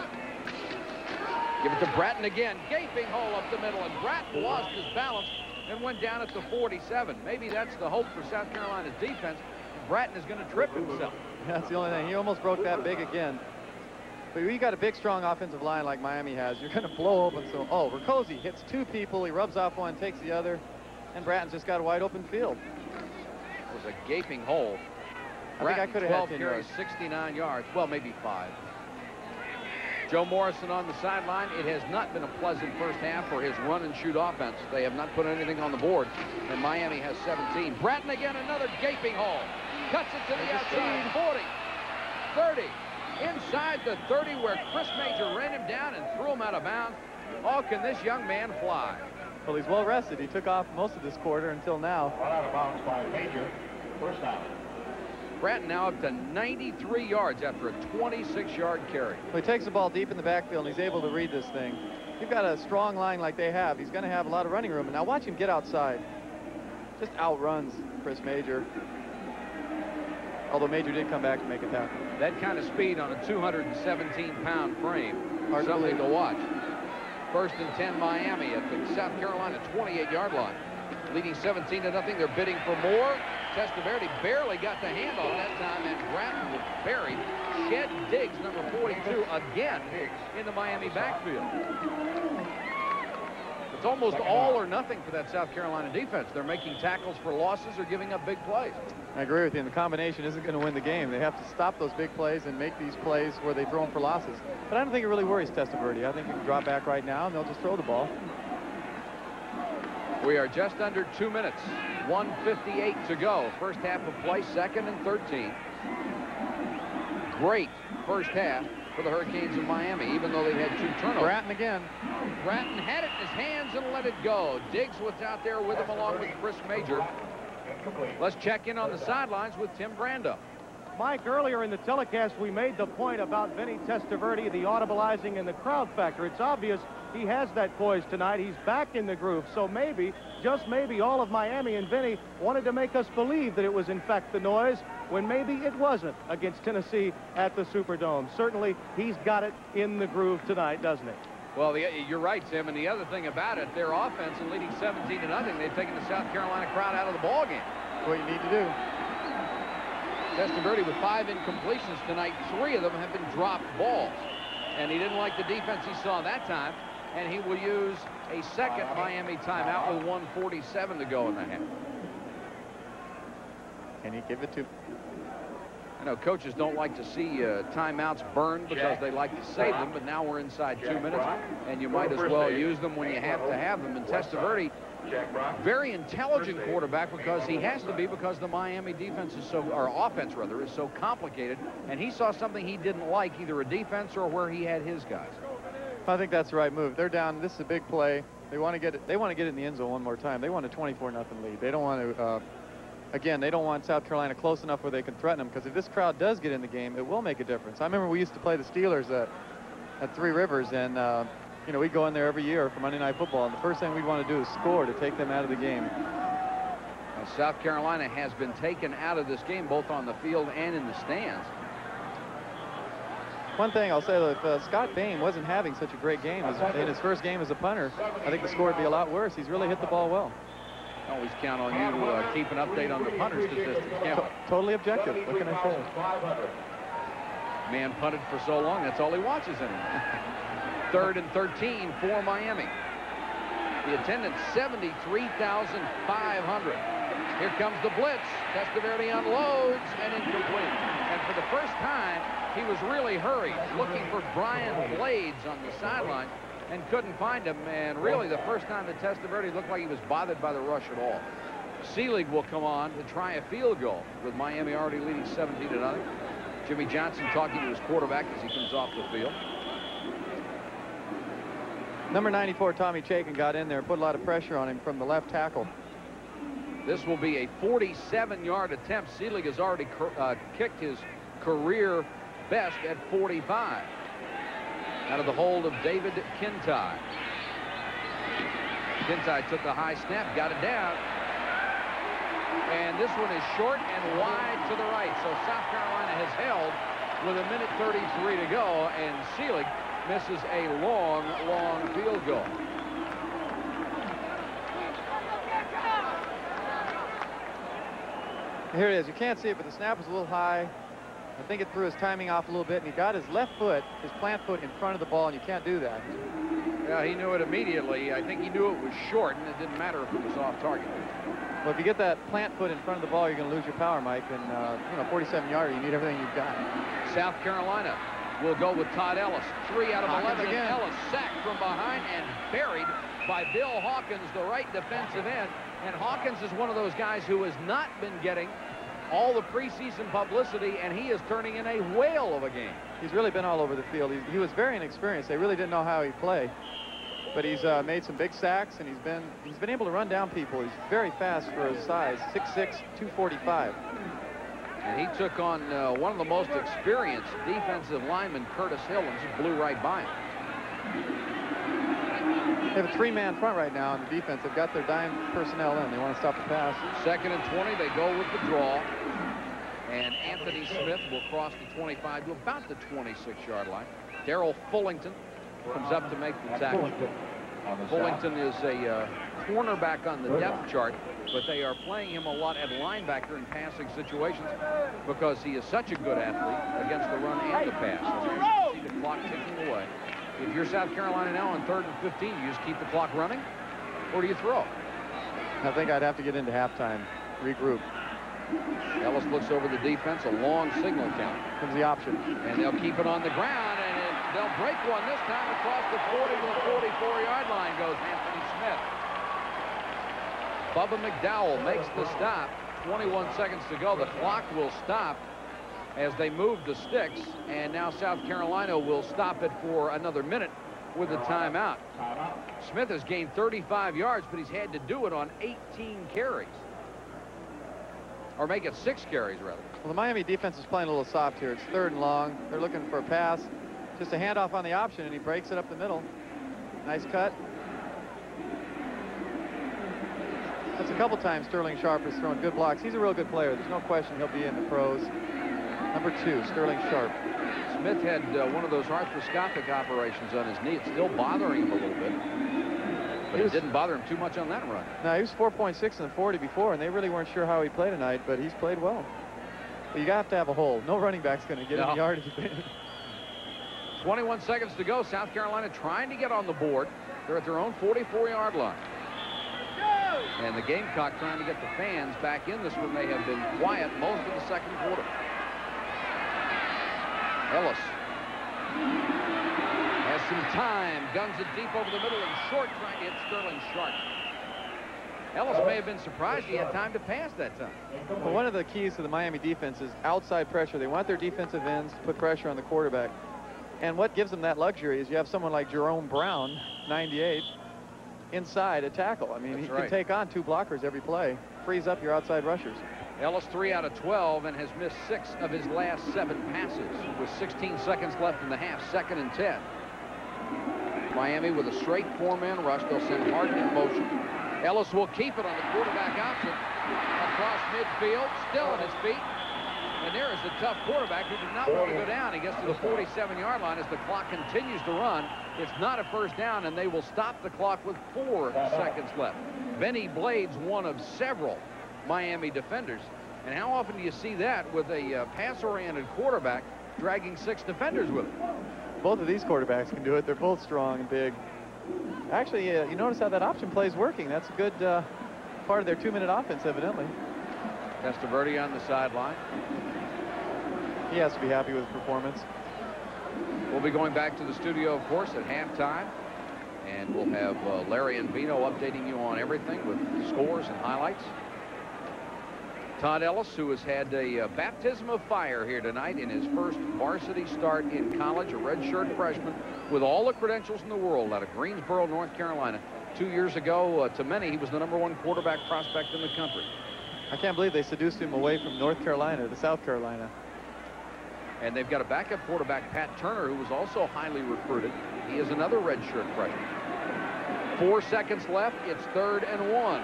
Give it to Bratton again. Gaping hole up the middle, and Bratton lost his balance and went down at the 47. Maybe that's the hope for South Carolina's defense. Bratton is going to trip himself. That's the only thing. He almost broke that big again. But when you got a big, strong offensive line like Miami has, you're going to blow open. So, Riccozzi hits 2 people. He rubs off one, takes the other, and Bratton's just got a wide open field. It was a gaping hole. I think I could have had 10 carries, 69 yards. Well, maybe 5. Joe Morrison on the sideline. It has not been a pleasant first half for his run-and-shoot offense. They have not put anything on the board, and Miami has 17. Bratton again, another gaping hole. cuts it to the outside. 40, 30, inside the 30 where Chris Major ran him down and threw him out of bounds. Oh, can this young man fly? Well, he's well rested. He took off most of this quarter until now. One out of bounds by Major. First down. Bratton now up to 93 yards after a 26-yard carry. Well, he takes the ball deep in the backfield, and he's able to read this thing. You've got a strong line like they have. He's going to have a lot of running room. And now watch him get outside. Just outruns Chris Major. Although Major did come back to make a tackle. That kind of speed on a 217-pound frame. Hard to something to believe. watch. First and 10 Miami at the South Carolina 28-yard line. Leading 17-0. They're bidding for more. Testaverde barely got the handoff that time, and Bratton was buried. Shed Diggs, number 42, again in the Miami backfield. It's almost all or nothing for that South Carolina defense. They're making tackles for losses or giving up big plays. I agree with you. And the combination isn't going to win the game. They have to stop those big plays and make these plays where they throw them for losses. But I don't think it really worries Testaverde. I think he can drop back right now, and they'll just throw the ball. We are just under 2 minutes. 1:58 to go. First half of play, 2nd and 13. Great first half for the Hurricanes of Miami, even though they had 2 turnovers. Bratton again. Bratton had it in his hands and let it go. Diggs was out there with him along with Chris Major. Let's check in on the sidelines with Tim Brando. Mike, earlier in the telecast, we made the point about Vinny Testaverde, the audibilizing and the crowd factor. It's obvious he has that poise tonight. He's back in the groove. So maybe, just maybe, all of Miami and Vinny wanted to make us believe that it was, in fact, the noise, when maybe it wasn't against Tennessee at the Superdome. Certainly, he's got it in the groove tonight, doesn't he? Well, you're right, Tim. And the other thing about it, their offense in leading 17-0, they've taken the South Carolina crowd out of the ball game. That's what you need to do. Testaverde with 5 incompletions tonight. 3 of them have been dropped balls. And he didn't like the defense he saw that time. And he will use a second Miami timeout with 1:47 to go in the half. Can he give it to? I know coaches don't like to see timeouts burned because they like to save them, but now we're inside 2 minutes, and you might as well use them when you have to have them. And Testaverde, very intelligent quarterback, because he has to be, because the Miami defense is so, or offense rather, is so complicated, and he saw something he didn't like, either a defense or where he had his guys. I think that's the right move. They're down. This is a big play. They want to get it. They want to get it in the end zone one more time. They want a 24-0 lead. They don't want to. Again, they don't want South Carolina close enough where they can threaten them, because if this crowd does get in the game, it will make a difference. I remember we used to play the Steelers at Three Rivers, and you know, we'd go in there every year for Monday Night Football, and the first thing we'd want to do is score to take them out of the game. Now, South Carolina has been taken out of this game both on the field and in the stands. One thing I'll say, if Scott Bain wasn't having such a great game in his first game as a punter, I think the score would be a lot worse. He's really hit the ball well. Always count on you to keep an update on the punter statistics. Totally objective. What can I say? Man punted for so long, that's all he watches anymore. 3rd and 13 for Miami. The attendance, 73,500. Here comes the blitz. Testaverde unloads and incomplete. And for the first time, he was really hurried, looking for Brian Blades on the sideline, and couldn't find him. And really, the first time that Testaverde looked like he was bothered by the rush at all. Seelig will come on to try a field goal, with Miami already leading 17-0. Jimmy Johnson talking to his quarterback as he comes off the field. Number 94, Tommy Chaikin, got in there and put a lot of pressure on him from the left tackle. This will be a 47-yard attempt. Seelig has already kicked his career best at 45. Out of the hold of David Kintai. Kintai took the high snap, got it down. And this one is short and wide to the right. So South Carolina has held with 1:33 to go, and Seelig misses a long, long field goal. Here it is. You can't see it, but the snap was a little high. I think it threw his timing off a little bit, and he got his left foot, his plant foot, in front of the ball, and you can't do that. Yeah, he knew it immediately. I think he knew it was short, and it didn't matter if it was off target. Well, if you get that plant foot in front of the ball, you're going to lose your power, Mike. And, you know, 47-yarder, you need everything you've got. South Carolina will go with Todd Ellis. 3 out of 11 again. Ellis sacked from behind and buried by Bill Hawkins, the right defensive end. And Hawkins is one of those guys who has not been getting all the preseason publicity, and he is turning in a whale of a game. He's really been all over the field. He was very inexperienced. They really didn't know how he'd play. But he's made some big sacks, and he's been able to run down people. He's very fast for his size, 6'6", 245. And he took on one of the most experienced defensive linemen, Curtis Hill, and just blew right by him. They have a three-man front right now on the defense. They've got their dime personnel in. They want to stop the pass. 2nd and 20. They go with the draw. And Anthony Smith will cross the 25 to about the 26-yard line. Darrell Fullington comes up to make the tackle. Fullington is a cornerback on the depth chart, but they are playing him a lot at linebacker in passing situations because he is such a good athlete against the run and the pass. So you see the clock ticking away. If you're South Carolina now on 3rd and 15, you just keep the clock running, or do you throw? I think I'd have to get into halftime, regroup. Ellis looks over the defense, a long signal count. Comes the option. And they'll keep it on the ground, and they'll break one this time across the 40 to the 44-yard line goes Anthony Smith. Bubba McDowell makes the stop. 21 seconds to go. The clock will stop as they move the sticks, and now South Carolina will stop it for another minute with a timeout. Smith has gained 35 yards, but he's had to do it on 18 carries. Or make it 6 carries, rather. Well, the Miami defense is playing a little soft here. It's 3rd and long. They're looking for a pass. Just a handoff on the option, and he breaks it up the middle. Nice cut. That's a couple times Sterling Sharp has thrown good blocks. He's a real good player. There's no question he'll be in the pros. Number 2, Sterling Sharp. Smith had one of those arthroscopic operations on his knee. It's still bothering him a little bit. But it didn't bother him too much on that run. No, he was 4.6 in the 40 before, and they really weren't sure how he played tonight, but he's played well. But you have to have a hole. No running back's going to get any yardage. 21 seconds to go. South Carolina trying to get on the board. They're at their own 44-yard line. And the Gamecock trying to get the fans back in this one. They have been quiet most of the 2nd quarter. Ellis has some time, guns it deep over the middle and short, trying to hit Sterling Sharp. Ellis may have been surprised he had time to pass that time. Well, one of the keys to the Miami defense is outside pressure. They want their defensive ends to put pressure on the quarterback. And what gives them that luxury is you have someone like Jerome Brown, 98, inside a tackle. I mean, he can take on 2 blockers every play, frees up your outside rushers. Ellis 3 out of 12 and has missed 6 of his last 7 passes with 16 seconds left in the half. 2nd and 10. Miami with a straight 4-man rush. They'll send Harden in motion. Ellis will keep it on the quarterback option across midfield, still on his feet. And there is the tough quarterback who did not want to go down. He gets to the 47-yard line as the clock continues to run. It's not a first down, and they will stop the clock with 4 seconds left. Benny Blades, one of several Miami defenders. And how often do you see that with a pass-oriented quarterback dragging 6 defenders with him? Both of these quarterbacks can do it. They're both strong and big. Actually, you notice how that option play is working. That's a good part of their 2-minute offense, evidently. Testaverde on the sideline. He has to be happy with his performance. We'll be going back to the studio, of course, at halftime. And we'll have Larry and Vino updating you on everything with scores and highlights. Todd Ellis, who has had a baptism of fire here tonight in his first varsity start in college, a redshirt freshman with all the credentials in the world out of Greensboro, North Carolina. 2 years ago, to many, he was the #1 quarterback prospect in the country. I can't believe they seduced him away from North Carolina to South Carolina. And they've got a backup quarterback, Pat Turner, who was also highly recruited. He is another redshirt freshman. 4 seconds left. It's 3rd and 1.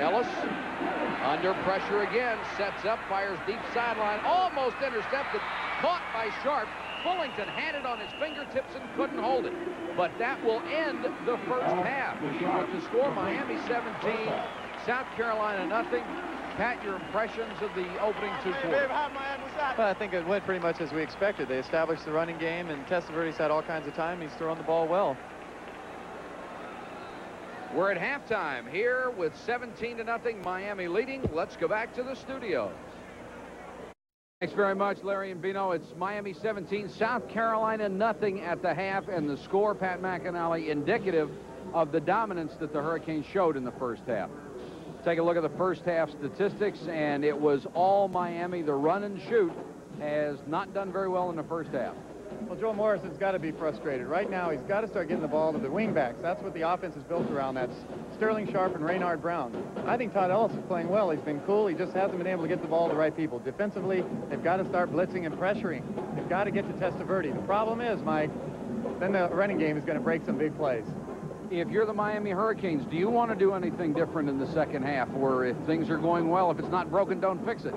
Ellis under pressure again, sets up, fires deep sideline, almost intercepted, caught by Sharp. Fullington had it on his fingertips and couldn't hold it. But that will end the first half. With the score, Miami 17, South Carolina nothing. Pat, your impressions of the opening 2 quarters? Well, I think it went pretty much as we expected. They established the running game, and Testaverde's had all kinds of time. He's throwing the ball well. We're at halftime here with 17-0, Miami leading. Let's go back to the studio. Thanks very much, Larry and Vino. It's Miami 17, South Carolina nothing at the half, and the score, Pat McAnally, indicative of the dominance that the Hurricanes showed in the first half. Take a look at the first half statistics, and it was all Miami. The run and shoot has not done very well in the first half. Well, Joe Morrison's got to be frustrated. Right now, he's got to start getting the ball to the wingbacks. That's what the offense is built around. That's Sterling Sharp and Raynard Brown. I think Todd Ellis is playing well. He's been cool. He just hasn't been able to get the ball to the right people. Defensively, they've got to start blitzing and pressuring. They've got to get to Testaverde. The problem is, Mike, then the running game is going to break some big plays. If you're the Miami Hurricanes, do you want to do anything different in the second half? Or if things are going well, if it's not broken, don't fix it?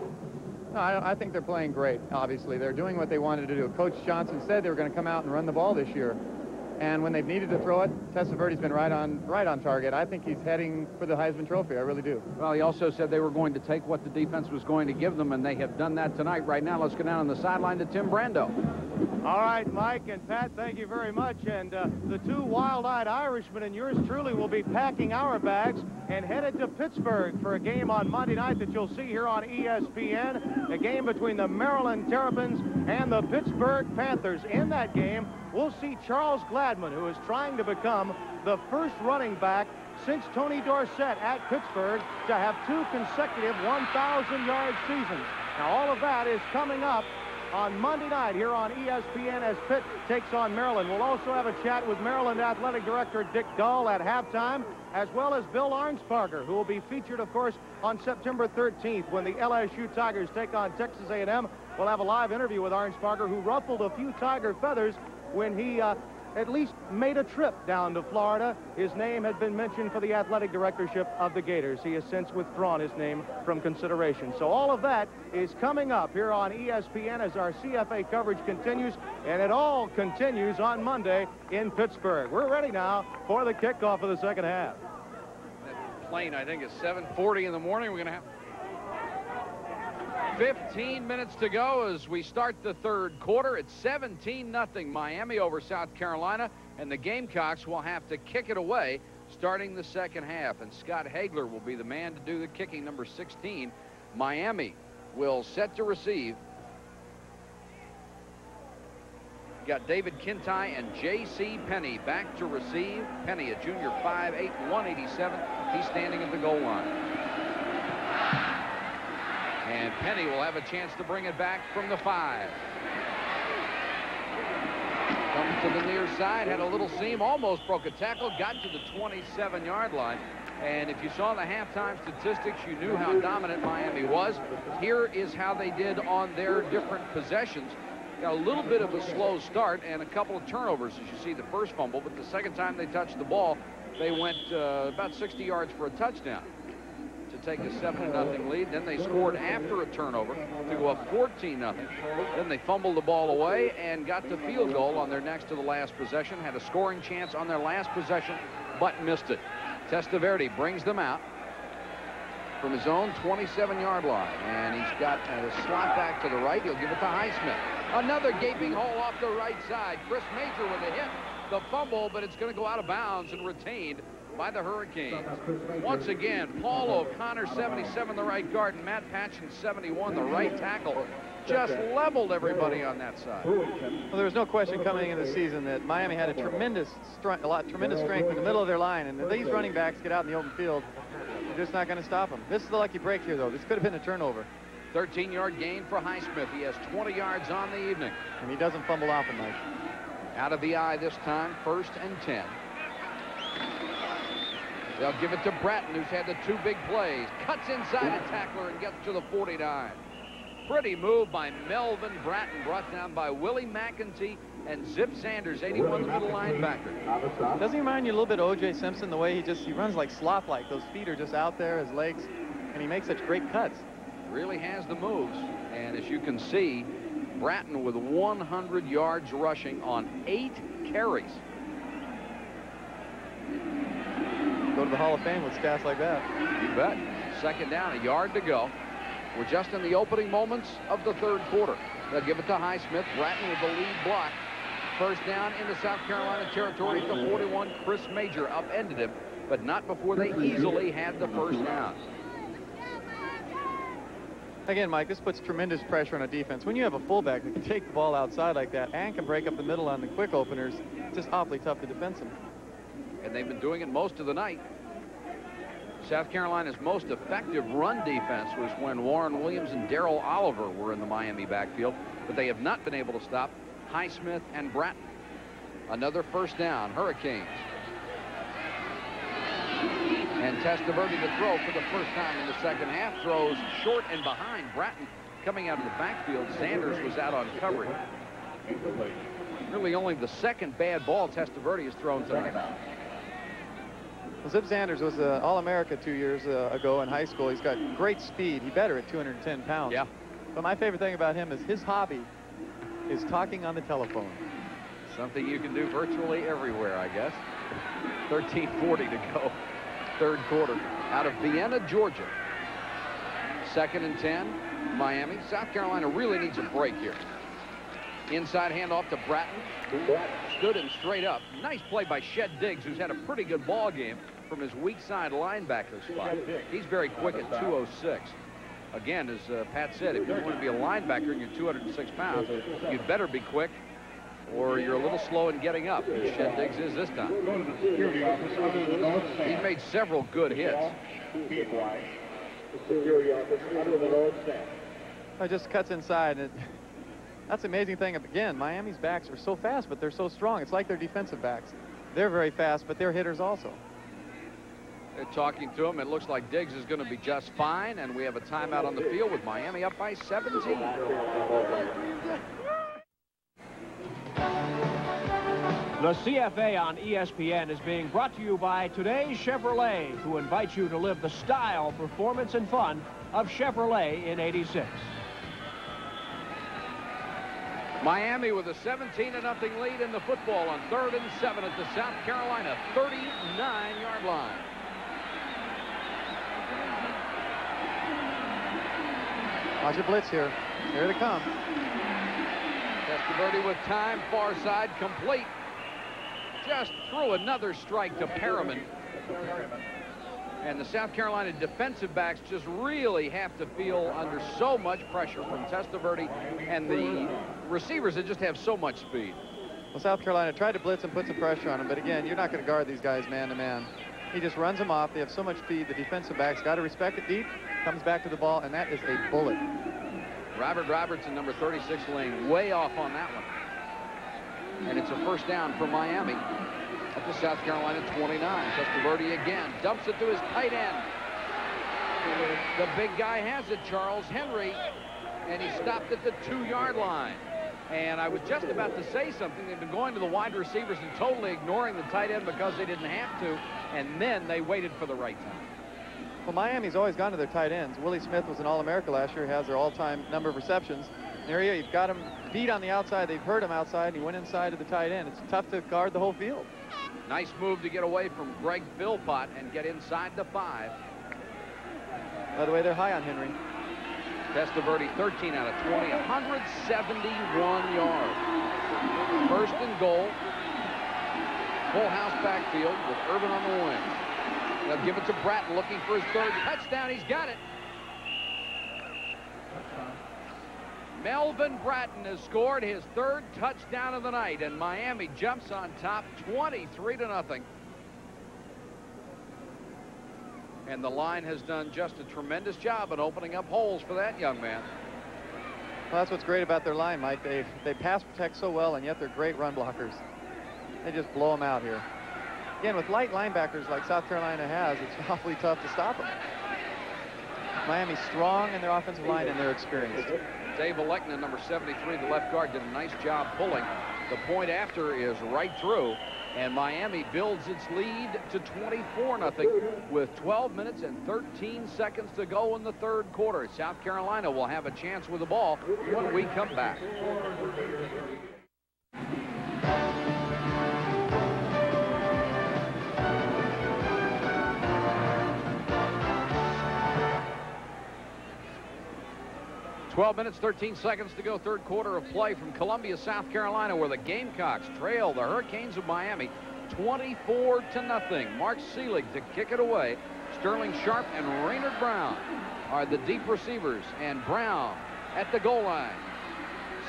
No, I think they're playing great, obviously. They're doing what they wanted to do. Coach Johnson said they were going to come out and run the ball this year. And when they've needed to throw it, Testaverde's been right on target. I think he's heading for the Heisman Trophy. I really do. Well, he also said they were going to take what the defense was going to give them, and they have done that tonight. Right now, let's go down on the sideline to Tim Brando. All right, Mike and Pat, thank you very much. And the two wild-eyed Irishmen and yours truly will be packing our bags and headed to Pittsburgh for a game on Monday night that you'll see here on ESPN, a game between the Maryland Terrapins and the Pittsburgh Panthers. In that game, we'll see Charles Gladman, who is trying to become the first running back since Tony Dorsett at Pittsburgh to have 2 consecutive 1,000-yard seasons. Now, all of that is coming up on Monday night here on ESPN as Pitt takes on Maryland. We'll also have a chat with Maryland Athletic Director Dick Gull at halftime, as well as Bill Arnsparger, who will be featured, of course, on September 13th when the LSU Tigers take on Texas A&M. We'll have a live interview with Arnsparger, who ruffled a few Tiger feathers when he at least made a trip down to Florida. His name had been mentioned for the athletic directorship of the Gators. He has since withdrawn his name from consideration. So all of that is coming up here on ESPN as our CFA coverage continues, and it all continues on Monday in Pittsburgh. We're ready now for the kickoff of the second half. That plane, I think, is 7:40 in the morning. We're going to have 15 minutes to go as we start the third quarter. It's 17-0 Miami over South Carolina, and the Gamecocks will have to kick it away starting the second half. And Scott Hagler will be the man to do the kicking, number 16. Miami will set to receive. Got David Kintai and J.C. Penny back to receive. Penny, a junior, 5'8", 187. He's standing at the goal line. And Penny will have a chance to bring it back from the 5. Comes to the near side, had a little seam, almost broke a tackle, got to the 27-yard line. And if you saw the halftime statistics, you knew how dominant Miami was. Here is how they did on their different possessions. Got a little bit of a slow start and a couple of turnovers, as you see the first fumble, but the second time they touched the ball, they went about 60 yards for a touchdown to take a 7-0 lead. Then they scored after a turnover to go up 14-0. Then they fumbled the ball away and got the field goal on their next to the last possession. Had a scoring chance on their last possession, but missed it. Testaverde brings them out from his own 27-yard line, and he's got a slot back to the right. He'll give it to Highsmith. Another gaping hole off the right side. Chris Major with a hit, the fumble, but it's going to go out of bounds and retained by the Hurricanes. Once again, Paul O'Connor, 77, the right guard, and Matt Patchen, 71, the right tackle. Just leveled everybody on that side. Well, there was no question coming into the season that Miami had a tremendous strength in the middle of their line, and if these running backs get out in the open field, you're just not going to stop them. This is the lucky break here, though. This could have been a turnover. 13-yard gain for Highsmith. He has 20 yards on the evening. And he doesn't fumble often, Mike. Out of the eye this time, 1st and 10. They'll give it to Bratton, who's had the 2 big plays. Cuts inside a tackler and gets to the 49. Pretty move by Melvin Bratton, brought down by Willie McEntee and Zip Sanders, 81, the middle linebacker. Doesn't he remind you a little bit of O.J. Simpson, the way he runs like sloth-like. Those feet are just out there, his legs, and he makes such great cuts. Really has the moves. And as you can see, Bratton with 100 yards rushing on 8 carries. Go to the Hall of Fame with stats like that. You bet. Second down, a yard to go. We're just in the opening moments of the third quarter. They'll give it to Highsmith. Bratton with the lead block. First down into South Carolina territory at the 41. Chris Major upended him, but not before they easily had the first down. Again, Mike, this puts tremendous pressure on a defense. When you have a fullback that can take the ball outside like that and can break up the middle on the quick openers, it's just awfully tough to defend them. And they've been doing it most of the night. South Carolina's most effective run defense was when Warren Williams and Darrell Oliver were in the Miami backfield, but they have not been able to stop Highsmith and Bratton. Another first down, Hurricanes. And Testaverde to throw for the first time in the second half. Throws short and behind. Bratton coming out of the backfield. Sanders was out on coverage. Really only the second bad ball Testaverde has thrown tonight. Well, Zip Sanders was an All-America 2 years ago in high school. He's got great speed. He better at 210 pounds. Yeah. But my favorite thing about him is his hobby is talking on the telephone. Something you can do virtually everywhere, I guess. 13:40 to go. Third quarter. Out of Vienna, Georgia. 2nd and 10, Miami. South Carolina really needs a break here. Inside handoff to Bratton. Stood him straight up. Nice play by Shed Diggs, who's had a pretty good ball game from his weak side linebacker spot. He's very quick at 206. Again, as Pat said, if you want to be a linebacker and you're 206 pounds, you'd better be quick or you're a little slow in getting up. And Shed Diggs is this time. He's made several good hits. It just cuts inside. That's the amazing thing. Again, Miami's backs are so fast, but they're so strong. It's like their defensive backs. They're very fast, but they're hitters also. They're talking to him. It looks like Diggs is going to be just fine, and we have a timeout on the field with Miami up by 17. The CFA on ESPN is being brought to you by today's Chevrolet, who invites you to live the style, performance, and fun of Chevrolet in '86. Miami with a 17-0 lead in the football on 3rd and 7 at the South Carolina 39-yard line. Watch a blitz here. Here they come. Testaverde with time, far side, complete. Just threw another strike to Perriman. And the South Carolina defensive backs just really have to feel under so much pressure from Testaverde and the receivers that just have so much speed. Well, South Carolina tried to blitz and put some pressure on him, but again, you're not going to guard these guys man-to-man. He just runs them off. They have so much speed. The defensive backs got to respect it deep, comes back to the ball, and that is a bullet. Robert Robertson, number 36, laying way off on that one. And it's a first down for Miami at the South Carolina 29. Testaverde again dumps it to his tight end. The big guy has it, Charles Henry, and he stopped at the 2-yard line. And I was just about to say something. They've been going to the wide receivers and totally ignoring the tight end because they didn't have to, and then they waited for the right time. Well, Miami's always gone to their tight ends. Willie Smith was an All-America last year. He has their all-time number of receptions. There you've got him beat on the outside. They've hurt him outside, and he went inside to the tight end. It's tough to guard the whole field. Nice move to get away from Greg Philpott and get inside the 5. By the way, they're high on Henry. Testaverde 13 out of 20, 171 yards. First and goal. Full house backfield with Urban on the wing. They'll give it to Bratton looking for his 3rd touchdown. He's got it. Melvin Bratton has scored his 3rd touchdown of the night, and Miami jumps on top 23-0. And the line has done just a tremendous job at opening up holes for that young man. Well, that's what's great about their line, Mike. They pass protect so well, and yet they're great run blockers. They just blow them out here. Again, with light linebackers like South Carolina has, it's awfully tough to stop them. Miami's strong in their offensive line, and they're experienced. Dave Alekna, number 73, the left guard, did a nice job pulling. The point after is right through, and Miami builds its lead to 24-0 with 12 minutes and 13 seconds to go in the 3rd quarter. South Carolina will have a chance with the ball when we come back. 12 minutes, 13 seconds to go, 3rd quarter of play from Columbia, South Carolina, where the Gamecocks trail the Hurricanes of Miami 24-0. Mark Seelig to kick it away. Sterling Sharp and Raynard Brown are the deep receivers, and Brown at the goal line.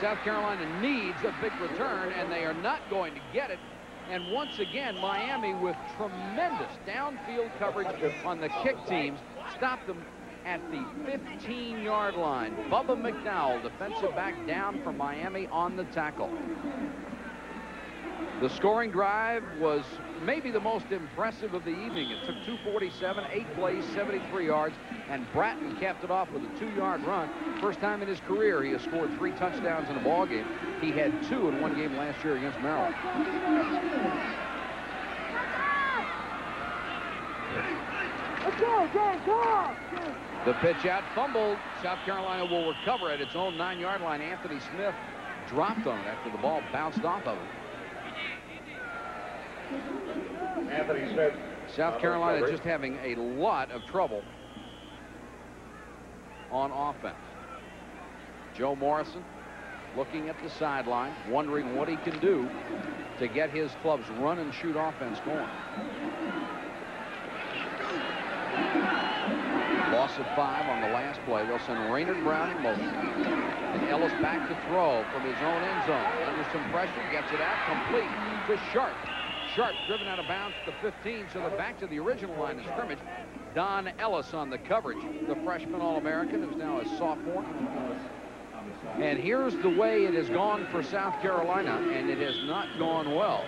South Carolina needs a big return, and they are not going to get it And once again, Miami with tremendous downfield coverage on the kick teams stopped them at the 15-yard line. Bubba McDowell, defensive back, down for Miami on the tackle. The scoring drive was maybe the most impressive of the evening. It took 2:47, 8 plays, 73 yards, and Bratton capped it off with a 2-yard run. First time in his career he has scored 3 touchdowns in a ball game. He had 2 in one game last year against Maryland. Let's go, Gamecocks! The pitch out, fumbled. South Carolina will recover at its own 9-yard line. Anthony Smith dropped on it after the ball bounced off of him. Anthony Smith. South Carolina just having a lot of trouble on offense. Joe Morrison looking at the sideline, wondering what he can do to get his club's run and shoot offense going. Loss of 5 on the last play. They'll send Raynard Brown in motion. And Ellis back to throw from his own end zone. Under some pressure, gets it out, complete to Sharp. Sharp driven out of bounds at the 15, so they're back to the original line of scrimmage. Don Ellis on the coverage, the freshman All-American, who's now a sophomore. And here's the way it has gone for South Carolina, and it has not gone well.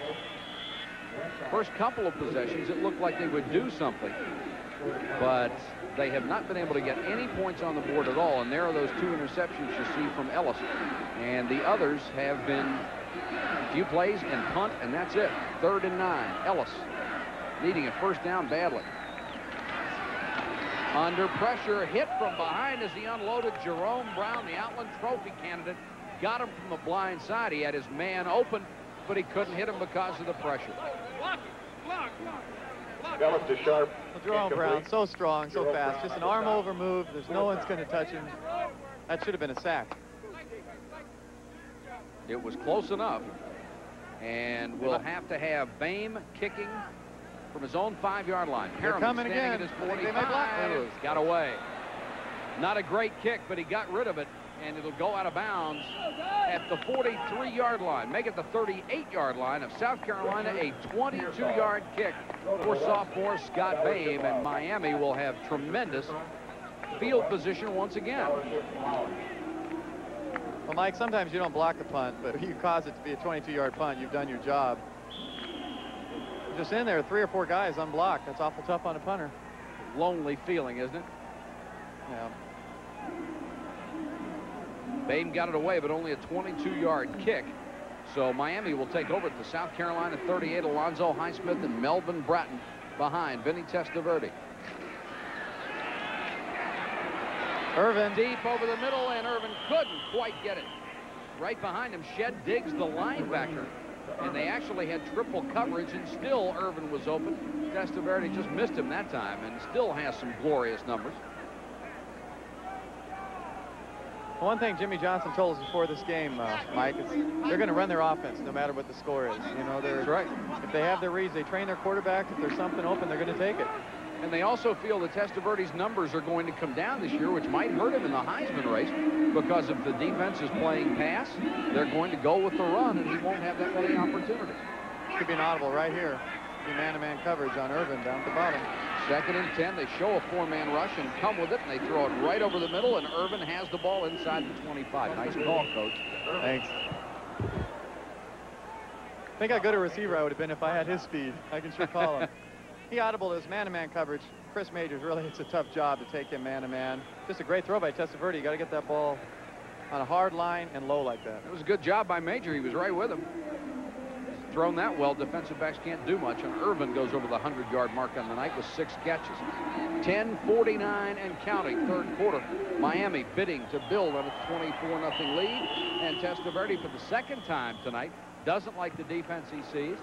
First couple of possessions, it looked like they would do something, but they have not been able to get any points on the board at all. And there are those 2 interceptions you see from Ellis. And the others have been a few plays and punt, and that's it. 3rd and 9. Ellis needing a first down badly. Under pressure, hit from behind as he unloaded. Jerome Brown, the Outland Trophy candidate, got him from the blind side. He had his man open, but he couldn't hit him because of the pressure. Ellis to Sharp. Well, Jerome Brown, so strong, so fast. Just an arm over move. There's no one's going to touch him. That should have been a sack. It was close enough. And we'll have to have Boehm kicking from his own 5-yard line. They're coming standing again. at his 45. Got away. Not a great kick, but he got rid of it, and it'll go out of bounds at the 43-yard line. Make it the 38-yard line of South Carolina. A 22-yard kick for sophomore Scott Boehm, and Miami will have tremendous field position once again. Well, Mike, sometimes you don't block the punt, but if you cause it to be a 22-yard punt, you've done your job. Just in there, 3 or 4 guys unblocked. That's awful tough on a punter. Lonely feeling, isn't it? Yeah. Boehm got it away, but only a 22-yard kick. So Miami will take over at the South Carolina 38. Alonzo Highsmith and Melvin Bratton behind Vinny Testaverde. Irvin deep over the middle, and Irvin couldn't quite get it. Right behind him, Shed Diggs, the linebacker. And they actually had triple coverage, and still Irvin was open. Testaverde just missed him that time, and still has some glorious numbers. One thing Jimmy Johnson told us before this game, Mike, is they're going to run their offense no matter what the score is. You know, that's right. If they have their reads, they train their quarterbacks. If there's something open, they're going to take it. And they also feel that Testaverde's numbers are going to come down this year, which might hurt him in the Heisman race, because if the defense is playing pass, they're going to go with the run, and he won't have that many opportunities. Could be an audible right here. Be man-to-man coverage on Irvin down at the bottom. 2nd and 10. They show a 4-man rush and come with it, and they throw it right over the middle, and Irvin has the ball inside the 25. Nice call, Coach. Thanks. Think how good a receiver I would have been if I had his speed. I can sure call him. He audibled his man-to-man coverage. Chris Majors, really, it's a tough job to take him man-to-man. Just a great throw by Testaverde. You got to get that ball on a hard line and low like that. It was a good job by Major. He was right with him. Thrown that well, defensive backs can't do much, and Irvin goes over the 100-yard mark on the night with 6 catches. 10:49 and counting, 3rd quarter. Miami bidding to build on a 24-0 lead, and Testaverde for the 2nd time tonight doesn't like the defense he sees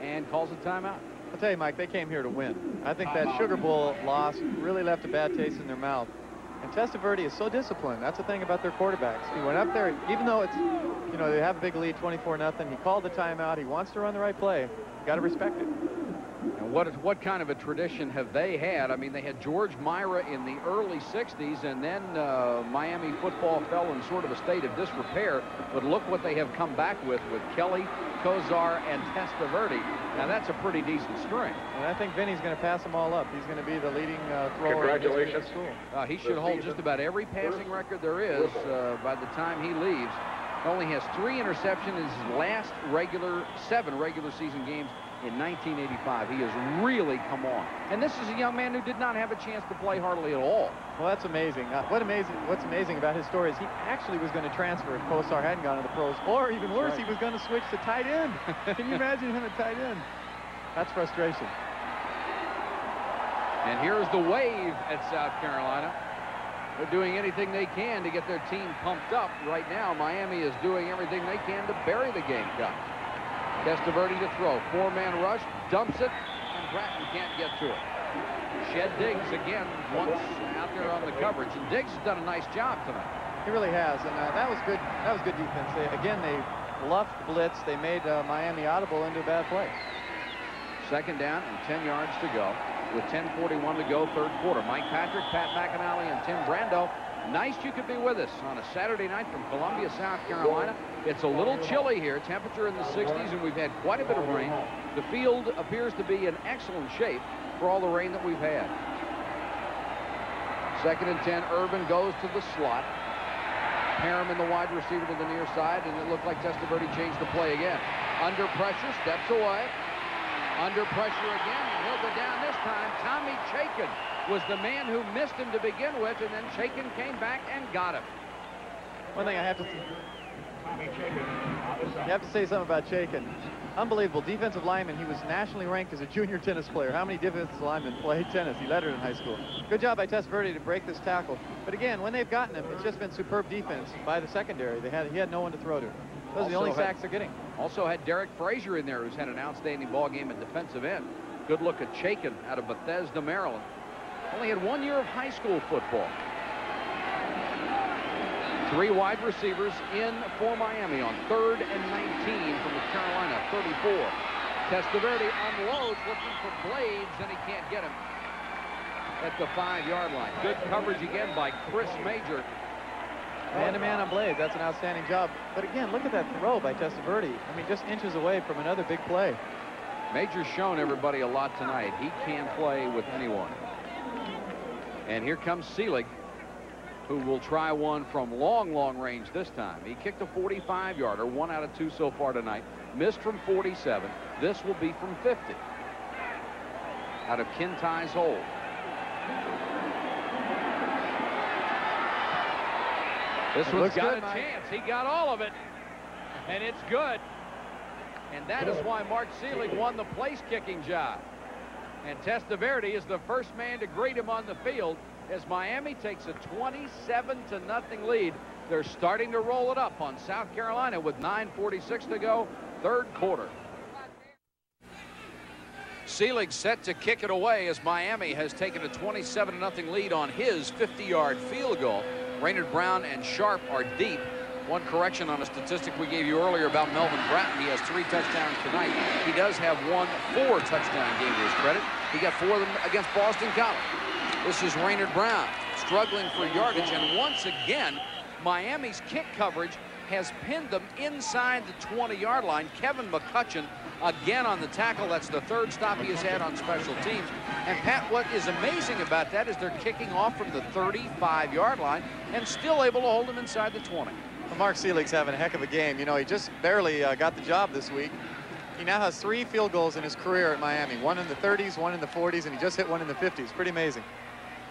and calls a timeout. I'll tell you, Mike, they came here to win. I think that Sugar Bowl loss really left a bad taste in their mouth. And Testaverde is so disciplined. That's the thing about their quarterbacks. He went up there, even though it's, you know, they have a big lead, 24-0. He called the timeout. He wants to run the right play. You got to respect it. And what kind of a tradition have they had? I mean, they had George Myra in the early 60s, and then Miami football fell in sort of a state of disrepair. But look what they have come back with Kelly, Kozar, and Testaverde. Now, that's a pretty decent string. And I think Vinny's going to pass them all up. He's going to be the leading thrower in the school. He should hold just about every passing record there is by the time he leaves. He only has 3 interceptions in his last 7 regular season games in 1985. He has really come on. And this is a young man who did not have a chance to play hardly at all. Well, that's amazing. What's amazing about his story is he actually was going to transfer if Kozar hadn't gone to the pros. Or even worse, he was going to switch to tight end. Can you imagine him at tight end? That's frustration. And here's the wave at South Carolina. They're doing anything they can to get their team pumped up. Right now, Miami is doing everything they can to bury the Gamecocks. Testaverde to throw. 4-man rush. Dumps it. And Bratton can't get to it. Shed Diggs again once out there on the coverage. And Diggs has done a nice job tonight. He really has. And that was good. That was good defense. They bluffed blitz. They made Miami audible into a bad play. 2nd down and 10 yards to go. With 10:41 to go, 3rd quarter. Mike Patrick, Pat McAnally, and Tim Brando. Nice you could be with us on a Saturday night from Columbia, South Carolina. It's a little chilly here, temperature in the 60s, and we've had quite a bit of rain. The field appears to be in excellent shape for all the rain that we've had. 2nd and 10, Urban goes to the slot. Parham in the wide receiver to the near side, and it looked like Testaverde changed the play again. Under pressure, steps away. Under pressure again, and he'll go down this time. Tommy Chaikin was the man who missed him to begin with, and then Chaikin came back and got him. One thing I have to say, you have to say something about Chaikin. Unbelievable defensive lineman. He was nationally ranked as a junior tennis player. How many defensive linemen play tennis? He led it in high school. Good job by Testaverde to break this tackle. But again, when they've gotten him, it's just been superb defense by the secondary. He had no one to throw to. Those are the only sacks they're getting. Also had Derek Frazier in there, who's had an outstanding ball game at defensive end. Good look at Chaikin out of Bethesda, Maryland. Only had 1 year of high school football. 3 wide receivers in for Miami on 3rd and 19 from the Carolina 34. Testaverde unloads, looking for Blades, and he can't get him at the 5-yard line. Good coverage again by Chris Major. Man-to-man on Blades. That's an outstanding job. But again, look at that throw by Testaverde. I mean, just inches away from another big play. Major's shown everybody a lot tonight. He can play with anyone. And here comes Seelig, who will try one from long range this time. He kicked a 45-yarder, 1 out of 2 so far tonight. Missed from 47. This will be from 50. Out of Kintai's hold. This one's got a chance. He got all of it, and it's good. And that is why Mark Seelig won the place-kicking job. And Testaverde is the first man to greet him on the field as Miami takes a 27-0 lead. They're starting to roll it up on South Carolina with 9:46 to go, 3rd quarter. Seelig set to kick it away as Miami has taken a 27-0 lead on his 50-yard field goal. Raynard Brown and Sharp are deep. One correction on a statistic we gave you earlier about Melvin Bratton. He has 3 touchdowns tonight. He does have 1 4-touchdown game to his credit. He got 4 of them against Boston College. This is Raynard Brown struggling for yardage, and once again, Miami's kick coverage has pinned them inside the 20-yard line. Kevin McCutcheon again on the tackle. That's the 3rd stop he has had on special teams. And Pat, what is amazing about that is they're kicking off from the 35-yard line and still able to hold them inside the 20. Well, Mark Selig's having a heck of a game. You know, he just barely got the job this week. He now has 3 field goals in his career at Miami. 1 in the 30s, 1 in the 40s, and he just hit 1 in the 50s. Pretty amazing.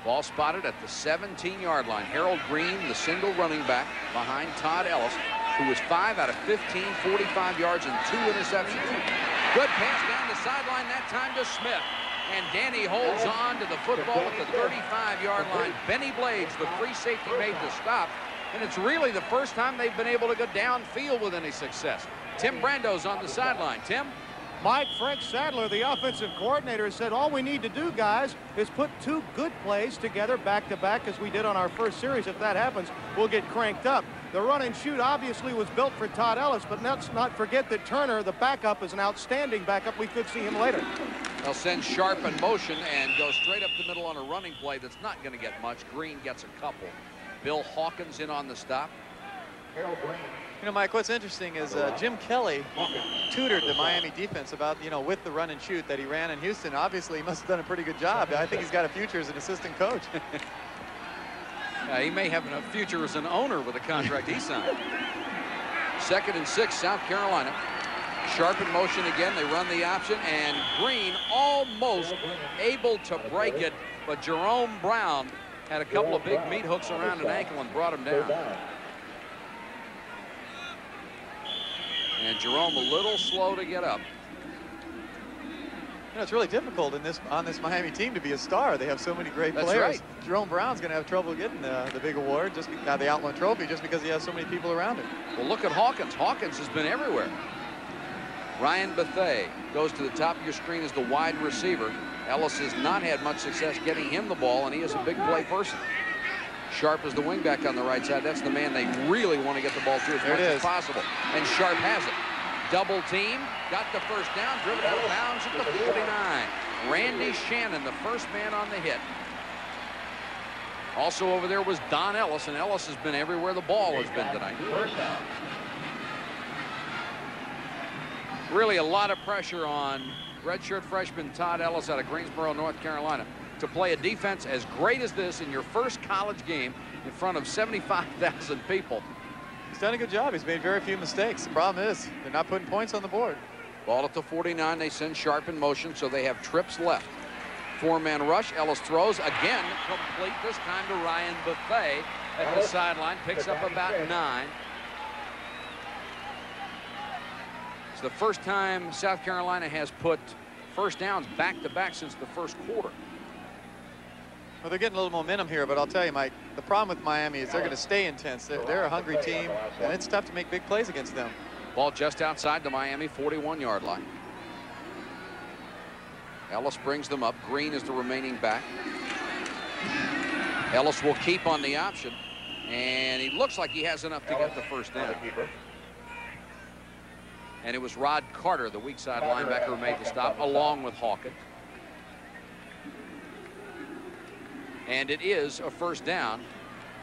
Ball spotted at the 17-yard line. Harold Green, the single running back behind Todd Ellis, who was 5 out of 15, 45 yards and 2 interceptions. Good pass down the sideline, that time to Smith. And Danny holds on to the football at the 35-yard line. Benny Blades, the free safety, made the stop. And it's really the first time they've been able to go downfield with any success. Tim Brando's on the sideline. Tim? Mike French Sadler, the offensive coordinator, said all we need to do, guys, is put 2 good plays together back-to-back as we did on our first series. If that happens, we'll get cranked up. The run and shoot obviously was built for Todd Ellis, but let's not forget that Turner, the backup, is an outstanding backup. We could see him later. They'll send Sharp in motion and go straight up the middle on a running play that's not going to get much. Green gets a couple. Bill Hawkins in on the stop. You know, Mike, what's interesting is Jim Kelly tutored the Miami defense about, you know, with the run and shoot that he ran in Houston. Obviously, he must have done a pretty good job. I think he's got a future as an assistant coach. He may have a future as an owner with the contract he signed. 2nd and 6, South Carolina. Sharp in motion again. They run the option, and Green almost able to break it, but Jerome Brown had a couple of big meat hooks around an ankle and brought him down. And Jerome a little slow to get up. You know, it's really difficult on this Miami team to be a star. They have so many great players. Right. Jerome Brown's going to have trouble getting the big award, the Outland Trophy, just because he has so many people around him. Well, look at Hawkins. Hawkins has been everywhere. Ryan Bethea goes to the top of your screen as the wide receiver. Ellis has not had much success getting him the ball, and he is a big play person. Sharp is the wingback on the right side. That's the man they really want to get the ball to as much as possible. And Sharp has it. Double team, got the first down, driven out of bounds at the 49. Randy Shannon, the first man on the hit. Also over there was Don Ellis, and Ellis has been everywhere the ball has been tonight. Really a lot of pressure on redshirt freshman Todd Ellis out of Greensboro, North Carolina, to play a defense as great as this in your first college game in front of 75,000 people. He's done a good job. He's made very few mistakes. The problem is they're not putting points on the board. Ball at the 49. They send Sharp in motion, so they have trips left. 4-man rush. Ellis throws again, complete this time to Ryan Bethea at the sideline. Picks up about 9. It's the first time South Carolina has put first downs back-to-back since the first quarter. Well, they're getting a little momentum here, but I'll tell you, Mike, the problem with Miami is they're going to stay intense. They're a hungry team, and it's tough to make big plays against them. Ball just outside the Miami 41-yard line. Ellis brings them up. Green is the remaining back. Ellis will keep on the option, and he looks like he has enough to get the first down. And it was Rod Carter, the weak side linebacker, who made the stop, along with Hawkins. And it is a first down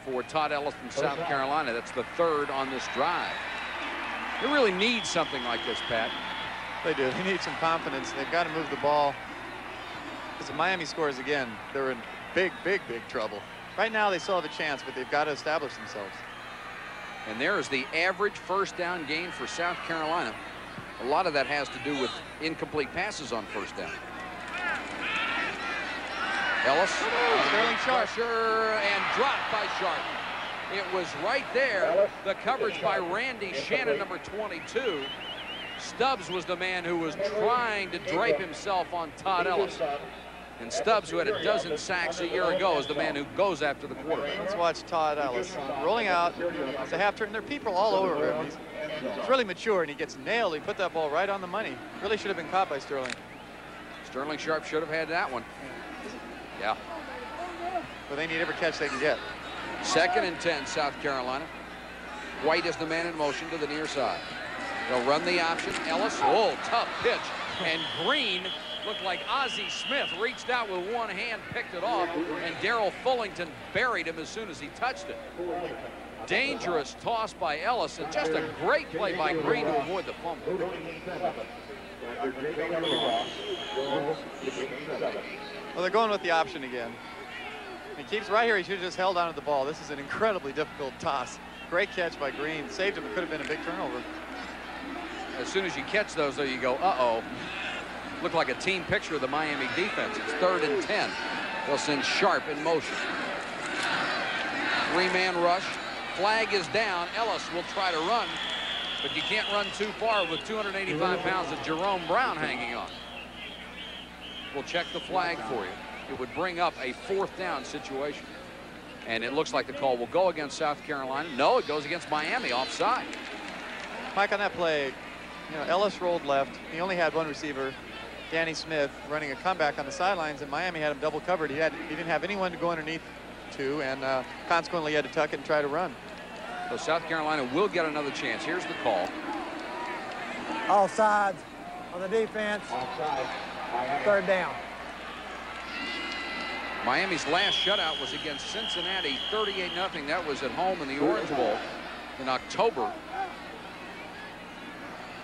for Todd Ellis from South Carolina. That's the 3rd on this drive. They really need something like this, Pat. They do. They need some confidence. They've got to move the ball. Because if Miami scores again, they're in big, big, big trouble. Right now, they still have a chance, but they've got to establish themselves. And there is the average first down gain for South Carolina. A lot of that has to do with incomplete passes on first down. Ellis, Sterling Sharp, pressure, and dropped by Sharp. It was right there. The coverage by Randy Shannon, number 22. Stubbs was the man who was trying to drape himself on Todd Ellis. And Stubbs, who had a dozen sacks a year ago, is the man who goes after the quarterback. Let's watch Todd Ellis rolling out. It's a half turn. There are people all over him. He's really mature, and he gets nailed. He put that ball right on the money. Really should have been caught by Sterling. Sterling Sharp should have had that one. Yeah. But they need every catch they can get. 2nd and 10, South Carolina. White is the man in motion to the near side. They'll run the option. Ellis, oh, tough pitch. And Green looked like Ozzie Smith reached out with one hand, picked it off, and Darrell Fullington buried him as soon as he touched it. Dangerous toss by Ellis, and just a great play by Green to avoid the fumble. Well, they're going with the option again. He keeps right here. He should have just held onto the ball. This is an incredibly difficult toss. Great catch by Green. Saved him. It could have been a big turnover. As soon as you catch those, though, you go, uh-oh. Looked like a team picture of the Miami defense. It's 3rd and 10. They'll send Sharp in motion. 3-man rush. Flag is down. Ellis will try to run, but you can't run too far with 285 pounds of Jerome Brown hanging on. We'll check the flag for you. It would bring up a 4th down situation. And it looks like the call will go against South Carolina. No, it goes against Miami, offside. Mike, on that play, you know, Ellis rolled left. He only had one receiver, Danny Smith, running a comeback on the sidelines, and Miami had him double covered. He didn't have anyone to go underneath to, and consequently he had to tuck it and try to run. So South Carolina will get another chance. Here's the call. Offsides on the defense. Offside. Third down. Miami's last shutout was against Cincinnati, 38-0. That was at home in the Orange Bowl in October.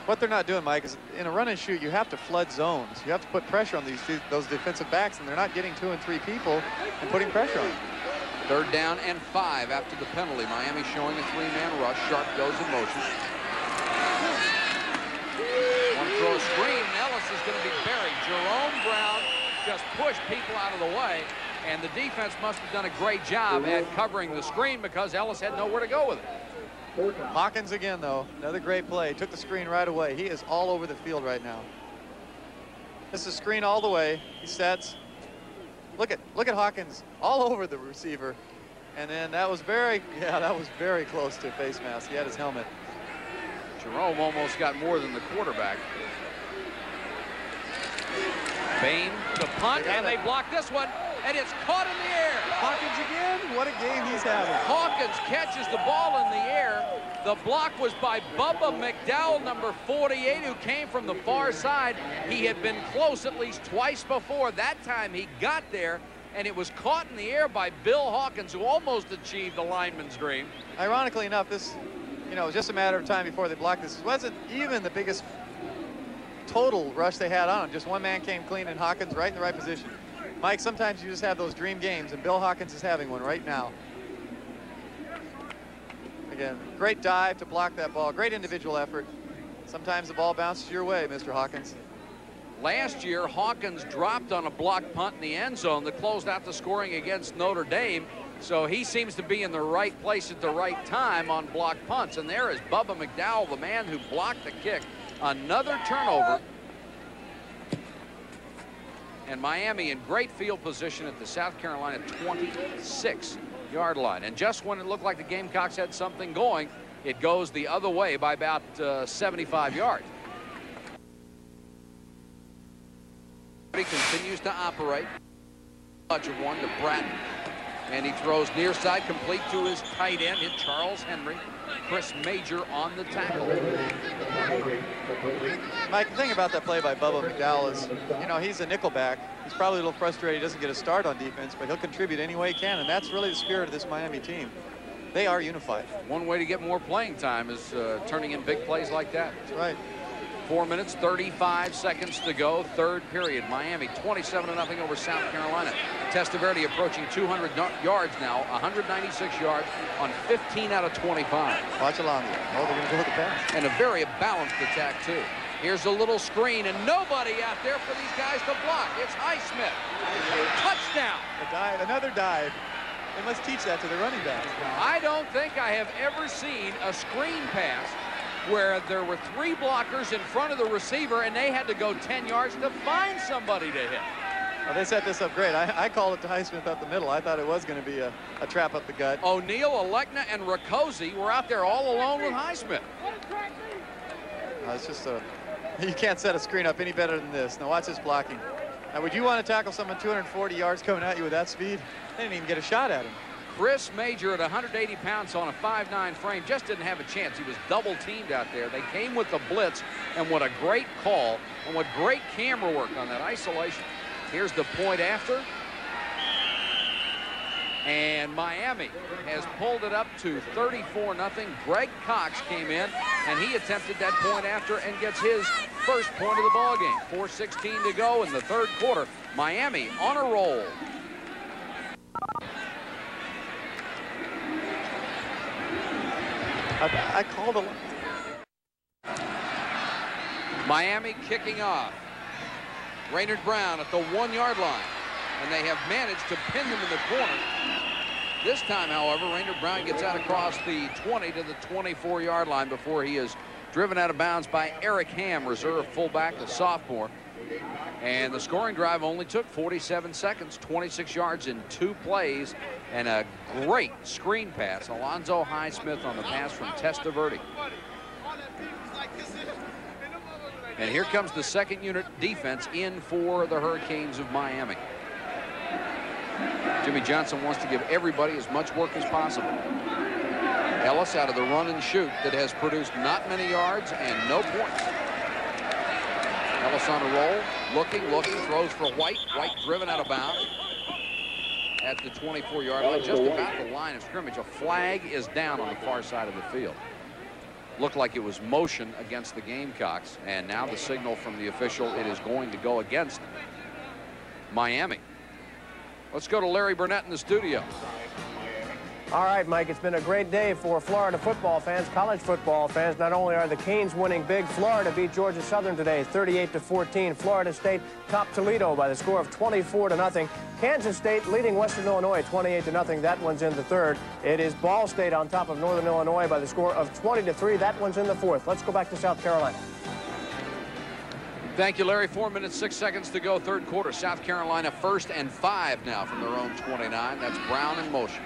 What they're not doing, Mike, is in a run and shoot, you have to flood zones. You have to put pressure on those defensive backs, and they're not getting 2 and 3 people and putting pressure on them. 3rd down and 5 after the penalty. Miami showing a 3-man rush. Sharp goes in motion. One throw screen. Ellis is going to be buried. Jerome Brown just pushed people out of the way, and the defense must have done a great job at covering the screen because Ellis had nowhere to go with it. Hawkins again, though. Another great play. Took the screen right away. He is all over the field right now. This is screen all the way. He sets. Look at Hawkins all over the receiver. And then that was very close to face mask. He had his helmet. Jerome almost got more than the quarterback. Bain to punt, and they block this one, and it's caught in the air. Hawkins again? What a game he's having. Hawkins catches the ball in the air. The block was by Bubba McDowell, number 48, who came from the far side. He had been close at least twice before. That time he got there, and it was caught in the air by Bill Hawkins, who almost achieved the lineman's dream. Ironically enough, this, it was just a matter of time before they blocked this. It wasn't even the biggest total rush they had on him. Just one man came clean, and Hawkins right in the right position. Mike, sometimes you just have those dream games, and Bill Hawkins is having one right now. Again, great dive to block that ball. Great individual effort. Sometimes the ball bounces your way, Mr. Hawkins. Last year, Hawkins dropped on a blocked punt in the end zone that closed out the scoring against Notre Dame. So he seems to be in the right place at the right time on blocked punts. And there is Bubba McDowell, the man who blocked the kick. Another turnover. And Miami in great field position at the South Carolina 26-yard line. And just when it looked like the Gamecocks had something going, it goes the other way by about 75 yards. He continues to operate. Touch of one to Bratton. And he throws near side, complete to his tight end, hit Charles Henry. Chris Major on the tackle. Mike, the thing about that play by Bubba McDowell is, he's a nickelback. He's probably a little frustrated he doesn't get a start on defense, but he'll contribute any way he can, and that's really the spirit of this Miami team. They are unified. One way to get more playing time is turning in big plays like that. That's right. 4 minutes, 35 seconds to go, third period. Miami 27-0 over South Carolina. Testaverde approaching 200 yards now, 196 yards on 15 out of 25. Watch Alonzo. Oh, they're going to go with the pass. And a very balanced attack, too. Here's a little screen, and nobody out there for these guys to block. It's Highsmith. Touchdown. A dive, another dive. They must teach that to the running backs. I don't think I have ever seen a screen pass where there were 3 blockers in front of the receiver and they had to go 10 yards to find somebody to hit. Well, they set this up great. I called it to Highsmith up the middle. I thought it was going to be a trap up the gut. O'Neal, Alekna, and Rakosi were out there all alone with Highsmith. It's just you can't set a screen up any better than this. Now watch this blocking. Now would you want to tackle someone 240 yards coming at you with that speed? They didn't even get a shot at him. Chris Major at 180 pounds on a 5'9" frame just didn't have a chance. He was double teamed out there. They came with the blitz, and what a great call and what great camera work on that isolation. Here's the point after. And Miami has pulled it up to 34-0. Greg Cox came in, and he attempted that point after and gets his first point of the ball game. 4:16 to go in the third quarter. Miami on a roll. I called a... Miami kicking off. Raynard Brown at the 1-yard line. And they have managed to pin them in the corner. This time, however, Raynard Brown gets out across the 20 to the 24-yard line before he is driven out of bounds by Eric Ham, reserve fullback, the sophomore. And the scoring drive only took 47 seconds, 26 yards in 2 plays, and a great screen pass. Alonzo Highsmith on the pass from Testaverde. And here comes the second unit defense in for the Hurricanes of Miami. Jimmy Johnson wants to give everybody as much work as possible. Ellis out of the run and shoot that has produced not many yards and no points. Ellis on a roll, looking, throws for White. White driven out of bounds at the 24-yard line, just about the line of scrimmage. A flag is down on the far side of the field. Looked like it was motion against the Gamecocks, and now the signal from the official, it is going to go against Miami. Let's go to Larry Burnett in the studio. All right, Mike, it's been a great day for Florida football fans, college football fans. Not only are the Canes winning big, Florida beat Georgia Southern today, 38-14. Florida State topped Toledo by the score of 24-0. Kansas State leading Western Illinois 28-0. That one's in the third. It is Ball State on top of Northern Illinois by the score of 20-3. That one's in the fourth. Let's go back to South Carolina. Thank you, Larry. 4 minutes, 6 seconds to go, third quarter. South Carolina 1st and 5 now from their own 29. That's Brown in motion.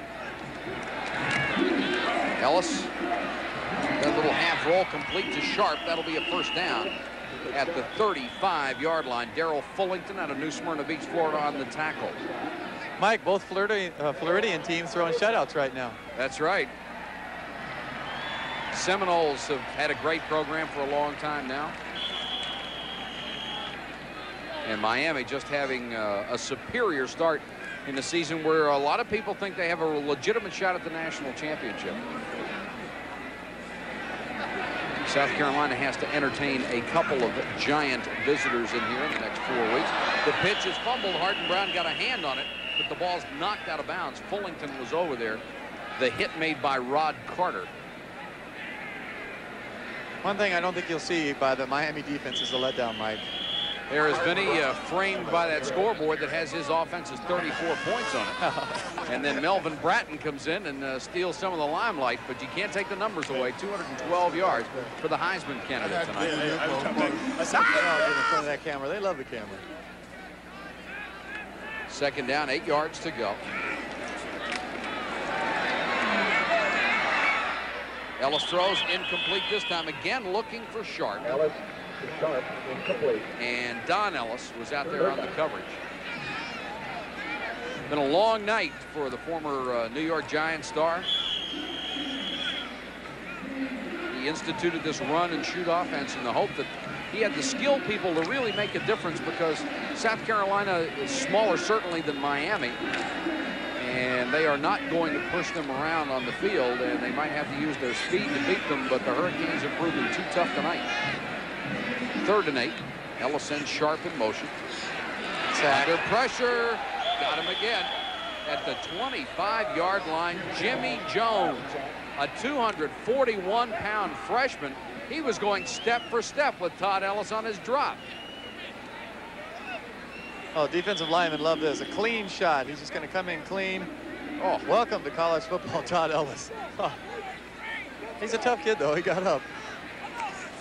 Ellis, that little half roll complete to Sharp. That'll be a first down at the 35-yard line. Darrell Fullington out of New Smyrna Beach, Florida on the tackle. Mike, both Floridian teams throwing shutouts right now. That's right. Seminoles have had a great program for a long time now. And Miami just having a superior start in the season where a lot of people think they have a legitimate shot at the national championship. South Carolina has to entertain a couple of giant visitors in here in the next 4 weeks. The pitch is fumbled. Harden Brown got a hand on it, but the ball's knocked out of bounds. Fullington was over there. The hit made by Rod Carter. One thing I don't think you'll see by the Miami defense is a letdown, Mike. There is Vinny framed by that scoreboard that has his offense's 34 points on it. And then Melvin Bratton comes in and steals some of the limelight, but you can't take the numbers away. 212 yards for the Heisman candidate tonight. I saw them in front of that camera. They love the camera. Second down, 8 yards to go. Ellis throws incomplete this time, again looking for Sharp. Ellis. Sharp, incomplete. And Don Ellis was out there on the coverage. Been a long night for the former New York Giants star. He instituted this run and shoot offense in the hope that he had the skilled people to really make a difference, because South Carolina is smaller certainly than Miami, and they are not going to push them around on the field, and they might have to use their speed to beat them, but the Hurricanes have proven too tough tonight. 3rd and 8. Ellis sends Sharp in motion. Under pressure. Got him again at the 25-yard line. Jimmy Jones, a 241-pound freshman. He was going step for step with Todd Ellis on his drop. Oh, defensive linemen love this. A clean shot. He's just going to come in clean. Oh, welcome to college football, Todd Ellis. Oh. He's a tough kid, though. He got up.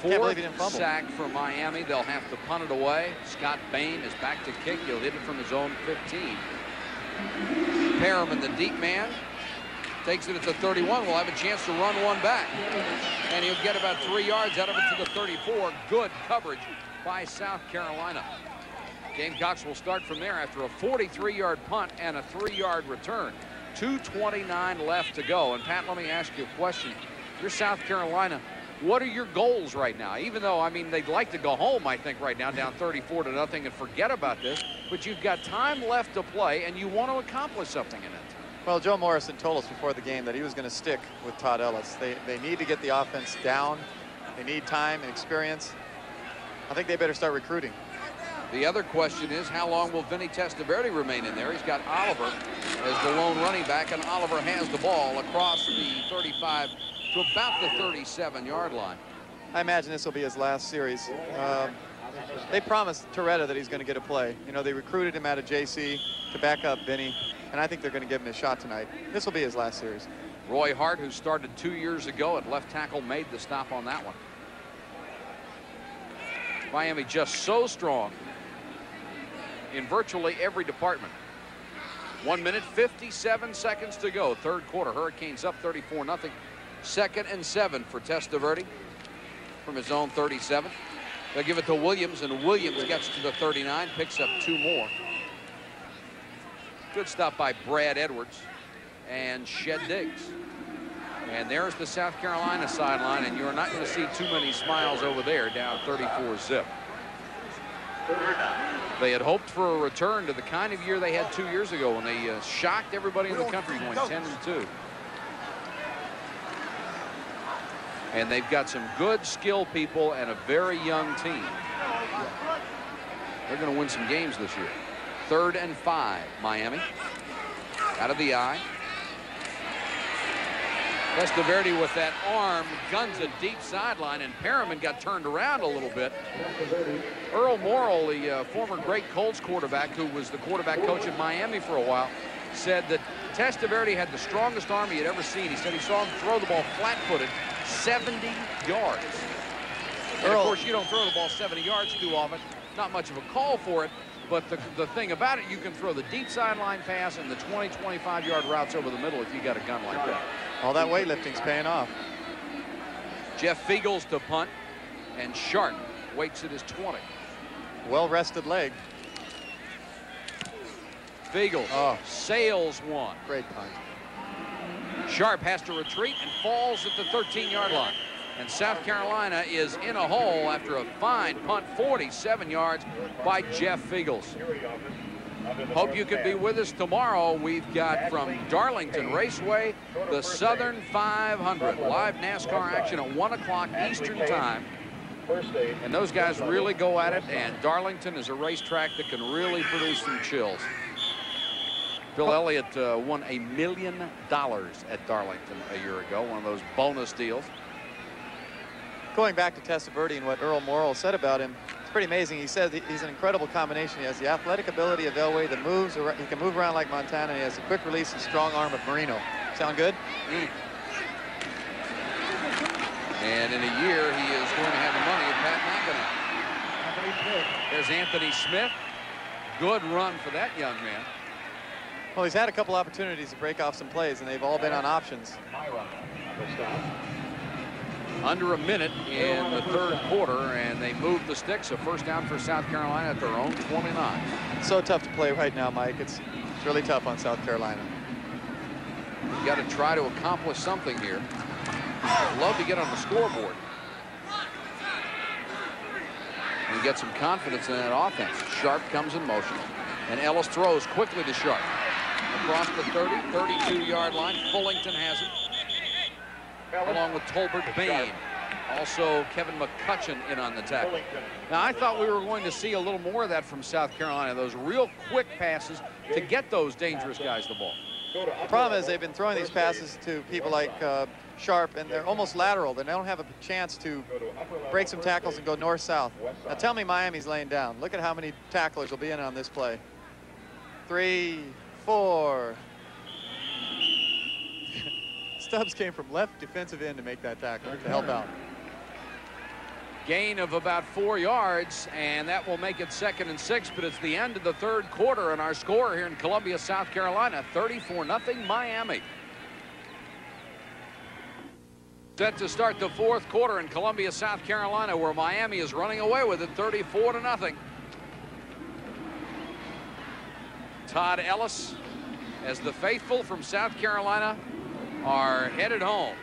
Fourth sack for Miami. They'll have to punt it away. Scott Bain is back to kick. He'll hit it from his own 15. Perriman, the deep man, takes it at the 31. Will have a chance to run one back. And he'll get about 3 yards out of it to the 34. Good coverage by South Carolina. Gamecocks will start from there after a 43-yard punt and a 3-yard return. 2:29 left to go. And Pat, let me ask you a question. You're South Carolina. What are your goals right now? Even though, I mean, they'd like to go home, I think, right now, down 34-0 and forget about this. But you've got time left to play, and you want to accomplish something in it. Well, Joe Morrison told us before the game that he was going to stick with Todd Ellis. They need to get the offense down. They need time and experience. I think they better start recruiting. The other question is, how long will Vinny Testaverde remain in there? He's got Oliver as the lone running back, and Oliver has the ball across the 35 to about the 37-yard line. I imagine this will be his last series. They promised Toretta that he's going to get a play. You know, they recruited him out of JC to back up Vinny, and I think they're going to give him a shot tonight. This will be his last series. Roy Hart, who started 2 years ago at left tackle, made the stop on that one. Miami just so strong in virtually every department. 1 minute, 57 seconds to go. Third quarter. Hurricanes up 34-0. 2nd and 7 for Testaverde from his own 37. They'll give it to Williams, and Williams gets to the 39, picks up 2 more. Good stop by Brad Edwards and Shed Diggs. And there's the South Carolina sideline, and you're not going to see too many smiles over there, down 34-0. They had hoped for a return to the kind of year they had 2 years ago when they shocked everybody in the country going 10-2. And they've got some good skill people and a very young team. They're going to win some games this year. 3rd and 5, Miami. Out of the eye. Testaverde with that arm guns a deep sideline, and Perriman got turned around a little bit. Earl Morrill, the former great Colts quarterback who was the quarterback coach at Miami for a while, said that Testaverde had the strongest arm he had ever seen. He said he saw him throw the ball flat-footed 70 yards. And of course, you don't throw the ball 70 yards too often. Not much of a call for it. But the thing about it, you can throw the deep sideline pass and the 20, 25-yard routes over the middle if you got a gun like that. All that weightlifting's paying off. Jeff Fiegels to punt, and Sharp waits at his 20. Well-rested leg. Fiegels sails one. Great punt. Sharp has to retreat and falls at the 13-yard line. And South Carolina is in a hole after a fine punt, 47 yards by Jeff Fiegels. Hope you can be with us tomorrow. We've got from Darlington Raceway, the Southern 500. Live NASCAR action at 1 o'clock Eastern time. And those guys really go at it, and Darlington is a racetrack that can really produce some chills. Bill Elliott won $1 million at Darlington a year ago, one of those bonus deals. Going back to Testaverde and what Earl Morrill said about him, it's pretty amazing. He said he's an incredible combination. He has the athletic ability of Elway that moves around. He can move around like Montana. And he has the quick release and strong arm of Marino. Sound good? And in a year, he is going to have the money of Pat McAdoo. There's Anthony Smith. Good run for that young man. Well, he's had a couple opportunities to break off some plays, and they've all been on options. Under a minute in the 3rd quarter, and they move the sticks. A first down for South Carolina at their own 29. It's so tough to play right now, Mike. It's really tough on South Carolina. You've got to try to accomplish something here. Love to get on the scoreboard and get some confidence in that offense. Sharp comes in motion, and Ellis throws quickly to Sharp. Across the 30, 32-yard line. Fullington has it, along with Tolbert Bain. Also, Kevin McCutcheon in on the tackle. Now, I thought we were going to see a little more of that from South Carolina, those real quick passes to get those dangerous guys the ball. The problem is they've been throwing these passes to people like Sharp, and they're almost lateral. They don't have a chance to break some tackles and go north-south. Now, tell me Miami's laying down. Look at how many tacklers will be in on this play. 3, 4. Stubbs came from left defensive end to make that tackle to help out. Gain of about 4 yards, and that will make it 2nd and 6, but it's the end of the 3rd quarter, and our score here in Columbia, South Carolina, 34-0 Miami. Set to start the 4th quarter in Columbia, South Carolina, where Miami is running away with it, 34-0. Todd Ellis, as the faithful from South Carolina are headed home,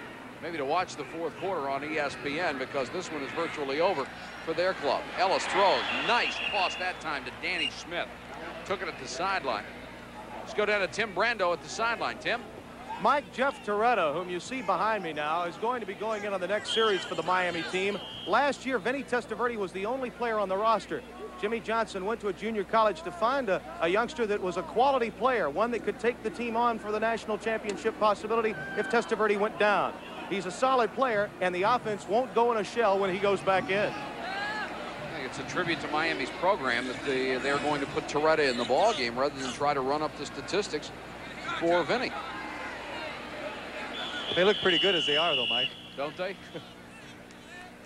maybe to watch the 4th quarter on ESPN, because this one is virtually over for their club. Ellis throws. Nice toss that time to Danny Smith. Took it at the sideline. Let's go down to Tim Brando at the sideline. Tim? Mike, Jeff Toretta, whom you see behind me now, is going to be going in on the next series for the Miami team. Last year, Vinny Testaverde was the only player on the roster. Jimmy Johnson went to a junior college to find a youngster that was a quality player, one that could take the team on for the national championship possibility if Testaverde went down. He's a solid player, and the offense won't go in a shell when he goes back in. I think it's a tribute to Miami's program that they're going to put Toretta in the ball game rather than try to run up the statistics for Vinny. They look pretty good as they are, though, Mike. Don't they?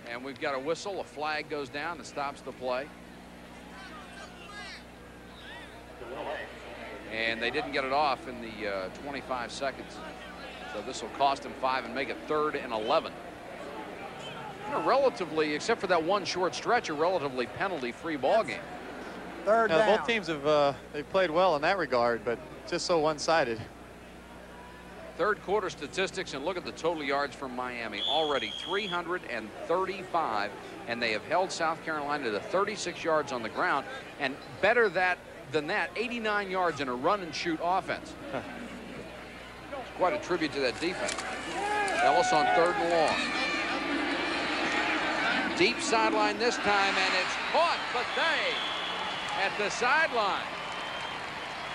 And we've got a whistle. A flag goes down that stops the play. And they didn't get it off in the 25 seconds. So this will cost them 5 and make it 3rd and 11. Relatively, except for that one short stretch, a relatively penalty-free ball game. Third down. Both teams have they've played well in that regard, but just so one-sided. Third quarter statistics, and look at the total yards from Miami. Already 335, and they have held South Carolina to 36 yards on the ground, and better than that, 89 yards in a run-and-shoot offense. It's quite a tribute to that defense. Ellis on 3rd and long. Deep sideline this time, and it's caught, but they at the sideline.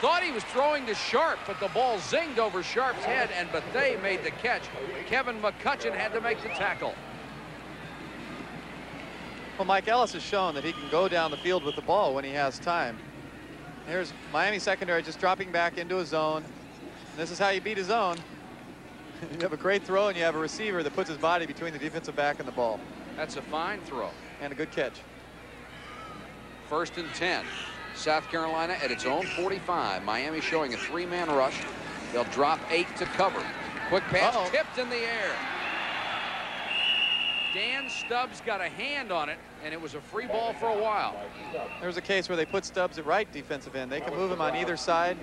Thought he was throwing to Sharp, but the ball zinged over Sharp's head, and Bethea made the catch. Kevin McCutcheon had to make the tackle. Well, Mike Ellis has shown that he can go down the field with the ball when he has time. Here's Miami secondary just dropping back into a zone. And this is how you beat a zone. You have a great throw, and you have a receiver that puts his body between the defensive back and the ball. That's a fine throw. And a good catch. 1st and 10. South Carolina at its own 45. Miami showing a 3-man rush. They'll drop 8 to cover. Quick pass tipped in the air. Dan Stubbs got a hand on it, and it was a free ball for a while. There's a case where they put Stubbs at right defensive end. They can move him on either side.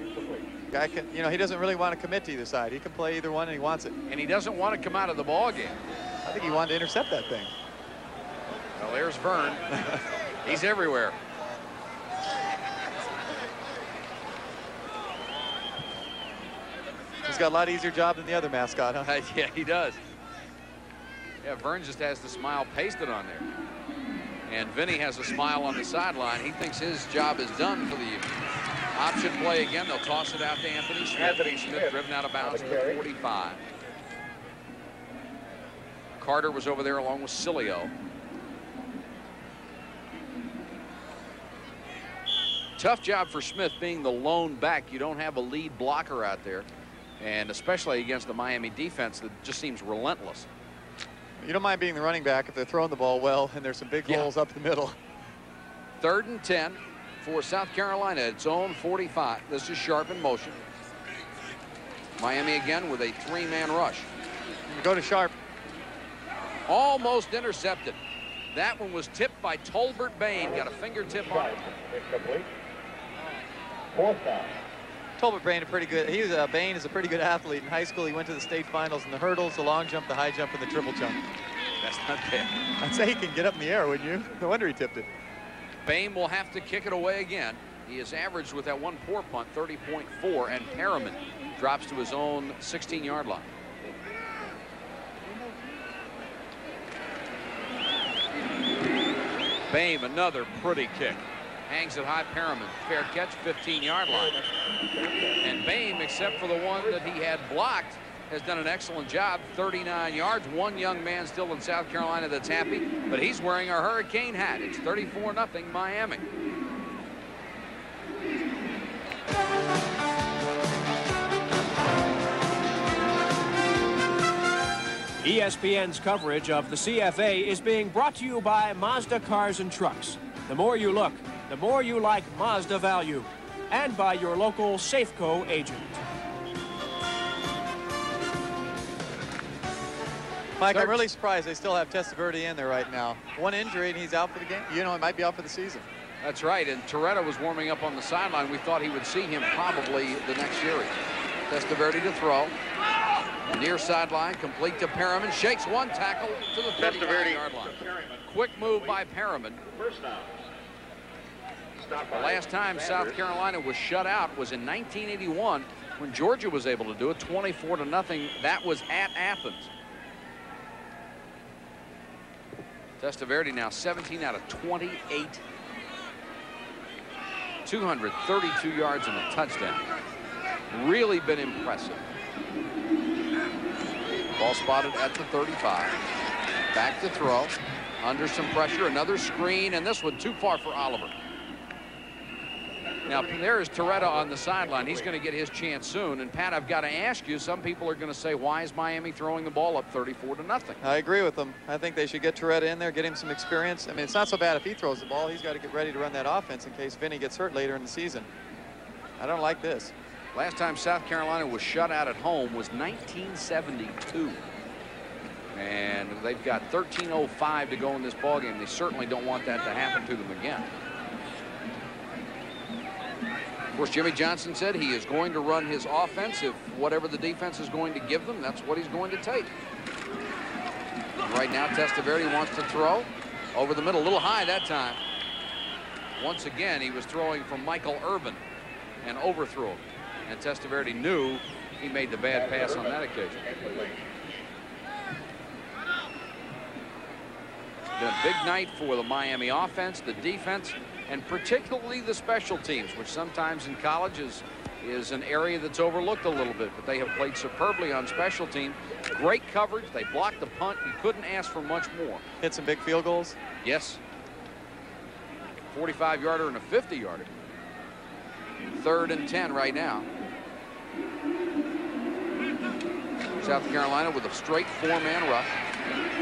Guy can, you know, he doesn't really want to commit to either side. He can play either one, and he wants it. And he doesn't want to come out of the ball game. I think he wanted to intercept that thing. Well, there's Vern. He's everywhere. He's got a lot easier job than the other mascot, huh? Yeah, he does. Yeah, Vern just has the smile pasted on there. And Vinny has a smile on the sideline. He thinks his job is done for the evening. Option play again. They'll toss it out to Anthony Smith. Smith driven out of bounds to the 45. Carter was over there along with Cilio. Tough job for Smith being the lone back. You don't have a lead blocker out there, and especially against the Miami defense that just seems relentless. You don't mind being the running back if they're throwing the ball well and there's some big holes up the middle. 3rd and 10 for South Carolina at its own 45. This is Sharp in motion. Miami again with a 3-man rush. Go to Sharp. Almost intercepted. That one was tipped by Tolbert Bain. Got a fingertip on it. 4th down. Tolbert Bain, Bain is a pretty good athlete. In high school, he went to the state finals in the hurdles, the long jump, the high jump, and the triple jump. That's not bad. I'd say he can get up in the air, wouldn't you? No wonder he tipped it. Bain will have to kick it away again. He has averaged with that one poor punt 30.4, and Perriman drops to his own 16-yard line. Bain, another pretty kick. Hangs it high. Perriman, fair catch, 15-yard line. And Bain, except for the one that he had blocked, has done an excellent job. 39 yards. One young man still in South Carolina that's happy, but he's wearing a Hurricane hat. It's 34-0 Miami. ESPN's coverage of the CFA is being brought to you by Mazda Cars and Trucks. The more you look, the more you like Mazda value. And by your local Safeco agent. Mike, I'm really surprised they still have Testaverde in there right now. One injury and he's out for the game. You know, he might be out for the season. That's right, and Toretta was warming up on the sideline. We thought he would see him probably the next series. Testaverde to throw. Near sideline, complete to Perriman. Shakes one tackle to the 39-yard line. Quick move by Perriman. The last time South Carolina was shut out was in 1981 when Georgia was able to do it, 24-0. That was at Athens. Testaverde now 17 out of 28. 232 yards and a touchdown. Really been impressive. Ball spotted at the 35. Back to throw. Under some pressure. Another screen. And this one too far for Oliver. Now, there is Toretta on the sideline. He's going to get his chance soon. And, Pat, I've got to ask you, some people are going to say, why is Miami throwing the ball up 34-0? I agree with them. I think they should get Toretta in there, get him some experience. I mean, it's not so bad if he throws the ball. He's got to get ready to run that offense in case Vinny gets hurt later in the season. I don't like this. Last time South Carolina was shut out at home was 1972. And they've got 13:05 to go in this ballgame. They certainly don't want that to happen to them again. Of course, Jimmy Johnson said he is going to run his offense. If whatever the defense is going to give them, that's what he's going to take. And right now, Testaverde wants to throw over the middle, a little high that time. Once again, he was throwing from Michael Irvin and overthrew him. And Testaverde knew he made the bad pass on that occasion. Been a big night for the Miami offense, the defense, and particularly the special teams, which sometimes in college is an area that's overlooked a little bit, but they have played superbly on special teams. Great coverage. They blocked the punt. You couldn't ask for much more. Hit some big field goals. Yes. 45-yarder and a 50-yarder. 3rd and 10 right now. South Carolina with a straight 4-man rush.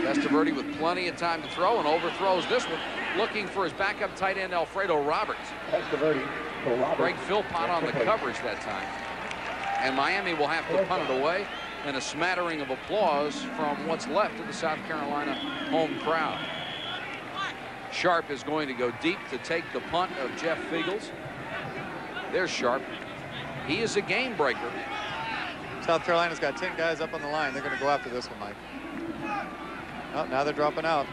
Testaverde with plenty of time to throw and overthrows this one, looking for his backup tight end Alfredo Roberts. Testaverde for Roberts. Greg Philpott on the coverage that time. And Miami will have to punt it away, and a smattering of applause from what's left of the South Carolina home crowd. Sharp is going to go deep to take the punt of Jeff Fiegels. There's Sharp. He is a game breaker. South Carolina's got 10 guys up on the line. They're going to go after this one, Mike. Oh, now they're dropping out.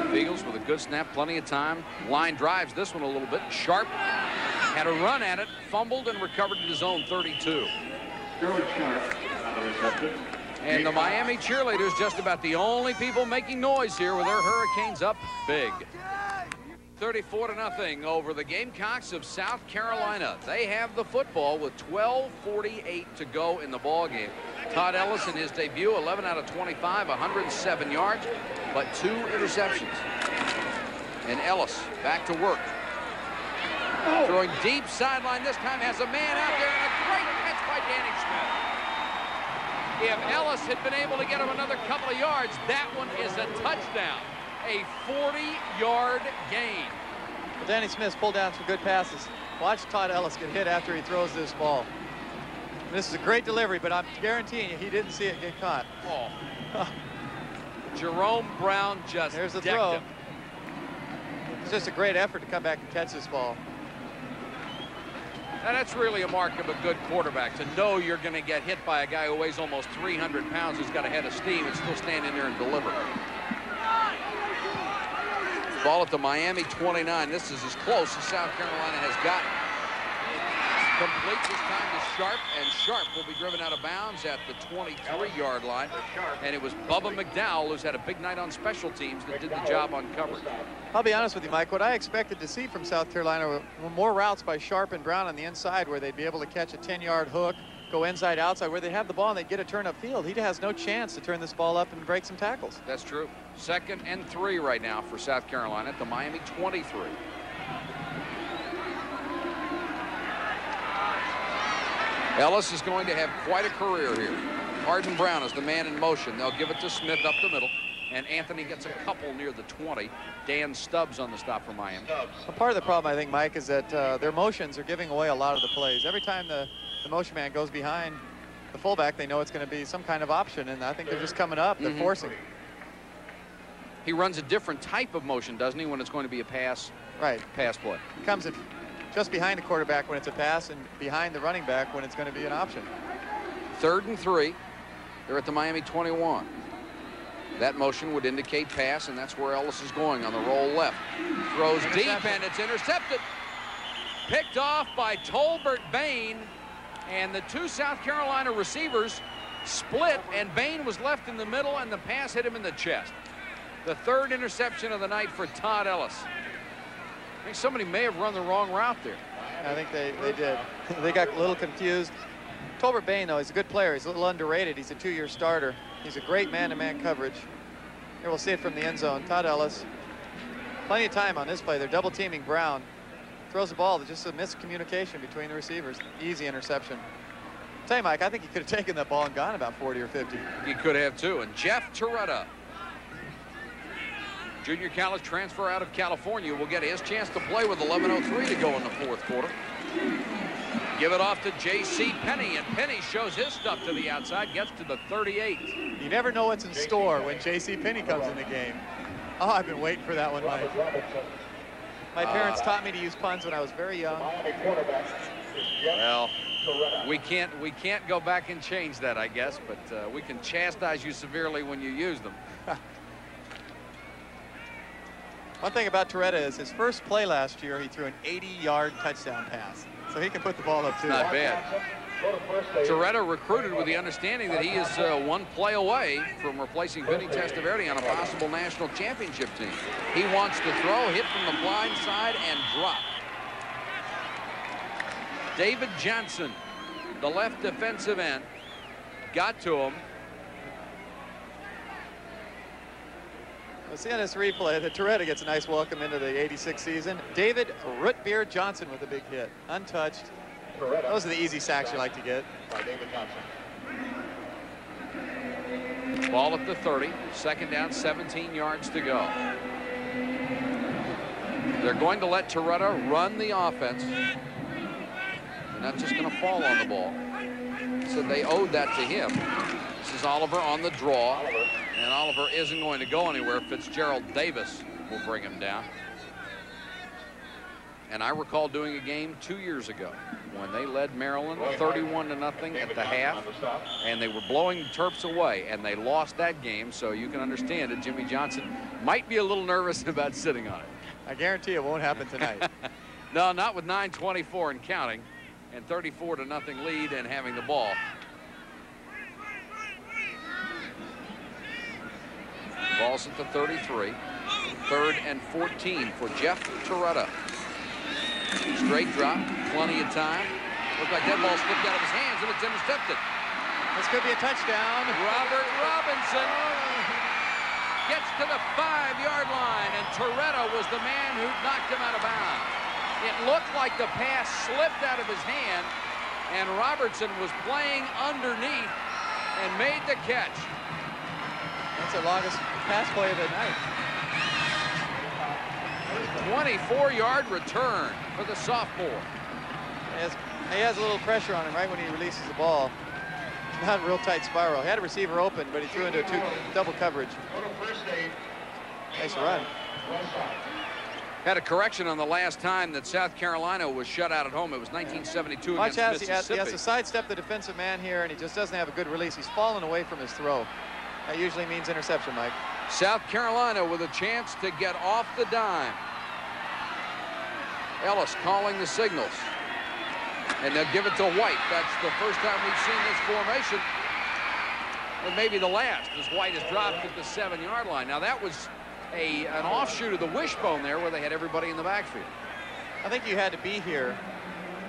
Fiegels with a good snap, plenty of time. Line drives this one a little bit. Sharp had a run at it, fumbled and recovered in his own 32. And the Miami cheerleaders just about the only people making noise here with their Hurricanes up big. 34-0 over the Gamecocks of South Carolina. They have the football with 12:48 to go in the ball game. Todd Ellis in his debut, 11 out of 25, 107 yards, but 2 interceptions. And Ellis back to work. Throwing deep sideline this time, has a man out there, and a great catch by Danny Smith. If Ellis had been able to get him another couple of yards, that one is a touchdown. A 40-yard gain. Well, Danny Smith's pulled down some good passes. Watch Todd Ellis get hit after he throws this ball. This is a great delivery, but I'm guaranteeing you he didn't see it get caught. Oh. Jerome Brown just There's the decked throw. him. It's just a great effort to come back and catch this ball. Now that's really a mark of a good quarterback, to know you're going to get hit by a guy who weighs almost 300 pounds, who's got a head of steam, and still stand in there and deliver. Ball at the Miami 29. This is as close as South Carolina has gotten. Complete this time to Sharp, and Sharp will be driven out of bounds at the 23-yard line. And it was Bubba McDowell, who's had a big night on special teams, that did the job on coverage. I'll be honest with you, Mike. What I expected to see from South Carolina were more routes by Sharp and Brown on the inside, where they'd be able to catch a 10-yard hook, go inside, outside, where they have the ball and they get a turn upfield. He has no chance to turn this ball up and break some tackles. That's true. 2nd and 3 right now for South Carolina at the Miami 23. Ellis is going to have quite a career here. Arden Brown is the man in motion. They'll give it to Smith up the middle, and Anthony gets a couple near the 20. Dan Stubbs on the stop for Miami. Well, part of the problem, I think, Mike, is that their motions are giving away a lot of the plays. Every time the motion man goes behind the fullback, they know it's going to be some kind of option, and I think they're just coming up. They're forcing. He runs a different type of motion, doesn't he, when it's going to be a pass? Right. Pass play. He comes at just behind the quarterback when it's a pass, and behind the running back when it's going to be an option. 3rd and 3. They're at the Miami 21. That motion would indicate pass, and that's where Ellis is going on the roll left. Throws deep, and it's intercepted. Picked off by Tolbert Bain, and the 2 South Carolina receivers split, and Bain was left in the middle, and the pass hit him in the chest. The 3rd interception of the night for Todd Ellis. I think somebody may have run the wrong route there. I think they did. They got a little confused. Tolbert Bain, though, he's a good player. He's a little underrated. He's a 2-year starter. He's a great man-to-man coverage. Here we'll see it from the end zone. Todd Ellis, plenty of time on this play. They're double teaming Brown. Throws the ball. There's just a miscommunication between the receivers. Easy interception. I'll tell you, Mike, I think he could have taken that ball and gone about 40 or 50. He could have, too. And Jeff Toretta, junior college transfer out of California, will get his chance to play with 11:03 to go in the 4th quarter. Give it off to J.C. Penney, and Penney shows his stuff to the outside, gets to the 38. You never know what's in store when J.C. Penney comes in the game. Oh, I've been waiting for that one, Mike. My parents taught me to use puns when I was very young. Well, we can't go back and change that, I guess, but we can chastise you severely when you use them. One thing about Torretta is his first play last year, he threw an 80-yard touchdown pass. So he can put the ball up, too. Not bad. Torretta recruited with the understanding that he is one play away from replacing Vinny Testaverde on a possible national championship team. He wants to throw, hit from the blind side, and drop. David Johnson, the left defensive end, got to him. We'll see on this replay that Torretta gets a nice welcome into the '86 season. David Rootbeer Johnson with a big hit, untouched. Those are the easy sacks you like to get. By David Johnson. Ball at the 30, second down, 17 yards to go. They're going to let Torretta run the offense. They're not just going to fall on the ball. So they owed that to him. This is Oliver on the draw, and Oliver isn't going to go anywhere. Fitzgerald Davis will bring him down. And I recall doing a game 2 years ago when they led Maryland 31-0 at the half, and they were blowing the Terps away, and they lost that game. So you can understand that Jimmy Johnson might be a little nervous about sitting on it. I guarantee it won't happen tonight. No, not with 9:24 and counting, and 34-0 lead and having the ball. Ball's at the 33. 3rd and 14 for Jeff Torretta. Straight drop, plenty of time. Looked like that ball slipped out of his hands and it's intercepted. This could be a touchdown. Robert Robinson gets to the 5-yard line, and Torretta was the man who knocked him out of bounds. It looked like the pass slipped out of his hand, and Robertson was playing underneath and made the catch. That's the longest pass play of the night. 24-yard return for the sophomore. He has a little pressure on him right when he releases the ball. Not a real tight spiral. He had a receiver open, but he threw into a double coverage. Nice run. Had a correction on the last time that South Carolina was shut out at home. It was 1972 Watch against as Mississippi. he has to sidestep the defensive man here, and he just doesn't have a good release. He's fallen away from his throw. That usually means interception, Mike. South Carolina with a chance to get off the dime. Ellis calling the signals. And they'll give it to White. That's the first time we've seen this formation. And maybe the last, as White has dropped at the 7-yard line. Now that was an offshoot of the wishbone there where they had everybody in the backfield. I think you had to be here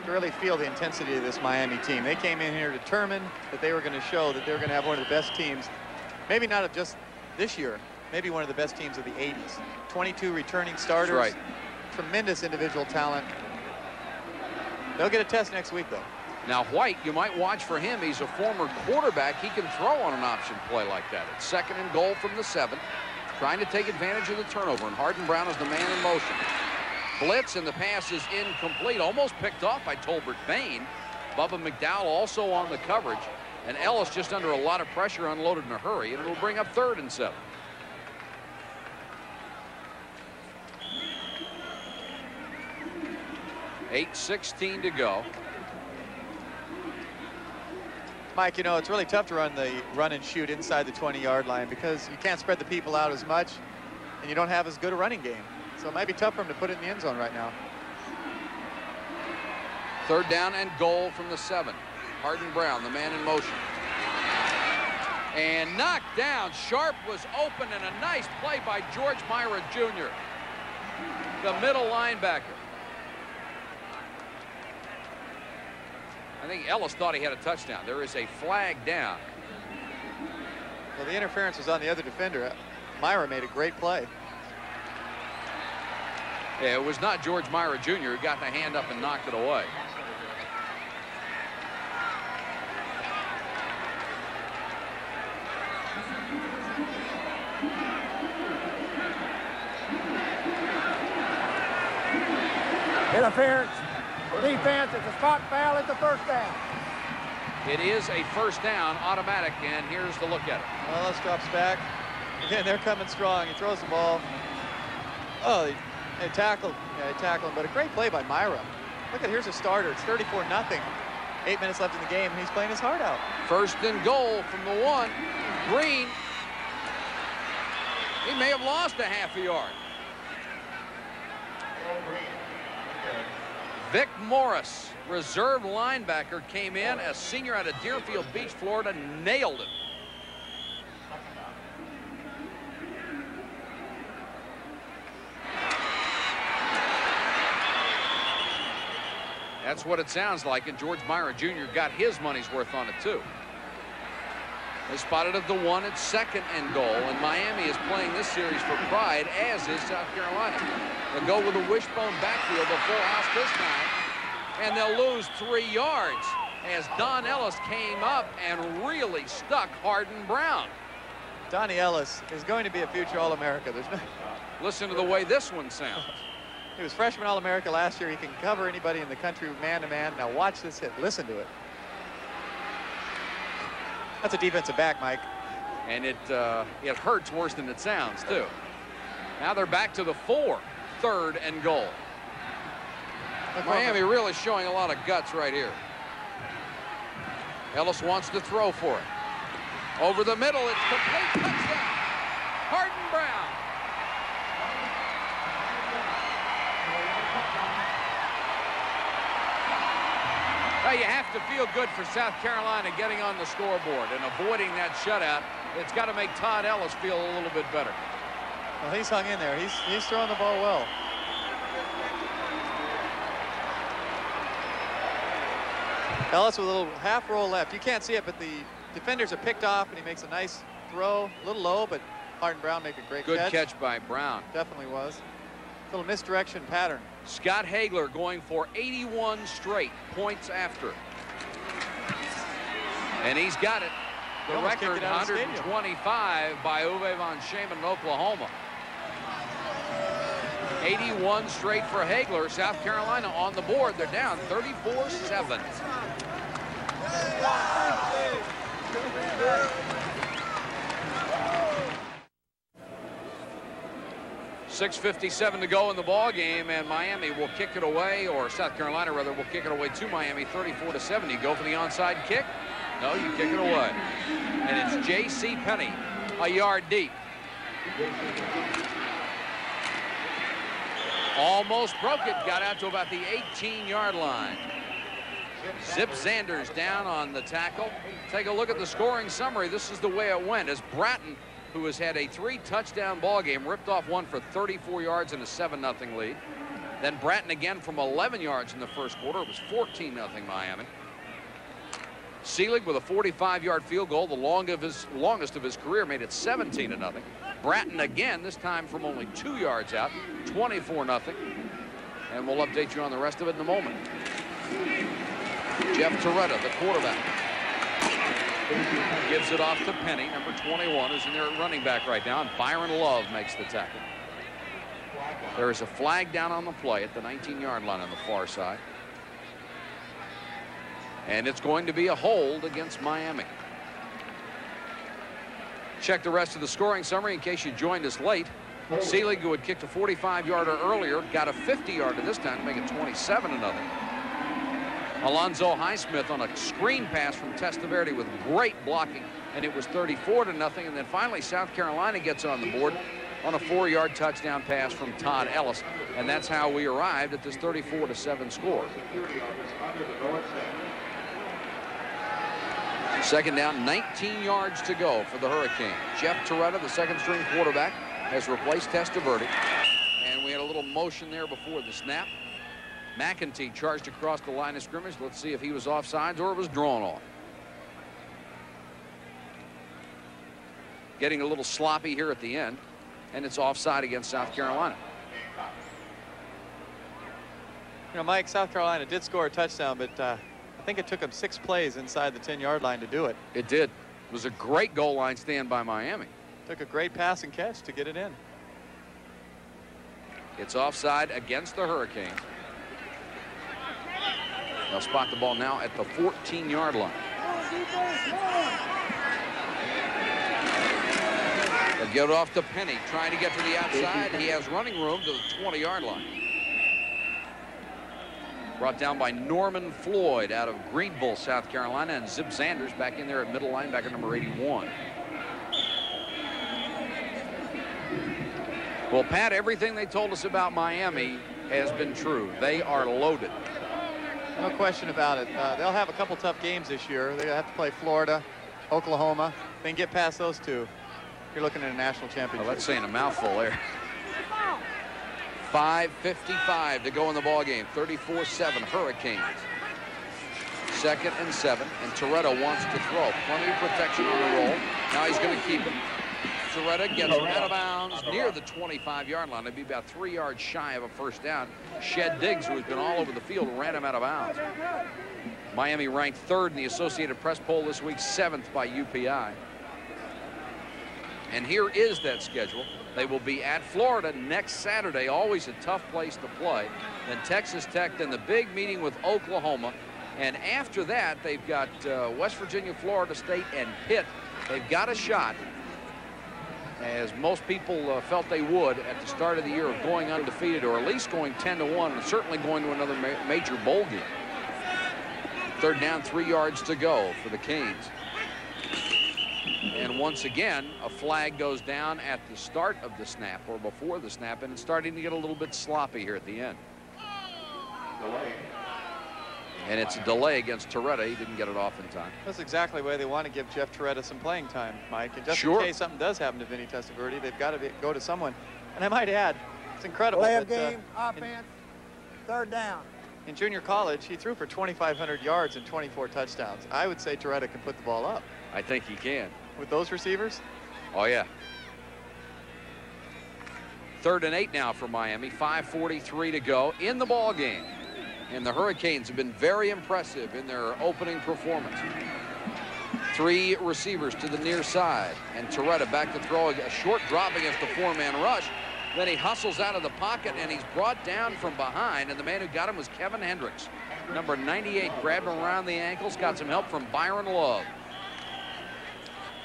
to really feel the intensity of this Miami team. They came in here determined that they were going to show that they were going to have one of the best teams, maybe not of just this year, maybe one of the best teams of the 80s. 22 returning starters. That's right. Tremendous individual talent. They'll get a test next week, though. Now, White, you might watch for him. He's a former quarterback. He can throw on an option play like that. It's 2nd and goal from the 7, trying to take advantage of the turnover, and Hardin Brown is the man in motion. Blitz, and the pass is incomplete. Almost picked off by Tolbert Bain. Bubba McDowell also on the coverage, and Ellis just under a lot of pressure, unloaded in a hurry, and it'll bring up 3rd and 7. .8:16 to go. Mike, you know, it's really tough to run the run and shoot inside the 20-yard line because you can't spread the people out as much, and you don't have as good a running game. So it might be tough for him to put it in the end zone right now. 3rd down and goal from the 7. Hardin Brown, the man in motion. And knocked down. Sharp was open, and a nice play by George Myra Jr., the middle linebacker. I think Ellis thought he had a touchdown. There is a flag down. Well, the interference was on the other defender. Myra made a great play. Yeah, it was not George Myra Jr. who got the hand up and knocked it away. Interference. Defense, it's a spot foul, it's a 1st down. It is a 1st down, automatic, and here's the look at it. Ellis drops back. Again, they're coming strong. He throws the ball. Oh, they tackled. Yeah, they tackled him. But a great play by Myra. Look at, here's a starter. It's 34-0. 8 minutes left in the game, and he's playing his heart out. First and goal from the 1. Green. He may have lost a half a yard. Vic Morris, reserve linebacker, came in, a senior out of Deerfield Beach, Florida, nailed it. That's what it sounds like, and George Myra Jr. got his money's worth on it, too. They spotted at the 1 at 2nd and goal, and Miami is playing this series for pride, as is South Carolina. They'll go with a wishbone backfield, a full house this time, and they'll lose 3 yards as Don Ellis came up and really stuck Hardin Brown. Donnie Ellis is going to be a future All-America. There's no... Listen to the way this one sounds. He was freshman All-America last year. He can cover anybody in the country man-to-man. Now watch this hit. Listen to it. That's a defensive back, Mike. And it hurts worse than it sounds, too. Now they're back to the 4, 3rd and goal. Miami really showing a lot of guts right here. Ellis wants to throw for it. Over the middle, it's complete touchdown. Hardin Brown. Well, you have to feel good for South Carolina getting on the scoreboard and avoiding that shutout. It's got to make Todd Ellis feel a little bit better. Well, he's hung in there. He's throwing the ball well. Ellis with a little half roll left. You can't see it, but the defenders are picked off, and he makes a nice throw. A little low, but Hardin Brown make a great catch. Good catch by Brown. Definitely was. A little misdirection pattern. Scott Hagler going for 81 straight points after. And he's got it. The record 125 by Uwe von Shaman in Oklahoma. 81 straight for Hagler. South Carolina on the board. They're down 34-7. 6:57 to go in the ball game, and Miami will kick it away, or South Carolina rather will kick it away to Miami 34-7. You go for the onside kick? No, you kick it away. And it's J.C. Penny, a yard deep. Almost broke it, got out to about the 18-yard line. Zip Zanders down on the tackle. Take a look at the scoring summary. This is the way it went as Bratton, who has had a 3-touchdown ball game, ripped off one for 34 yards in a 7-0 lead. Then Bratton again from 11 yards in the first quarter. It was 14-0 Miami. Seelig with a 45-yard field goal, the longest of his career, made it 17-0. Bratton again, this time from only 2 yards out, 24-0. And we'll update you on the rest of it in a moment. Jeff Toretta, the quarterback, gives it off to Penny. Number 21 is in there at running back right now, and Byron Love makes the tackle. There is a flag down on the play at the 19-yard line on the far side. And it's going to be a hold against Miami. Check the rest of the scoring summary in case you joined us late. Seelig, who had kicked a 45-yarder earlier, got a 50-yarder this time to make it 27-0. Alonzo Highsmith on a screen pass from Testaverde with great blocking, and it was 34-0. And then finally South Carolina gets on the board on a 4-yard touchdown pass from Todd Ellis, and that's how we arrived at this 34-7 score. Second down, 19 yards to go for the Hurricanes. Jeff Toretta, the second-string quarterback, has replaced Testaverde, and we had a little motion there before the snap. McEntee charged across the line of scrimmage. Let's see if he was offsides or it was drawn off. Getting a little sloppy here at the end, and it's offside against South Carolina. You know, Mike, South Carolina did score a touchdown, but I think it took them 6 plays inside the 10-yard line to do it. It did. It was a great goal line stand by Miami. Took a great pass and catch to get it in. It's offside against the Hurricanes. They'll spot the ball now at the 14-yard line. They'll get it off to Penny, trying to get to the outside. He has running room to the 20-yard line. Brought down by Norman Floyd out of Greenville, South Carolina, and Zip Sanders back in there at middle linebacker number 81. Well, Pat, everything they told us about Miami has been true. They are loaded. No question about it. They'll have a couple tough games this year. They'll have to play Florida, Oklahoma. If they can get past those two, you're looking at a national championship. Well, that's saying a mouthful there. 5:55 to go in the ball game. 34-7 Hurricanes. 2nd and 7, and Toretto wants to throw. Plenty of protection on the roll. Now he's going to keep it. Toretto gets him out of bounds near the 25-yard line. It'd be about 3 yards shy of a first down. Shed Diggs, who has been all over the field, ran him out of bounds. Miami ranked 3rd in the Associated Press poll this week, 7th by UPI. And here is that schedule. They will be at Florida next Saturday, always a tough place to play. Then Texas Tech, then the big meeting with Oklahoma. And after that, they've got West Virginia, Florida State, and Pitt. They've got a shot, as most people felt they would at the start of the year, of going undefeated, or at least going 10-1, and certainly going to another major bowl game. 3rd down, 3 yards to go for the Canes. And once again, a flag goes down at the start of the snap, or before the snap, and it's starting to get a little bit sloppy here at the end. And it's a delay against Toretto. He didn't get it off in time. That's exactly why they want to give Jeff Toretto some playing time, Mike. And just in case something does happen to Vinny Testaverde, they've got to go to someone. And I might add, it's incredible. Play of game, offense, 3rd down. In junior college, he threw for 2,500 yards and 24 touchdowns. I would say Toretto can put the ball up. I think he can. With those receivers? Oh, yeah. 3rd and 8 now for Miami. 5:43 to go in the ball game. And the Hurricanes have been very impressive in their opening performance. 3 receivers to the near side. And Toretto back to throw a short drop against the 4-man rush. Then he hustles out of the pocket, and he's brought down from behind. And the man who got him was Kevin Hendricks. Number 98 grabbed him around the ankles, got some help from Byron Love.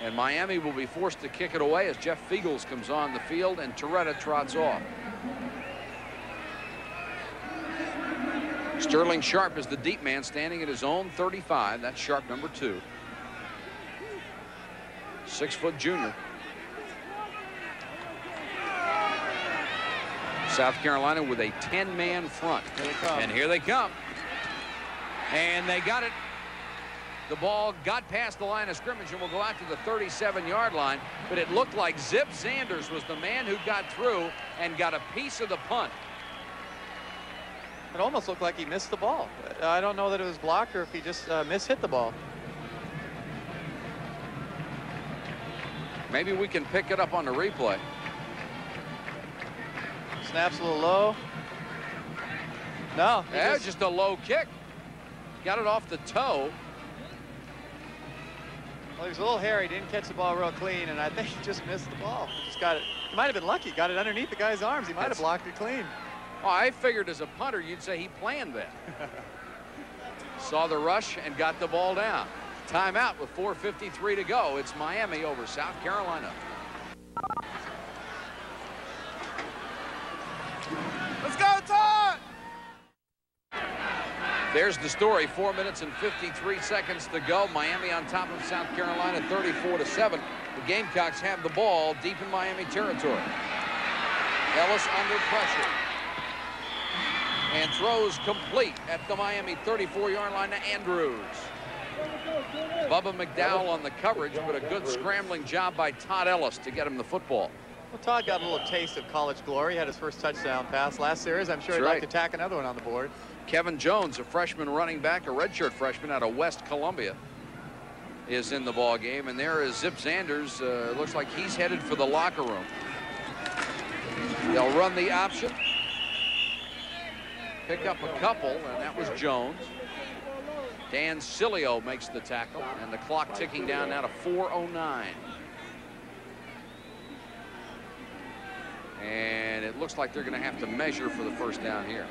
And Miami will be forced to kick it away as Jeff Fiegels comes on the field and Toretto trots off. Sterling Sharp is the deep man, standing at his own 35. That's Sharp, number 2. 6-foot junior. South Carolina with a 10-man front. And here they come. And they got it. The ball got past the line of scrimmage and will go out to the 37-yard line. But it looked like Zip Sanders was the man who got through and got a piece of the punt. It almost looked like he missed the ball. I don't know that it was blocked or if he just mishit the ball. Maybe we can pick it up on the replay. Snaps a little low. No. Yeah, just a low kick. Got it off the toe. Well, he was a little hairy, didn't catch the ball real clean, and I think he just missed the ball. Just got it. He might have been lucky. Got it underneath the guy's arms. He might have blocked it clean. Oh, I figured as a punter, you'd say he planned that. Saw the rush and got the ball down. Timeout with 4:53 to go. It's Miami over South Carolina. Let's go, Todd! There's the story. 4 minutes and 53 seconds to go. Miami on top of South Carolina, 34-7. The Gamecocks have the ball deep in Miami territory. Ellis under pressure. And throws complete at the Miami 34-yard line to Andrews. Bubba McDowell on the coverage, but a good scrambling job by Todd Ellis to get him the football. Well, Todd got a little taste of college glory. He had his first touchdown pass last series. I'm sure he'd like to tack another one on the board. Kevin Jones, a freshman running back, a redshirt freshman out of West Columbia, is in the ball game. And there is Zip Sanders. Looks like he's headed for the locker room. They'll run the option. Pick up a couple, and that was Jones. Dan Cilio makes the tackle, and the clock ticking down now to 4:09. And it looks like they're going to have to measure for the first down here.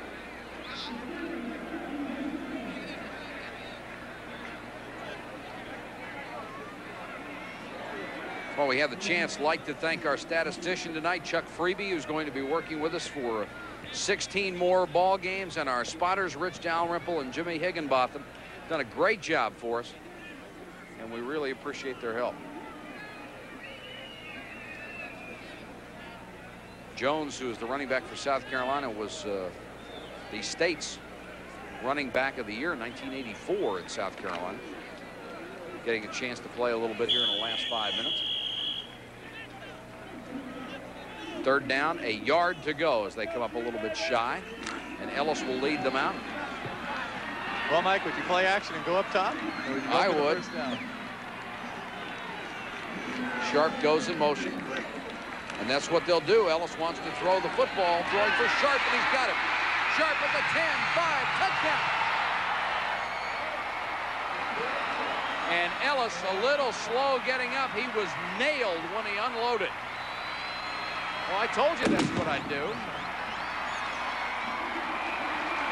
Well, we have the chance, like to thank our statistician tonight, Chuck Freeby, who's going to be working with us for 16 more ball games, and our spotters, Rich Dalrymple and Jimmy Higginbotham, done a great job for us, and we really appreciate their help. Jones, who is the running back for South Carolina, was the state's running back of the year in 1984 in South Carolina. Getting a chance to play a little bit here in the last 5 minutes. Third down, a yard to go as they come up a little bit shy, and Ellis will lead them out. Well, Mike, would you play action and go up top? I would. Sharp goes in motion, and that's what they'll do. Ellis wants to throw the football, throwing for Sharp, and he's got it. Sharp at the 10, 5, touchdown. And Ellis a little slow getting up. He was nailed when he unloaded. Well, I told you that's what I'd do.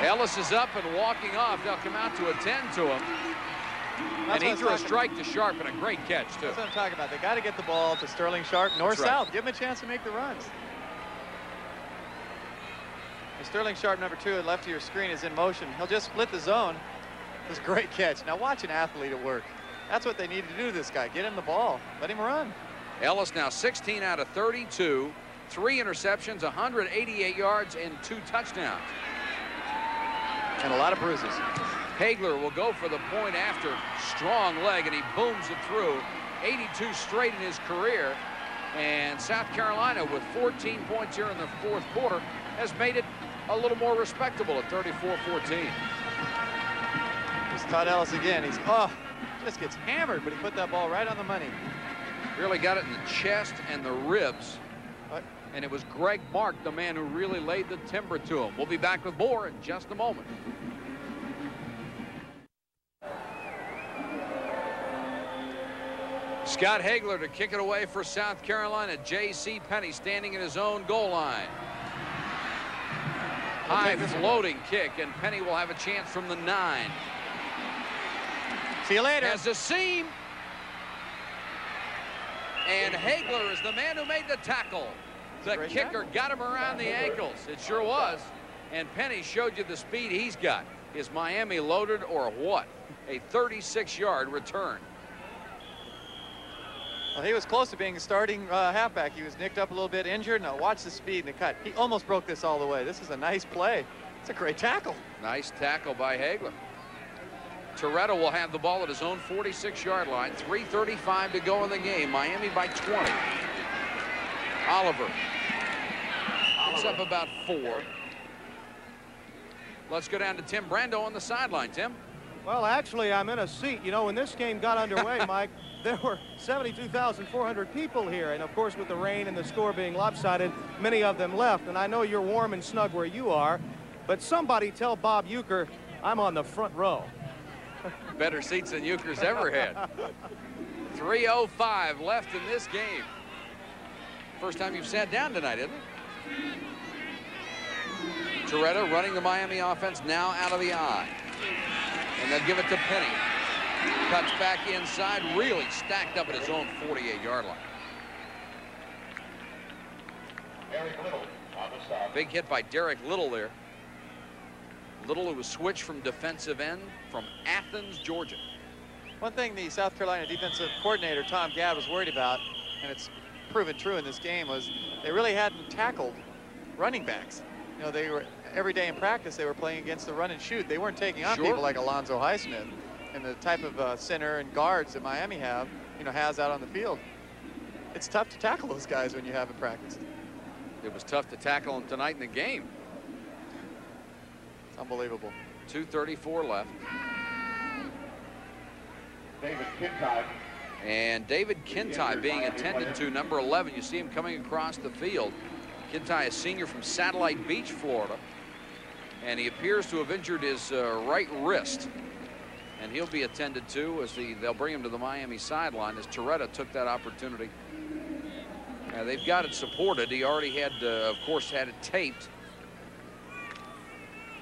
Ellis is up and walking off. They'll come out to attend to him. And he threw a strike to Sharp and a great catch, too. That's what I'm talking about. They got to get the ball to Sterling Sharp, north-south. Give him a chance to make the runs. And Sterling Sharp, number 2, left of your screen, is in motion. He'll just split the zone. This is a great catch. Now watch an athlete at work. That's what they need to do to this guy. Get him the ball. Let him run. Ellis now 16 out of 32. 3 interceptions, 188 yards, and 2 touchdowns. And a lot of bruises. Hagler will go for the point after. Strong leg, and he booms it through. 82 straight in his career. And South Carolina, with 14 points here in the fourth quarter, has made it a little more respectable at 34-14. It's Todd Ellis again. He's, just gets hammered, but he put that ball right on the money. Really got it in the chest and the ribs. And it was Greg Mark, the man who really laid the timber to him. We'll be back with more in just a moment. Scott Hagler to kick it away for South Carolina. J.C. Penney standing in his own goal line. High floating kick, and Penney will have a chance from the 9. See you later. Has a seam. And Hagler is the man who made the tackle. The kicker got him around the ankles. It sure was. And Penney showed you the speed he's got. Is Miami loaded or what? A 36-yard return. Well, he was close to being a starting halfback. He was nicked up a little bit, injured. Now watch the speed and the cut. He almost broke this all the way. This is a nice play. It's a great tackle. Nice tackle by Hagler. Toretto will have the ball at his own 46-yard line. 3:35 to go in the game. Miami by 20. Oliver picks up about 4. Let's go down to Tim Brando on the sideline. Tim? Well, actually, I'm in a seat. You know, when this game got underway, Mike, there were 72,400 people here. And, of course, with the rain and the score being lopsided, many of them left. And I know you're warm and snug where you are. But somebody tell Bob Uecker I'm on the front row. Better seats than Euchre's ever had. 3:05 left in this game. First time you've sat down tonight, isn't it? Toretto running the Miami offense now out of the eye. And they'll give it to Penney. Cuts back inside, really stacked up at his own 48-yard line. Big hit by Derek Little there. Little, who was switched from defensive end from Athens, Georgia. One thing the South Carolina defensive coordinator, Tom Gadd, was worried about, and it's proven true in this game, was they really hadn't tackled running backs. You know, they were, every day in practice, they were playing against the run and shoot. They weren't taking on people like Alonzo Highsmith and the type of center and guards that Miami has out on the field. It's tough to tackle those guys when you haven't practiced. It was tough to tackle them tonight in the game. It's unbelievable. 2:34 left. David Kintai. And David Kintai being attended to, number 11. You see him coming across the field. Kintai, a senior from Satellite Beach, Florida. And he appears to have injured his right wrist. And he'll be attended to as they'll bring him to the Miami sideline as Toretto took that opportunity. They've got it supported. He already had, of course, had it taped.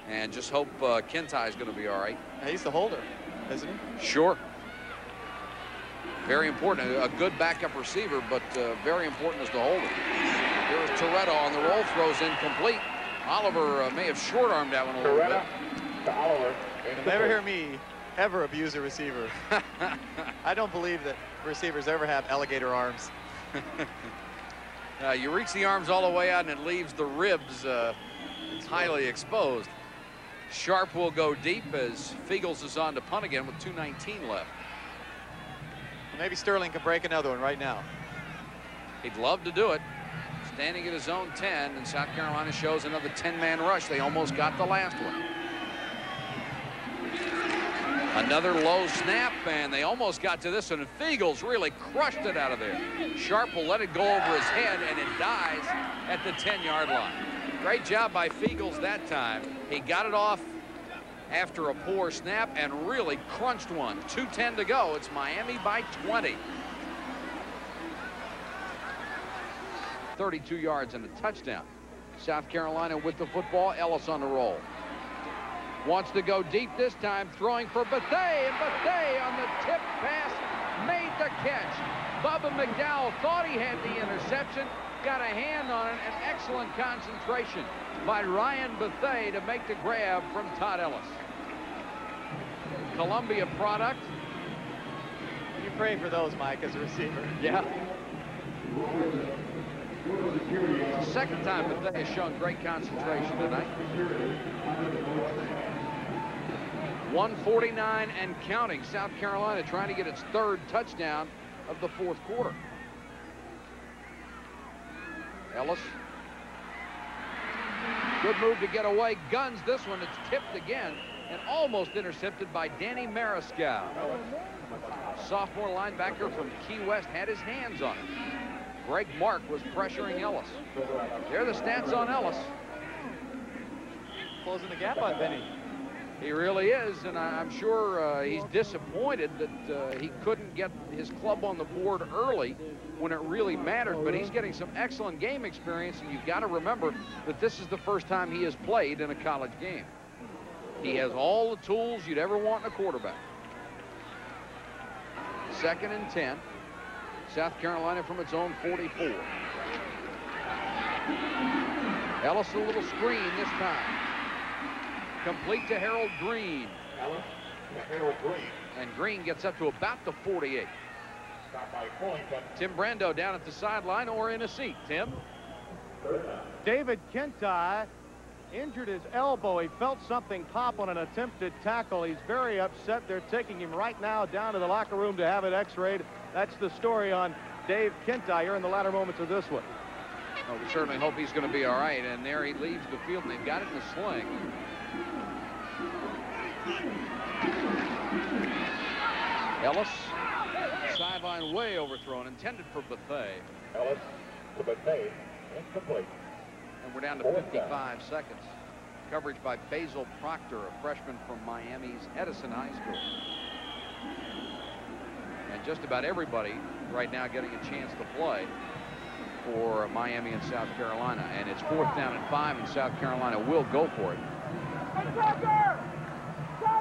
And just hope Kintai is going to be all right. He's the holder, isn't he? Sure. Very important. A good backup receiver, but very important is to hold it. Here's Toretto on the roll, throws incomplete. Oliver may have short-armed that one a little bit. To Oliver. You'll never hear me ever abuse a receiver. I don't believe that receivers ever have alligator arms. You reach the arms all the way out, and it leaves the ribs highly exposed. Sharp will go deep as Fiegels is on to punt again with 2:19 left. Maybe Sterling can break another one right now. He'd love to do it. Standing at his own 10, and South Carolina shows another 10-man rush. They almost got the last one. Another low snap, and they almost got to this one, and Fiegels really crushed it out of there. Sharp will let it go over his head, and it dies at the 10-yard line. Great job by Fiegels that time. He got it off after a poor snap and really crunched one. 2:10 to go. It's Miami by 20. 32 yards and a touchdown. South Carolina with the football. Ellis on the roll. Wants to go deep this time, throwing for Bethea, and Bethea on the tip pass made the catch. Bubba McDowell thought he had the interception, got a hand on it, and excellent concentration by Ryan Bethea to make the grab from Todd Ellis. Columbia product. You pray for those, Mike, as a receiver. Yeah. Second time Bethea has shown great concentration tonight. 1:49 and counting. South Carolina trying to get its third touchdown of the fourth quarter. Ellis. Good move to get away. Guns this one. It's tipped again and almost intercepted by Danny Mariscal. Sophomore linebacker from Key West had his hands on it. Greg Mark was pressuring Ellis. There are the stats on Ellis. Closing the gap on Benny. He really is, and I'm sure he's disappointed that he couldn't get his club on the board early when it really mattered, but he's getting some excellent game experience, and you've got to remember that this is the first time he has played in a college game. He has all the tools you'd ever want in a quarterback. 2nd and 10. South Carolina from its own 44. Ellis a little screen this time. Complete to Harold Green. Ellis to Harold Green. And Green gets up to about the 48. Tim Brando down at the sideline or in a seat. Tim? David Kentai injured his elbow. He felt something pop on an attempted tackle. He's very upset. They're taking him right now down to the locker room to have it x-rayed. That's the story on Dave Kentai here in the latter moments of this one. Well, we certainly hope he's going to be all right. And there he leaves the field, and they've got it in a sling. Ellis, sideline way overthrown, intended for Bethea. Ellis to Bethea, incomplete. And we're down to 55 seconds. Coverage by Basil Proctor, a freshman from Miami's Edison High School. And just about everybody right now getting a chance to play for Miami and South Carolina. And it's 4th down and 5, and South Carolina will go for it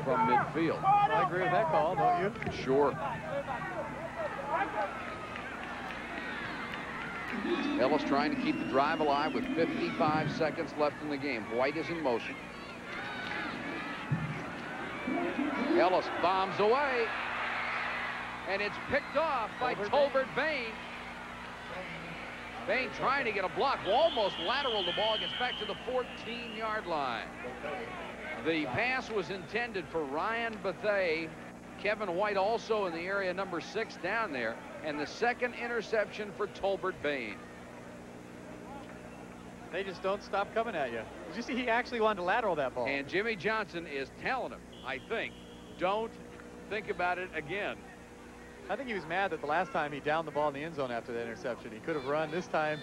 from midfield. I agree with that call, don't you? Sure. Ellis trying to keep the drive alive with 55 seconds left in the game. White is in motion. Ellis bombs away, and it's picked off by Tolbert Bain. Bain trying to get a block, almost lateral. The ball gets back to the 14-yard line. The pass was intended for Ryan Bethea. Kevin White also in the area number 6 down there. And the second interception for Tolbert Bain. They just don't stop coming at you. Did you see he actually wanted to lateral that ball? And Jimmy Johnson is telling him, I think, don't think about it again. I think he was mad that the last time he downed the ball in the end zone after that interception. He could have run. This time,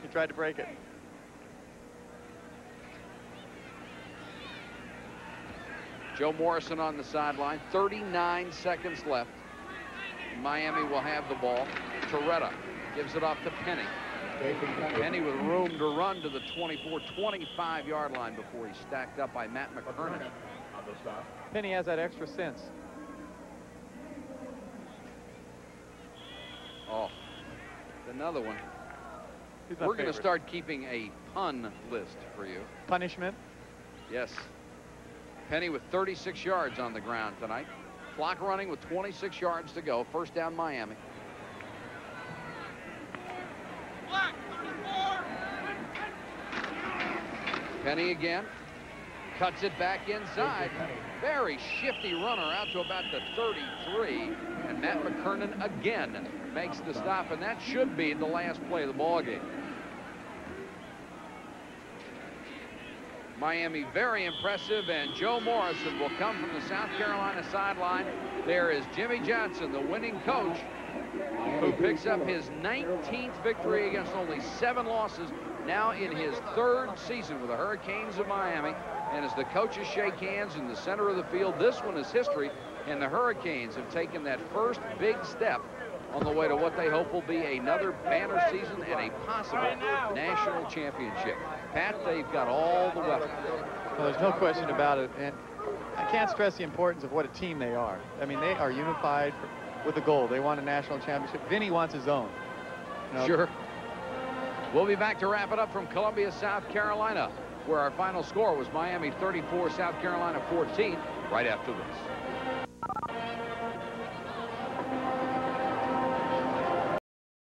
he tried to break it. Joe Morrison on the sideline. 39 seconds left. Miami will have the ball. Toretta gives it off to Penny. Penny with room to run to the 24-25-yard line before he's stacked up by Matt McKernan. Penny has that extra sense. Oh, another one. We're going to start keeping a pun list for you. Punishment? Yes. Penny with 36 yards on the ground tonight. Clock running with 26 yards to go. First down, Miami. Penny again. Cuts it back inside. Very shifty runner out to about the 33. And Matt McKernan again makes the stop, and that should be the last play of the ball game. Miami very impressive, and Joe Morrison will come from the South Carolina sideline. There is Jimmy Johnson, the winning coach, who picks up his 19th victory against only 7 losses, now in his 3rd season with the Hurricanes of Miami. And as the coaches shake hands in the center of the field, this one is history, and the Hurricanes have taken that first big step on the way to what they hope will be another banner season and a possible national championship. Pat, they've got all the weapons. Well, there's no question about it, and I can't stress the importance of what a team they are. I mean, they are unified with a goal. They want a national championship. Vinny wants his own. Sure. We'll be back to wrap it up from Columbia, South Carolina, where our final score was Miami 34, South Carolina 14, right after this.